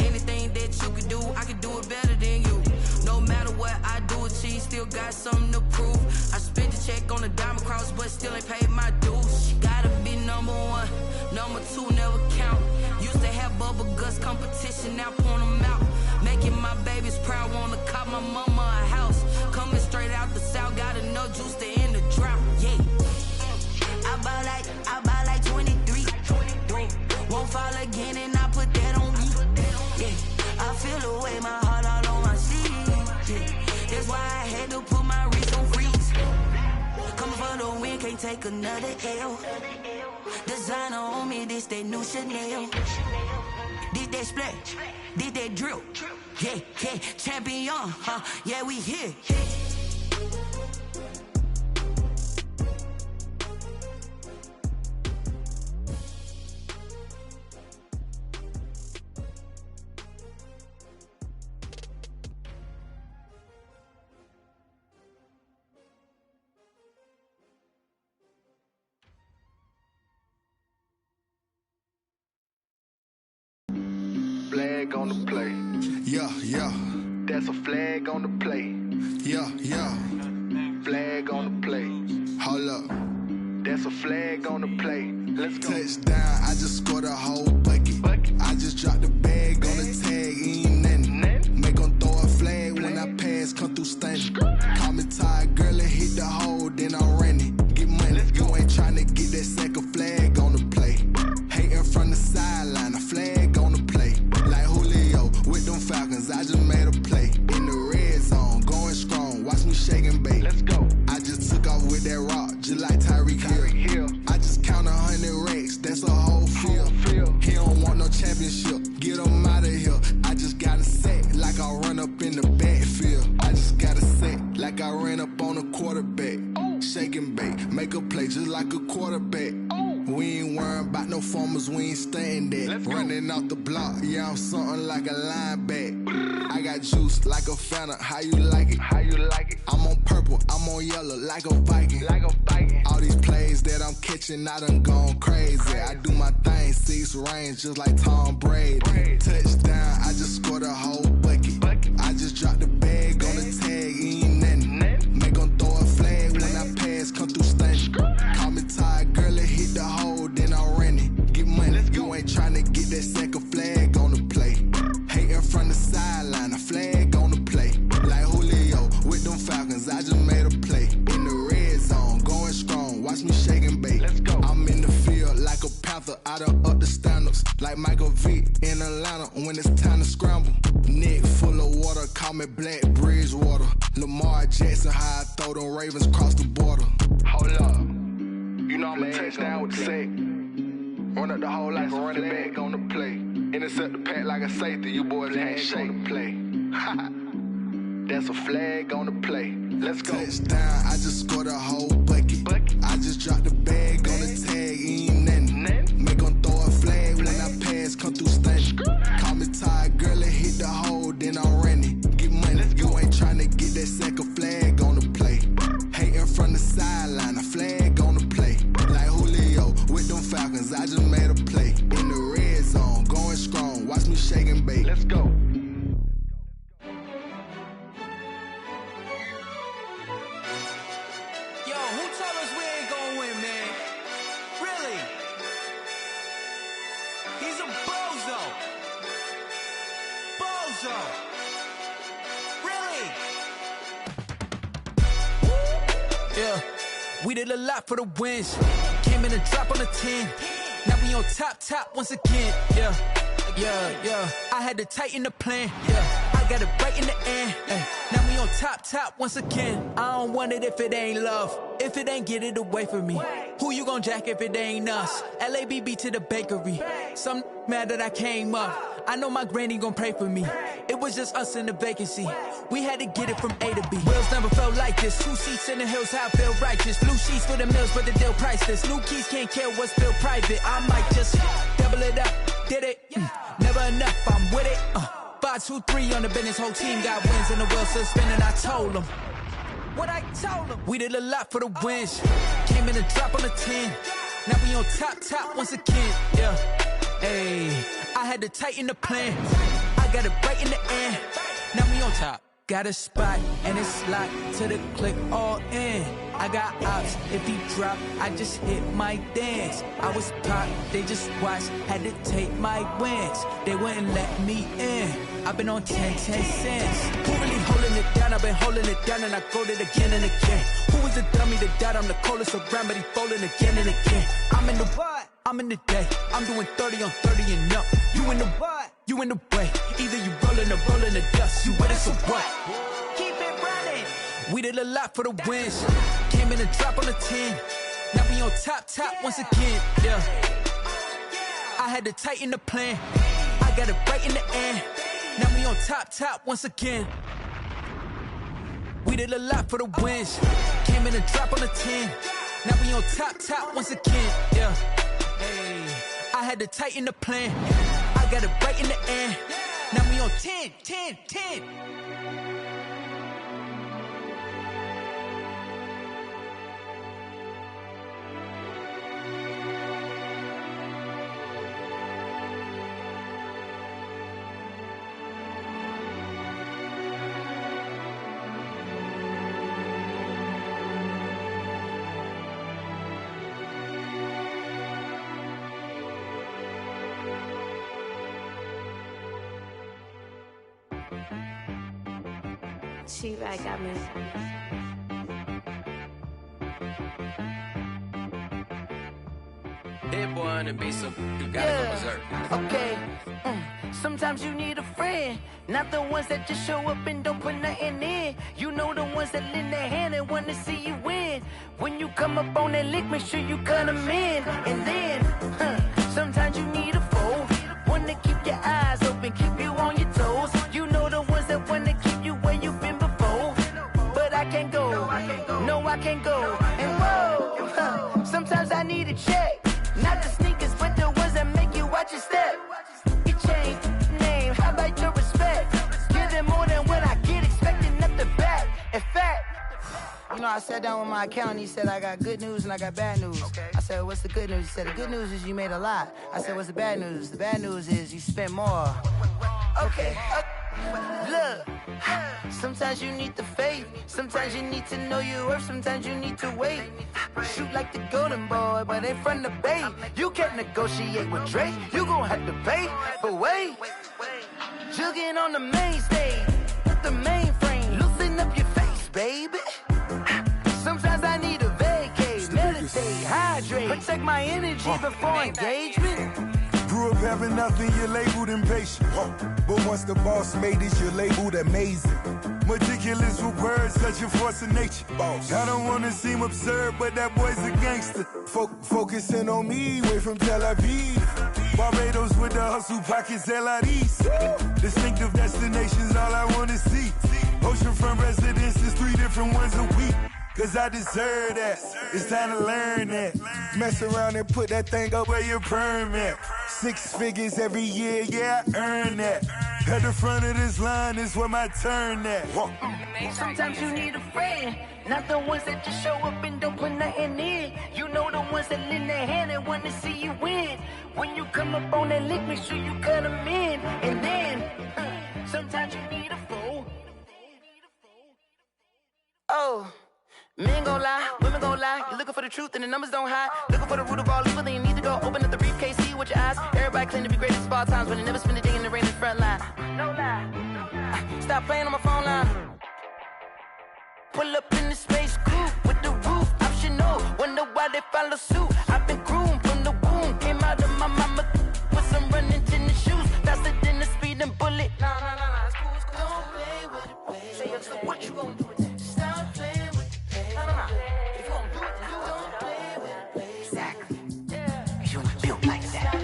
Anything that you can do, I can do it better than you. No matter what I do, achieve, still got something to prove. I spent the check on the diamond cross, but still ain't paid my dues. Gotta be number 1, number 2 never count. Used to have bubble guts competition, now point them out. Making my babies proud, wanna cop my mama a house. Coming straight out the south, got enough juice to end the drought. Yeah, I buy like 23. Won't fall again, and I put that on me. Yeah, I feel the way, my heart all on my sleeve. Yeah, that's why I had to put my wrist on freeze. Coming for the win, can't take another L. Designer on me, this that new Chanel. Did that splash, did that drill. Yeah, champion, yeah, we here. Flag on the play. Yeah. That's a flag on the play. Yeah. Flag on the play. Hold up. That's a flag on the play. Let's go. Touchdown, I just scored a whole bucket. I just dropped the bag on the tag, ain't nothing. Make them throw a flag when I pass, come through stunning. Call me tired, girl, and hit the hole, then I'm running. Get money, you ain't tryna get that second flag on the play. Hating from the sideline, a flag on the play. Like Julio with them Falcons, I just made a play. In the red zone, going strong, watch me shake and bake. Let's go. I just took off with that rock, just like Tyreek Hill. I just count 100 racks, that's a whole field. He don't want no championship, get him out of here. I just got a set, like I run up in the backfield. I just got a set, like I ran up on a quarterback. Shake and bake, make a play just like a quarterback. We ain't worrying about no formers, we ain't staying there. Running off the block, yeah, I'm something like a linebacker. I got juice like a Fanta, how you like it? I'm on purple, I'm on yellow, like a Viking. All these plays that I'm catching, I done gone crazy. I do my thing, 6 range, just like Tom Brady. Touchdown, I just scored a whole bucket. I just dropped the bag on the tag, ain't nothing. Make them throw a flag when I pass, come through stunning. Call me tired, girl, and hit the hole, then I'm running. Get money, you ain't tryna get that second flag on the play. Hating from the sideline, a flag on the play. Like Julio with them Falcons, I just made a play. In the red zone, going strong, watch me shake and bake. I'm in the field like a panther, I done up the standards. Like Michael Vick in Atlanta when it's time to scramble. Neck full of water, call me Black Bridgewater. Lamar Jackson, how I throw them Ravens across the border. Hold up, you know I'm a touchdown with the sack. Run up the hole like a running back on the play. Intercept the pack like a safety, you boys ain't shake the play. That's a flag on the play. Let's go. Touchdown, I just scored a whole bucket. I just dropped the bag on the tag, ain't nothing. Make them throw a flag Let's go. Yo, who told us we ain't gonna win, man? Really? He's a bozo. Bozo. Really? Yeah, we did a lot for the wins. Came in a drop on a 10. Now we on top once again. Yeah. I had to tighten the plan. Yeah, I got it right in the end. Now we on top once again. I don't want it if it ain't love. If it ain't, get it away from me. Who you gon' jack if it ain't us? LABB to the bakery. Some mad that I came up. I know my granny gon' pray for me. It was just us in the vacancy. We had to get it from A to B. Wheels never felt like this. 2 seats in the hills, how I feel righteous. Blue sheets for the mills, but the deal priceless. New keys can't care what's still private. I might just double it up. Did it? Never enough, I'm with it. 5, 2, 3 on the business. Whole team got wins and the wheels still spinning. I told them what I told them. We did a lot for the wins. Came in a drop on a 10. Now we on top once again. Yeah. Hey, I had to tighten the plan. I got it right in the end. Now we on top. Got a spot and it's locked to the click all in. I got ops, if he drop, I just hit my dance. I was popped, they just watched, had to take my wins. They wouldn't let me in. I've been on 10 cents. Who really holding it down? I've been holding it down and I go it again and again. Who was the dummy that died? I'm the coldest around, but he folding again and again. I'm in the what? I'm in the day. I'm doing 30 on 30 and up. You in the what? You in the way. Either you rolling or rolling the dust. You with us or what? Keep it running. We did a lot for the wins. Came in a drop on a 10. Now we on top once again. Yeah. I had to tighten the plan. I got it right in the end. Now we on top once again. We did a lot for the wins. Came in a drop on a 10. Now we on top once again. Yeah. Hey, I had to tighten the plan. I got it right in the end. Now we on 10. She-Rag got me. Hit boy on the beat, so you gotta go berserk. Okay. Sometimes you need a friend, not the ones that just show up and don't put nothing in. You know the ones that lend their hand and wanna see you win. When you come up on that lick, make sure you cut them in. And then, sometimes you need a foe, one to keep your eyes open, keep you on your toes. You know the ones that wanna keep you where you've been before. But I can't go, no I can't go. And whoa, sometimes I need a check. Not the sneakers, but the ones that make you watch your step. You change name, how about your respect? Give them more than what I get, expecting up the back. In fact, you know, I sat down with my accountant, he said, I got good news and I got bad news. I said, what's the good news? He said, the good news is you made a lot. I said, what's the bad news? The bad news is you spent more. Okay. Look, sometimes you need the faith, sometimes you need to know your worth, sometimes you need to wait. Shoot like the golden boy, but ain't from the bay. You can't negotiate with Drake, you gon' have to pay. But wait, jugging on the main stage, with the mainframe, loosen up your face, baby. Sometimes I need a vacate, meditate, hydrate, protect my energy before engagement. Grew up having nothing, you're labeled impatient. But once the boss made it, you're labeled amazing. Meticulous with words, such a force of nature. I don't wanna seem absurd, but that boy's a gangster. Focusing on me, way from Tel Aviv. Barbados with the hustle pockets, LIDs. Distinctive destinations, all I wanna see. Oceanfront residences, 3 different ones a week. Cause I deserve that, it's time to learn that. Mess around and put that thing up where your permit. 6 figures every year, yeah, I earn that. At the front of this line is where my turn at. Sometimes you need a friend, not the ones that just show up and don't put nothing in. You know the ones that lend their hand and want to see you win. When you come up on that lick, make sure you cut them in. And then, sometimes you need a fool. Oh, men gon' lie, women gon' lie. You're looking for the truth and the numbers don't hide. Looking for the root of all evil, then you need to go open up the briefcase, see with your eyes. Everybody claim to be great at small times, but they never spend a day in the rain in the front line. No lie, stop playing on my phone line. Pull up in the space coupe with the roof optional. Wonder why they follow suit. I've been groomed from the womb. Came out of my mama with some running tennis shoes. Faster than the speeding bullet. Nah, it's cool, it's cool. Don't play with it, baby. Say so what you gon' do with it? Stop playing with it, baby. Nah. If you gon' do it, then don't play with it, baby. Exactly. Yeah. Cause you don't feel like that.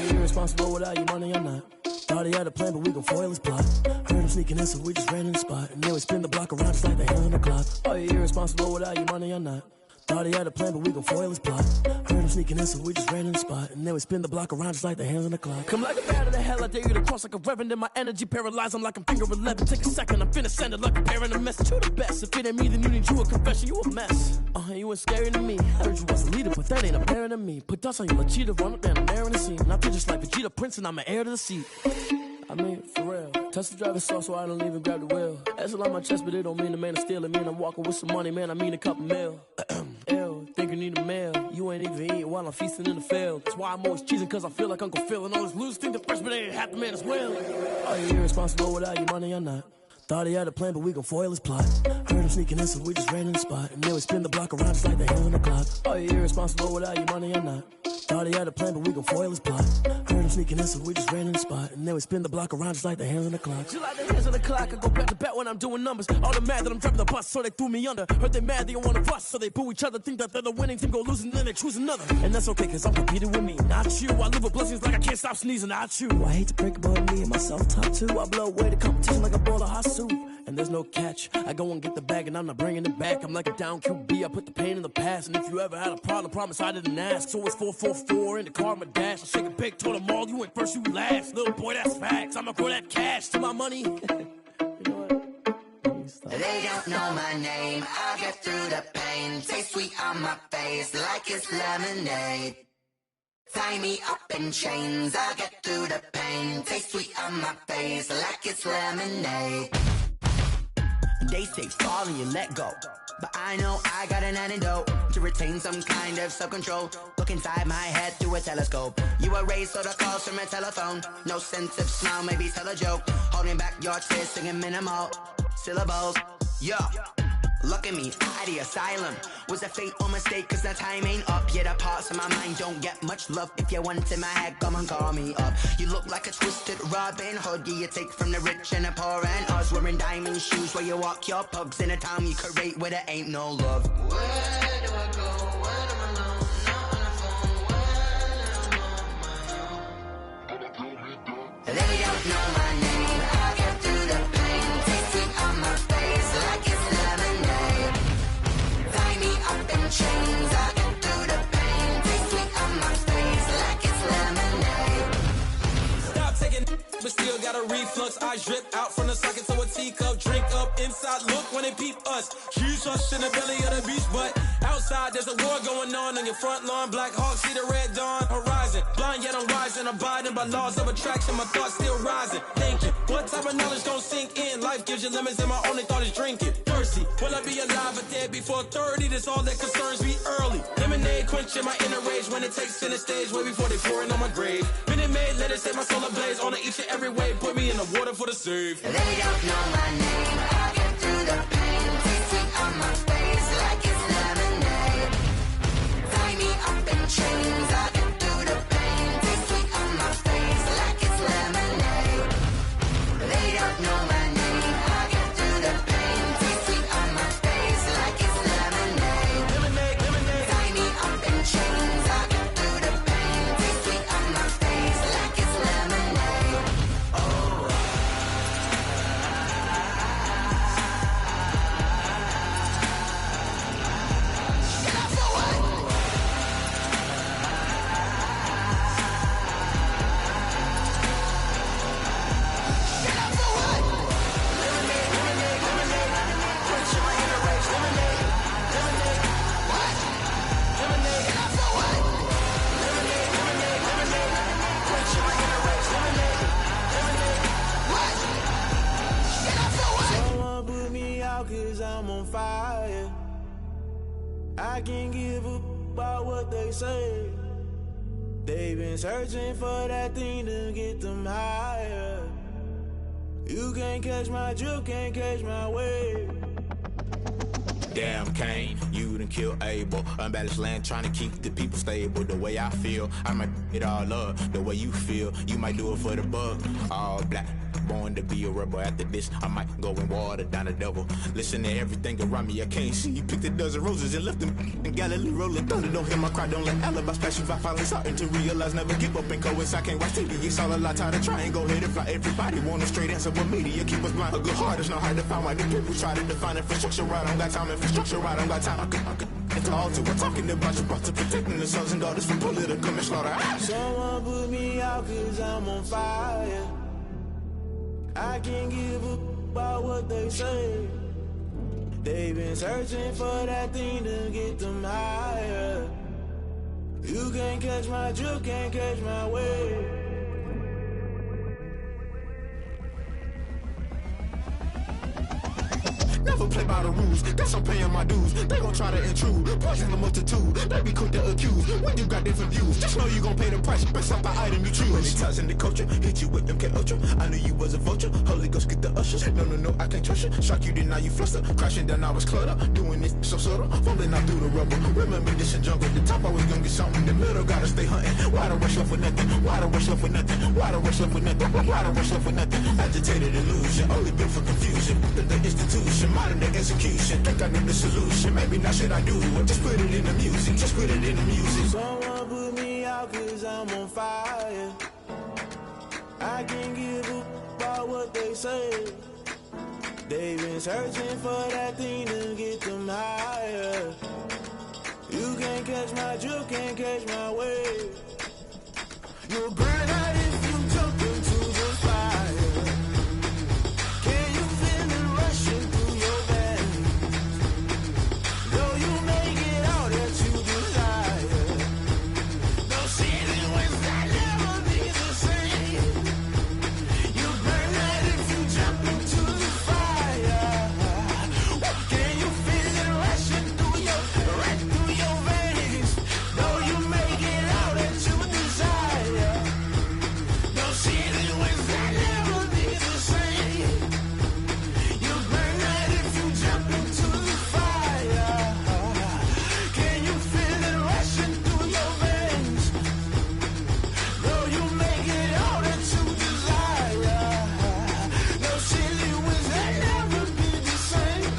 Irresponsible without your money, I'm not. Thought he had a plan, but we gon' foil his plot. Heard him sneaking in, so we just ran in the spot. And then we spin the block around just like the hand on the clock. Are you irresponsible without your money, I'm not. Thought he had a plan, but we gon' foil his plot. Heard him sneaking in, so we just ran in the spot. And then we spin the block around just like the hands on the clock. Come like a bat of the hell, I dare you to cross like a reverend. In my energy paralyzed, I'm like I'm finger 11. Take a second, I'm finna send it like a parent a message. You the best, if it ain't me, then you need you a confession. You a mess, you ain't scary to me. Heard you was a leader, but that ain't apparent to me. Put dust on you, like cheetah, run up down the air in the scene. And I feel just like Vegeta Prince, and I'm an heir to the seat. I mean, for real. Touch the driver's soft, so I don't even grab the wheel. That's a lot on my chest, but it don't mean the man is stealing. Man, I'm walking with some money, man, I mean a couple mil. Ew, think you need a meal. You ain't even eating while I'm feasting in the field. That's why I'm always cheesing, cause I feel like Uncle Phil. And all those losers think the freshman ain't half the man as well. Are you irresponsible without your money, I'm not. Thought he had a plan, but we gon' foil his plot. Heard him sneaking in, so we just ran in the spot. And then we spin the block around just like the hands on the clock. Are you irresponsible without your money, I'm not. Thought he had a plan, but we gon' foil his plot. Heard him sneaking in, so we just ran in the spot. And then we spin the block around just like the hands on the clock. Just like the hands on the clock, I go back to back when I'm doing numbers. All the mad that I'm driving the bus, so they threw me under. Heard they mad, they don't wanna bust, so they boo each other. Think that they're the winning team, go losing, then they choose another. And that's okay, cause I'm competing with me, not you. I live with blessings like I can't stop sneezing, not you. I hate to break it, but me and myself top two. I blow away the competition like a bowl of hot soup. And there's no catch. I go and get the bag and I'm not bringing it back. I'm like a down QB, I put the pain in the past. And if you ever had a problem, promise I didn't ask. So it's 444 in the car, my dash. I shake a big, told them all, you went first, you last. Little boy, that's facts. I'ma grow that cash to my money. You know what? They don't know my name, I get through the pain. Taste sweet on my face like it's lemonade. Tie me up in chains, I get through the pain. Taste sweet on my face like it's lemonade. They say fall and you let go, but I know I got an antidote to retain some kind of self-control. Look inside my head through a telescope. You erase all the calls from a telephone. No sense of smile, maybe tell a joke. Holding back your tears, singing minimal syllables. Yo, look at me, out of the asylum. Was a fate or mistake, cause the time ain't up. Yet the parts of my mind don't get much love. If you want in my head, come and call me up. You look like a twisted Robin Hood. Yeah, you take from the rich and the poor and us. Wearing diamond shoes where you walk your pugs. In a town you create where there ain't no love. Where do I go when I'm alone? Not on the phone, when I'm on my own. They don't know my name, I get through the pain. Taste sweet on my face like it's lemonade. Tie me up in chains, I get through the pain. Taste sweet on my face like it's lemonade. Stop taking but still got a reflux. I drip out from the socket to a teacup. Drink up inside, look when they peep us. Shoes us in the belly of the beach, but outside there's a war going on your front lawn. Black Hawk, see the red dawn horizon. Blind yet I'm rising, abiding by laws of attraction. My thoughts still rising, thinking what type of knowledge gon' sink in? Life gives you lemons and my only thought is drinking. Thirsty, will I be alive or dead before 30? That's all that concerns me early. Lemonade quenching my inner rage when it takes center stage way before they pouring on my grave. Minute Maid, let it set my soul ablaze on each and every way. Put me in the water for the save. They don't know my name, I get through the pain. Taste sweet on my face like it's lemonade. Tie me up in chains, I get through the pain. Taste sweet on my face like it's lemonade. They don't know my name, I get through the pain. Taste sweet on my face like it's lemonade. Lemonade, lemonade. Tie me up in chains, I get through the pain. Taste sweet on my face like it's lemonade. Oh. I can't give up about what they say. They've been searching for that thing to get them higher. You can't catch my drift, can't catch my wave. Damn, Kane, you done killed Abel. Unbalanced land, trying to keep the people stable. The way I feel, I might it all up. The way you feel, you might do it for the buck. All black, born to be a rebel. After this, I might go and water down the devil. Listen to everything around me, I can't see. You picked a dozen roses and left them in Galilee rolling thunder. Don't hear my cry, don't let alibis pass you. I finally starting to realize, never give up and coincide. Can't watch TV, it's all a lot. Tired of trying, go ahead and fly. Everybody want a straight answer, but media keep us blind. A good heart is not hard to find. Why the people try to define infrastructure right? I don't got time. Infrastructure right, I don't got time. I could it's all to we're talking about you, about to protecting the sons and daughters from political and slaughter. Someone put me out cause I'm on fire. I can't give up about what they say. They've been searching for that thing to get them higher. You can't catch my drift, can't catch my wave. Never play by the rules, guess I'm paying my dues. They gon' try to intrude, poison the multitude. They be quick to accuse, when you got different views. Just know you gon' pay the price, based off the item you choose. Many ties in the culture, hit you with MK Ultra. I knew you was a vulture, Holy Ghost get the ushers. No, I can't trust you. Shock you, then now you fluster. Crashing down, I was cluttered. Doing this so subtle, fumbling out through the rubble. Remember this in jungle, the top always gonna get something. In the middle, gotta stay hunting. Why the rush left with nothing? Why the rush left with nothing? Why the rush left with nothing? Why the rush left with nothing? Agitated illusion, only built for confusion. The institution, modern day execution. Think I know the solution. Maybe not should I do it? Just put it in the music. Just put it in the music. Someone put me out cause I'm on fire. I can't give up about what they say. They've been searching for that thing to get them higher. You can't catch my drift, can't catch my wave. You'll burn out if you jump into the fire. Can you feel it rushing through your veins? Though you may get all that you desire, no ceiling wins that never be the same. You burn out if you jump into the fire. Can you feel it rushing through your veins? Though you may get all that you desire, no ceiling wins that never be the same. You burn out if you jump into the fire. Can you feel it rushing through your veins? Though you may get all that you desire, no ceiling wins that never be the same.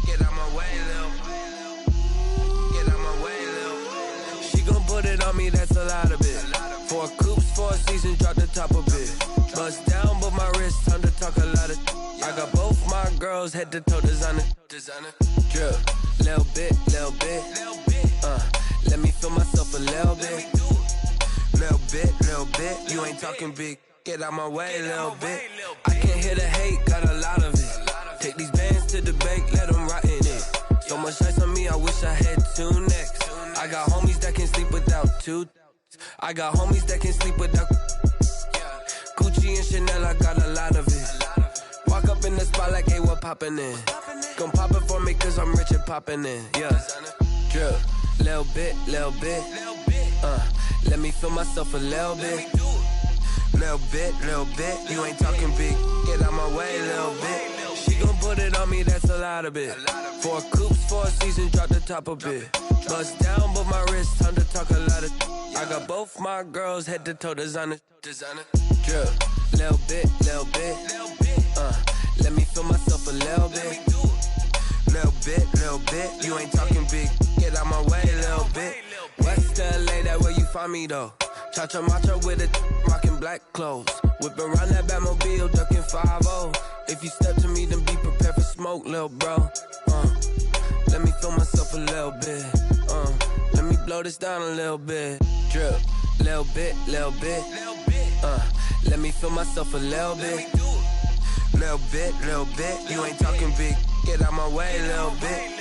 Get out my way, Lil. Get out my way, Lil. She gon' put it on me, that's a lot of it. 4 coops, 4 seasons, drop the top a bit. Bust down, but my wrist, time to talk a lot of. I got both my girls, head to toe designer. Drip, little bit, little bit. Let me feel myself a little bit. Little bit. You ain't talking big. Get out my way, little bit. I can't hear the hate, got a lot of it. Take these bands to the bank, let them rot in it. So much ice on me, I wish I had 2 necks. I got homies that can sleep without 2. I got homies that can sleep without Gucci and Chanel, I got a lot of it. Walk up in the spot like, hey, what poppin' in? Gon' pop it for me cause I'm rich and poppin' in. Yeah, drip, little bit. Let me feel myself a little bit. Little bit. You ain't talking big. Get out my way, little bit. She gon' put it on me, that's a lot of it. 4 coops, 4 seasons, drop the top a bit. Bust down, but my wrist, time to talk a lot of. I got both my girls, head to toe designer. Drip, little bit. Let me feel myself a little bit. Little bit. You ain't talking big. Get out my way, little bit. West LA, that where you find me though. Cha-cha matcha with it, rockin' black clothes. Whip around that Batmobile, ducking 5-0. If you step to me, then be prepared for smoke, lil' bro. Let me feel myself a little bit. Let me blow this down a little bit. Drip, little bit, little bit. Let me feel myself a little bit. Little bit, little bit. You ain't talking big. Get out my way, little bit.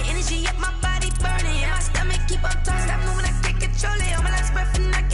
Energy up my body burning. My stomach keep on tossed. Stop moving, I can't control it. On my last breath and I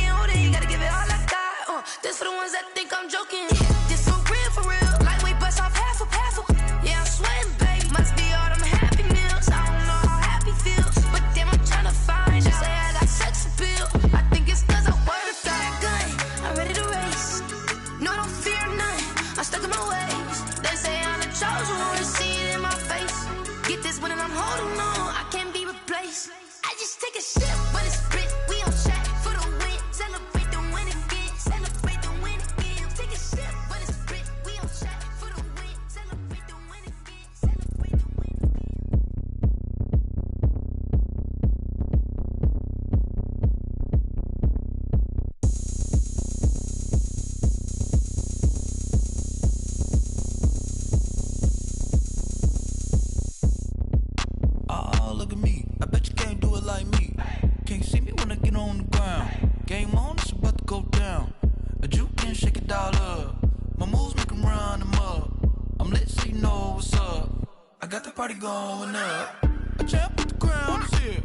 got the party going up. A champ with the crown is here.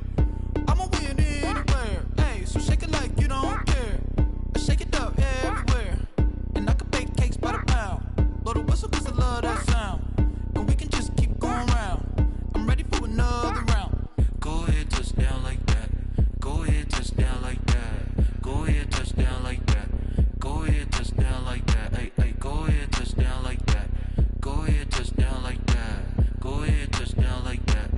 I'ma win anywhere. Hey, so shake it like you don't care. I shake it up everywhere. And I can bake cakes by the pound. Blow the whistle cause I love that sound. And we can just keep going round. I'm ready for another round. Go ahead, touch down like that. Go ahead, touch down like that. Go ahead, touch down like that. Go ahead, touch down like that. Hey, hey, go ahead, touch down like that. Go ahead, touch down like that. Go ahead, touch down like that.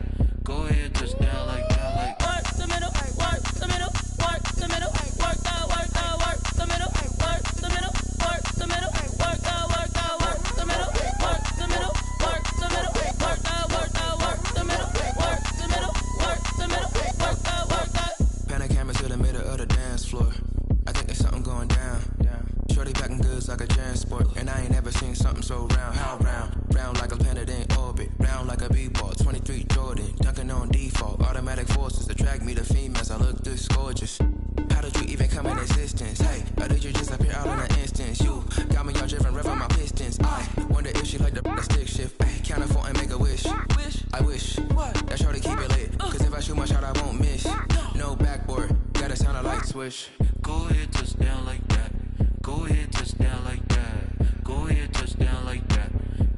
Go ahead, touch down like that. Like work the middle, work the middle, work the middle, work the middle, work the middle, work the middle, work the middle, work the middle, work the middle, work the middle, work the middle, work the middle, work the middle, work the. Pan a camera to the middle of the dance floor. I think there's something going down. Shorty packing goods like a transport, and I ain't never seen something so round. How round? Round like a planet in orbit, round like a b-ball. 23 Jordan, dunking on default. Automatic forces attract me to females. I look this gorgeous. How did you even come in existence? Hey, or did you just appear out in an instance? You got me all driven, revving my pistons. I wonder if she like the stick shift. Hey, count it 4 and make a wish. I wish that shorty keep it lit. Cause if I shoot my shot, I won't miss. No backboard, gotta sound a light switch. go ahead, touch down like that. Go ahead, touch down like that. Go ahead, touch down like that.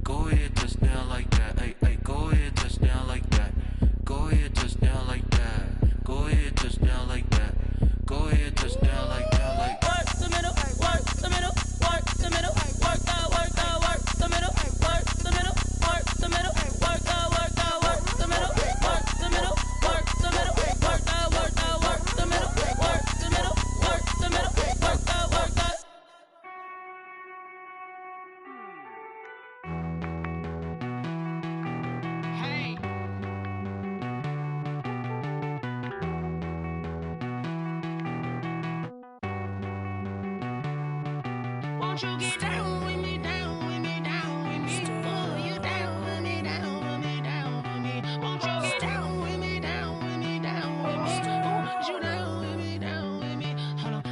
Go ahead, touch down like that. Hey, hey, go ahead, touch down like that. Go ahead, touch down like that. Go ahead, touch down like that. Go ahead, touch down like that. Like work the middle, work the middle, work the middle, work the middle, work the middle, work the middle, work the middle, work the middle, work the middle, work the middle, work the middle, work the middle, work the middle, work the middle, work the. Hey. Won't you get down with me, down with me, down with me? Oh, you down with me, down with me, down with me. Won't you get down with me, down with me, down with me? Oh, you down with me, down with me? Hold on.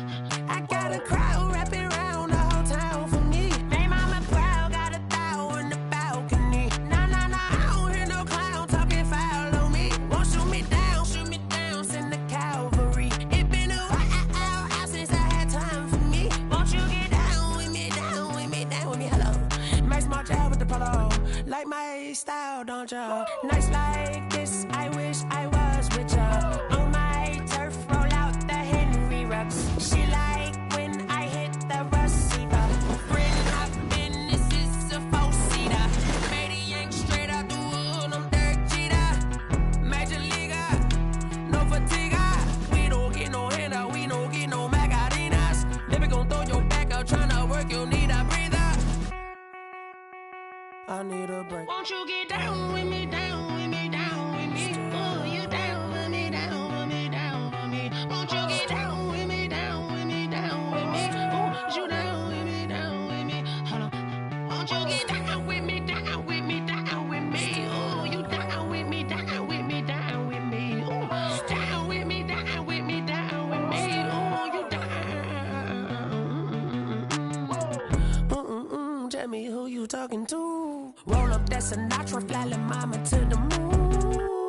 I got a crowd wrapping around the whole town for me. They mama proud, got a thou on the balcony. Nah, nah, nah, I don't hear no clown talking foul on me. Won't shoot me down, send the cavalry. It been a while since I had time for me. Won't you get down with me, down with me, down with me? Hello. Nice small job with the polo. Like my style, don't y'all? Nice like this, I wish I was with y'all. On my turf, roll out the Henry rocks. She like when I hit the receiver. Bring up in, this is a four-seater. Made a yank straight out the wood, I'm Derek Jeter. Major leaguer, no fatigue. We don't get no handout, we don't get no Macarinas. Never gon' throw your back out, tryna work, you need a breather. I need a break. Won't you get down with me, down with me, down with me? Oh, you down with me, down with me, down with me? Won't you get down with me, down with me, down with me? Oh, you down with me, down with me? Hold on. Won't you get down with me, down with me, down with me? Oh, you down with me, down with me, down with me? Oh, down with me, down with me, down with me? Oh, you down. Tell me who you talking to. Roll up that Sinatra, fly la mama to the moon.